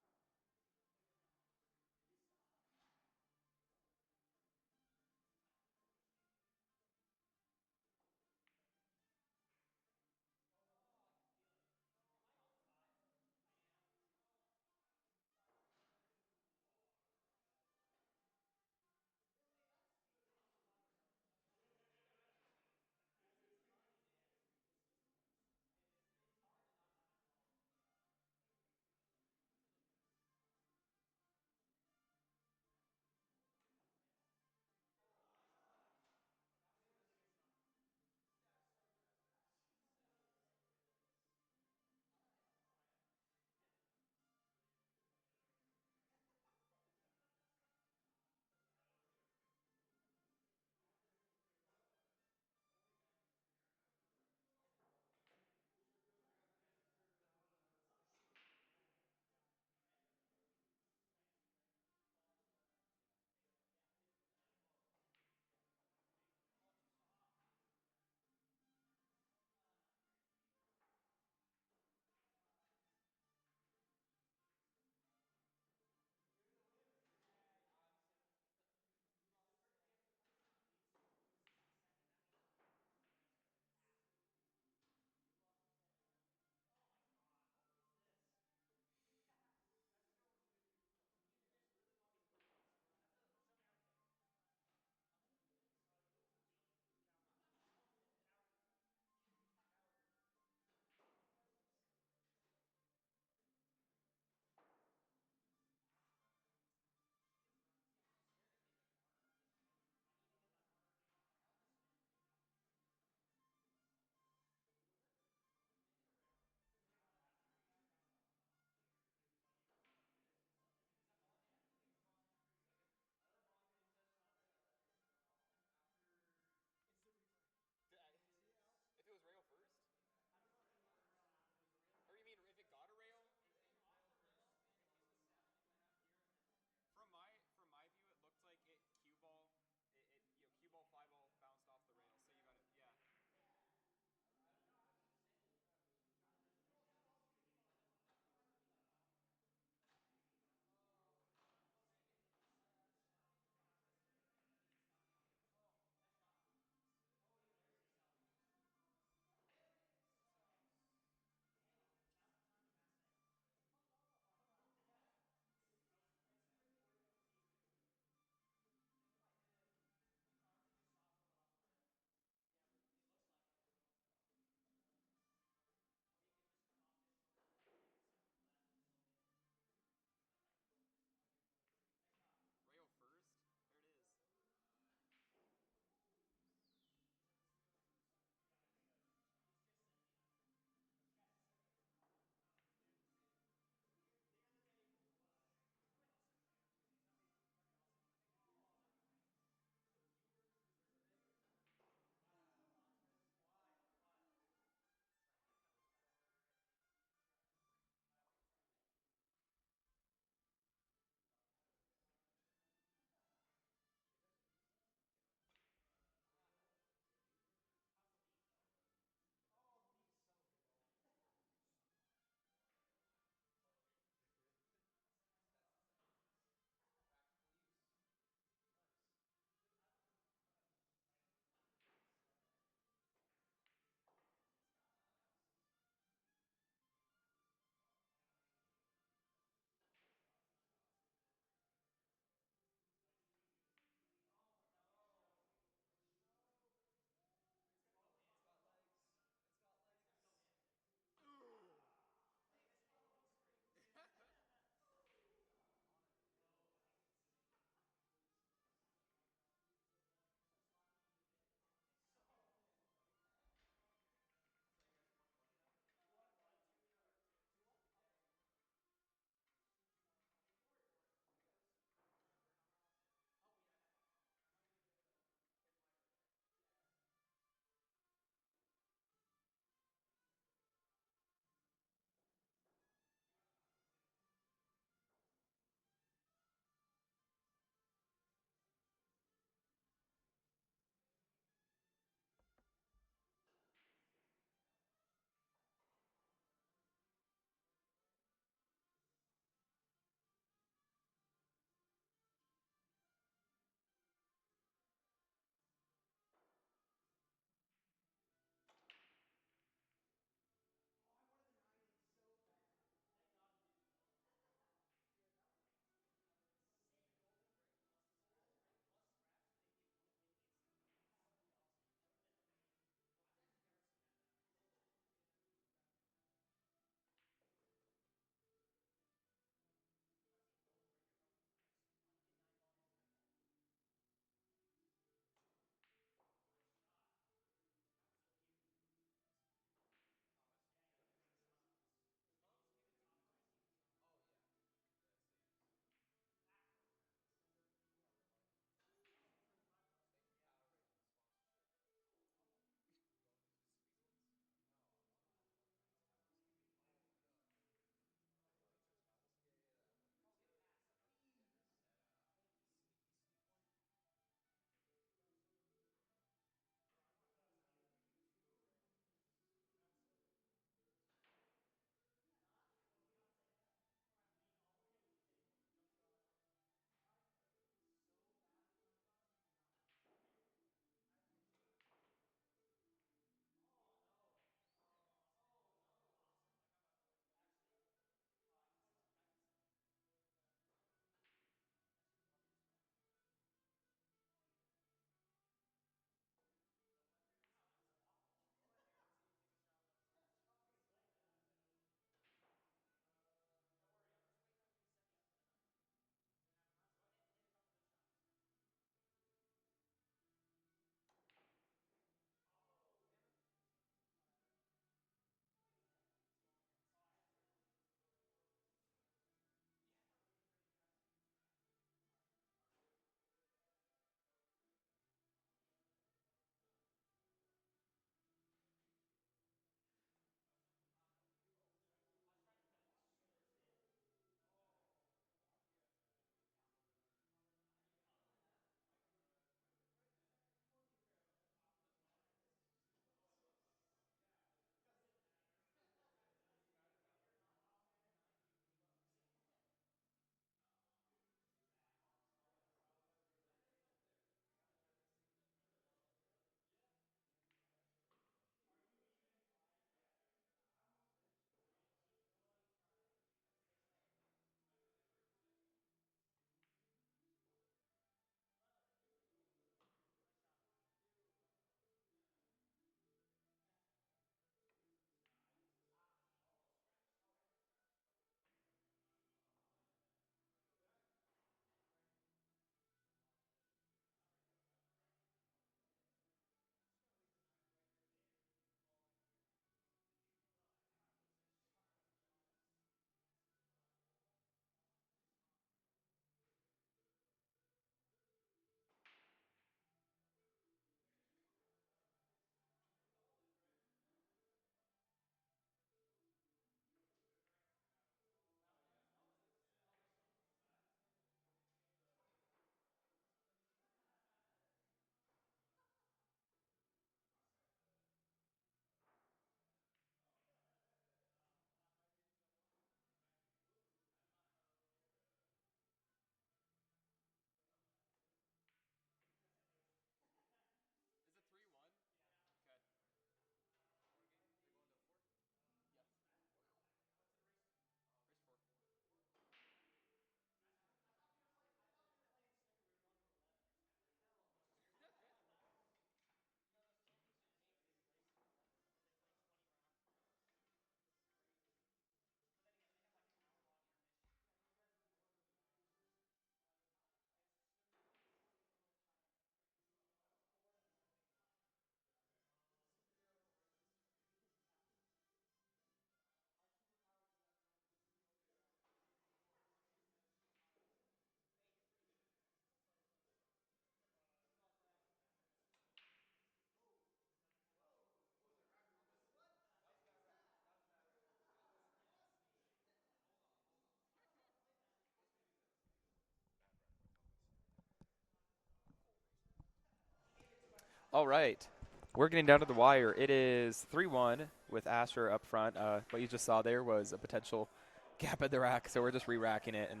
All right. We're getting down to the wire. It is 3-1 with Asher up front. What you just saw there was a potential gap in the rack, so we're just re-racking it and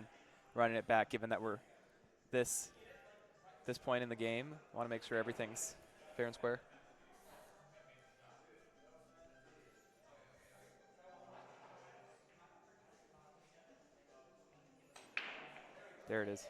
running it back, given that we're this point in the game. Want to make sure everything's fair and square. There it is.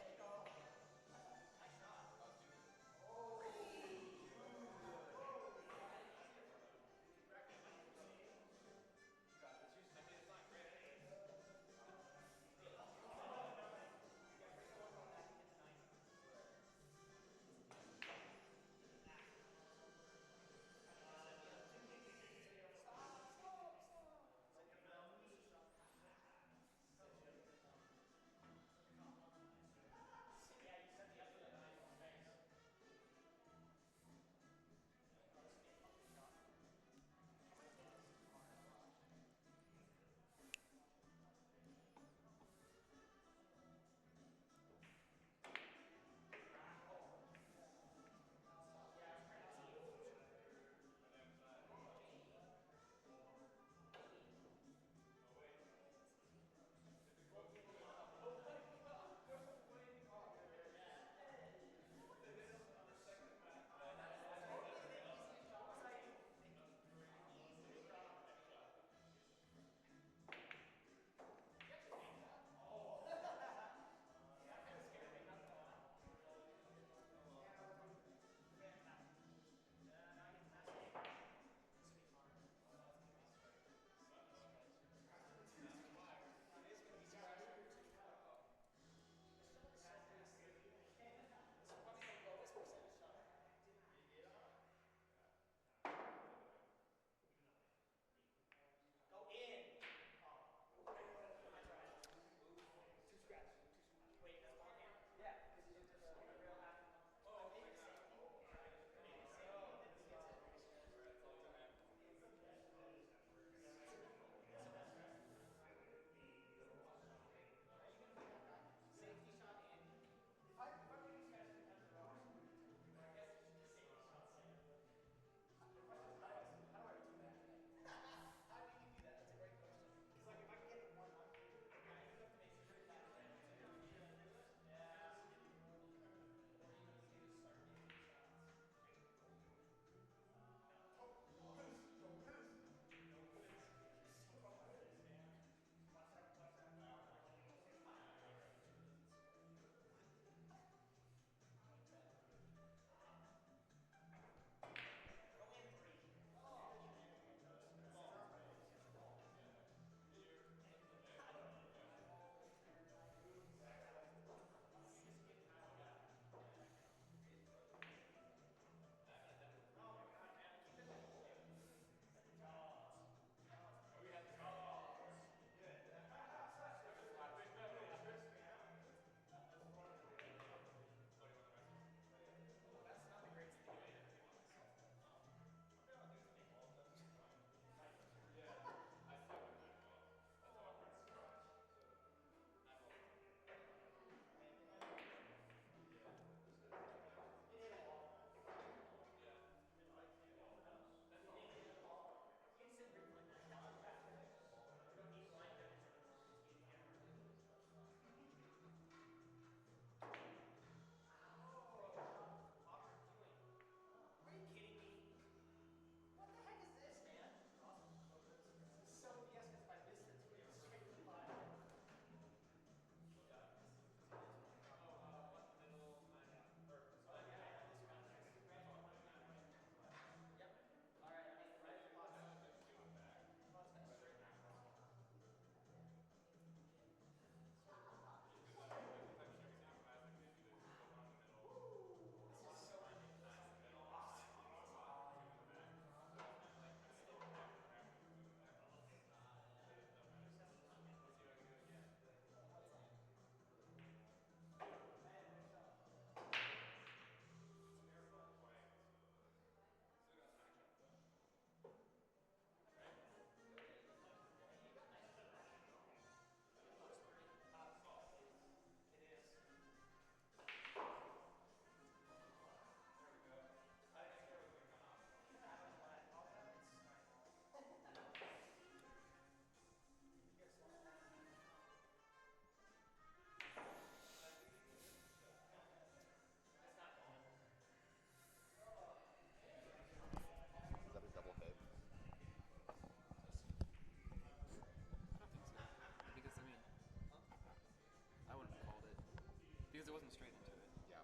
Because it wasn't straight into it. Yeah.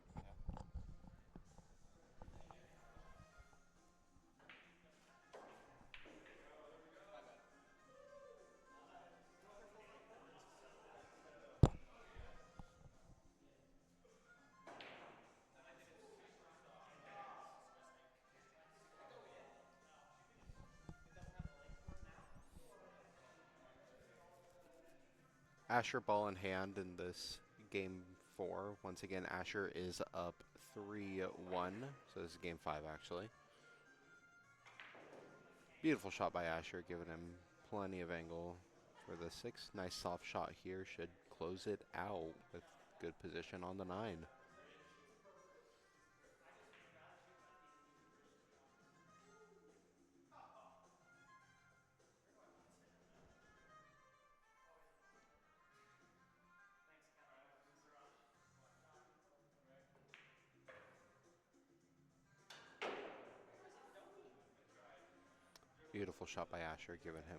Asher ball in hand in this game 4. Once again, Asher is up 3-1. So this is game 5, actually. Beautiful shot by Asher, giving him plenty of angle for the 6. Nice soft shot here. Should close it out with good position on the 9. Beautiful shot by Asher, giving him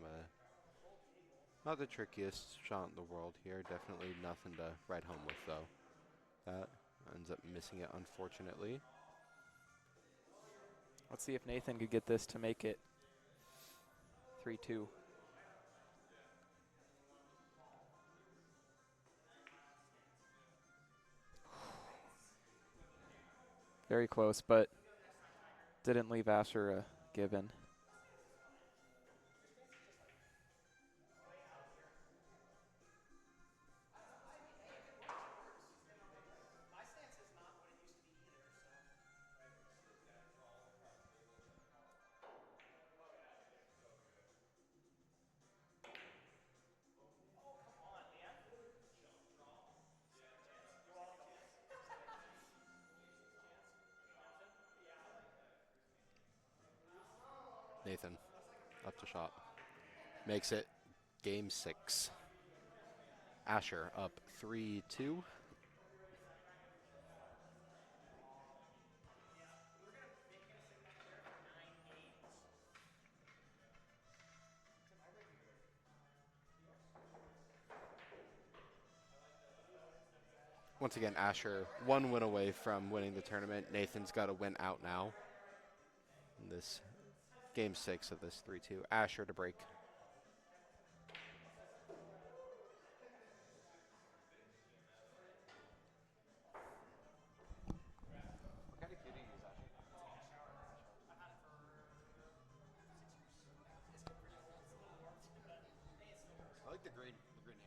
not the trickiest shot in the world here. Definitely nothing to write home with, though. That ends up missing it, unfortunately. Let's see if Nathan could get this to make it 3-2. Very close, but didn't leave Asher a given. Nathan, up to shot. Makes it game 6. Asher up 3-2. Once again, Asher 1 win away from winning the tournament. Nathan's got to win out now in this game 6 of this 3-2. Asher to break. I like the green handle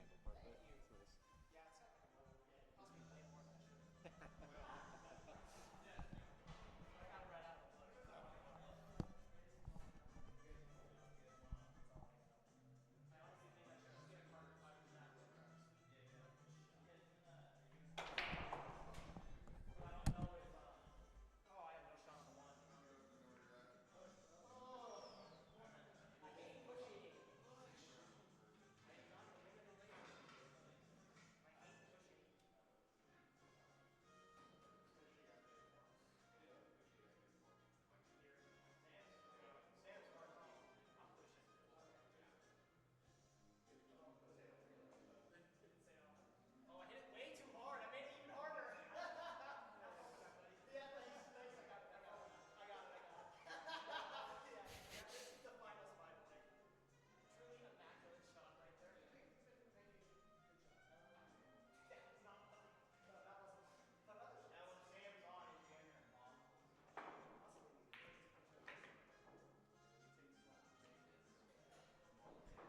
part of it.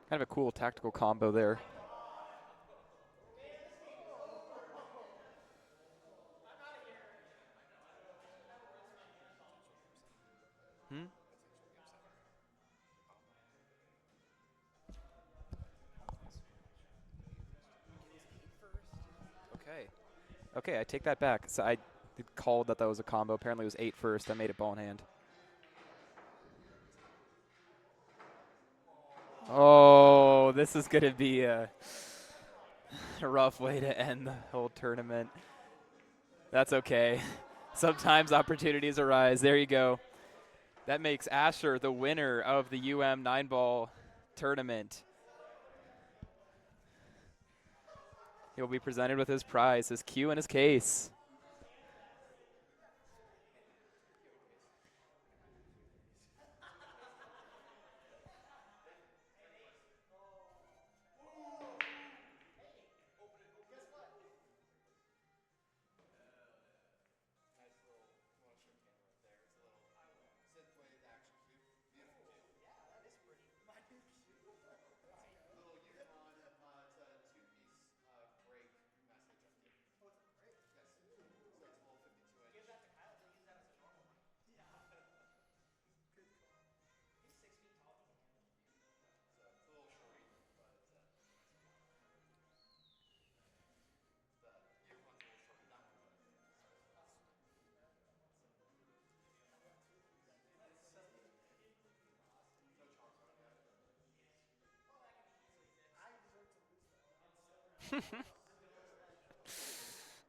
Kind of a cool tactical combo there. Okay, I take that back. So I called that was a combo. Apparently it was 8 first. I made it ball in hand. Oh, this is going to be a rough way to end the whole tournament. That's okay. Sometimes opportunities arise. There you go. That makes Asher the winner of the UM 9-ball tournament. He'll be presented with his prize, his cue and his case.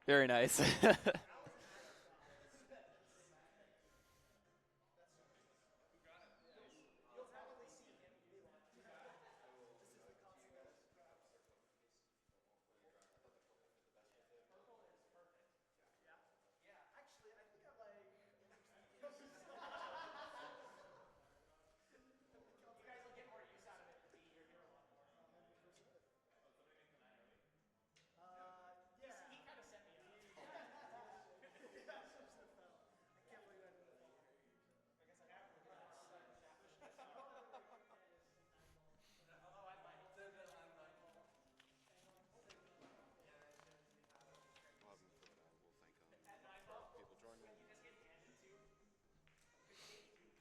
Very nice.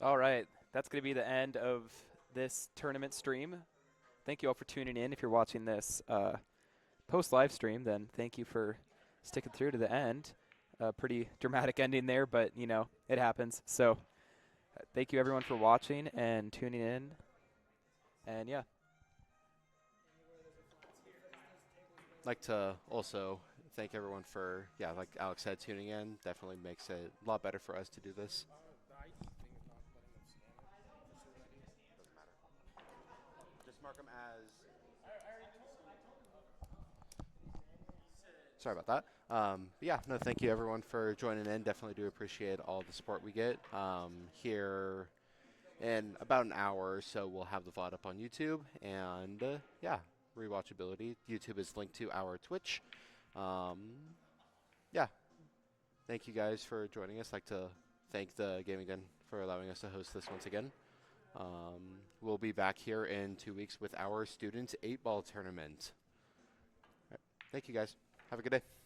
All right, that's going to be the end of this tournament stream. Thank you all for tuning in. If you're watching this post live stream, then thank you for sticking through to the end. Pretty dramatic ending there, but you know, it happens. So thank you everyone for watching and tuning in. And yeah. I'd like to also thank everyone for, yeah, like Alex said, tuning in. Definitely makes it a lot better for us to do this. Doesn't matter. Just mark them as... Sorry about that. Yeah, no, thank you everyone for joining in. Definitely do appreciate all the support we get. Here in about an hour or so, we'll have the VOD up on YouTube. And yeah, rewatchability. YouTube is linked to our Twitch. Yeah, thank you guys for joining us. I'd like to thank the Gaming Den for allowing us to host this once again. We'll be back here in 2 weeks with our Students 8-Ball tournament. All right. Thank you guys. Have a good day.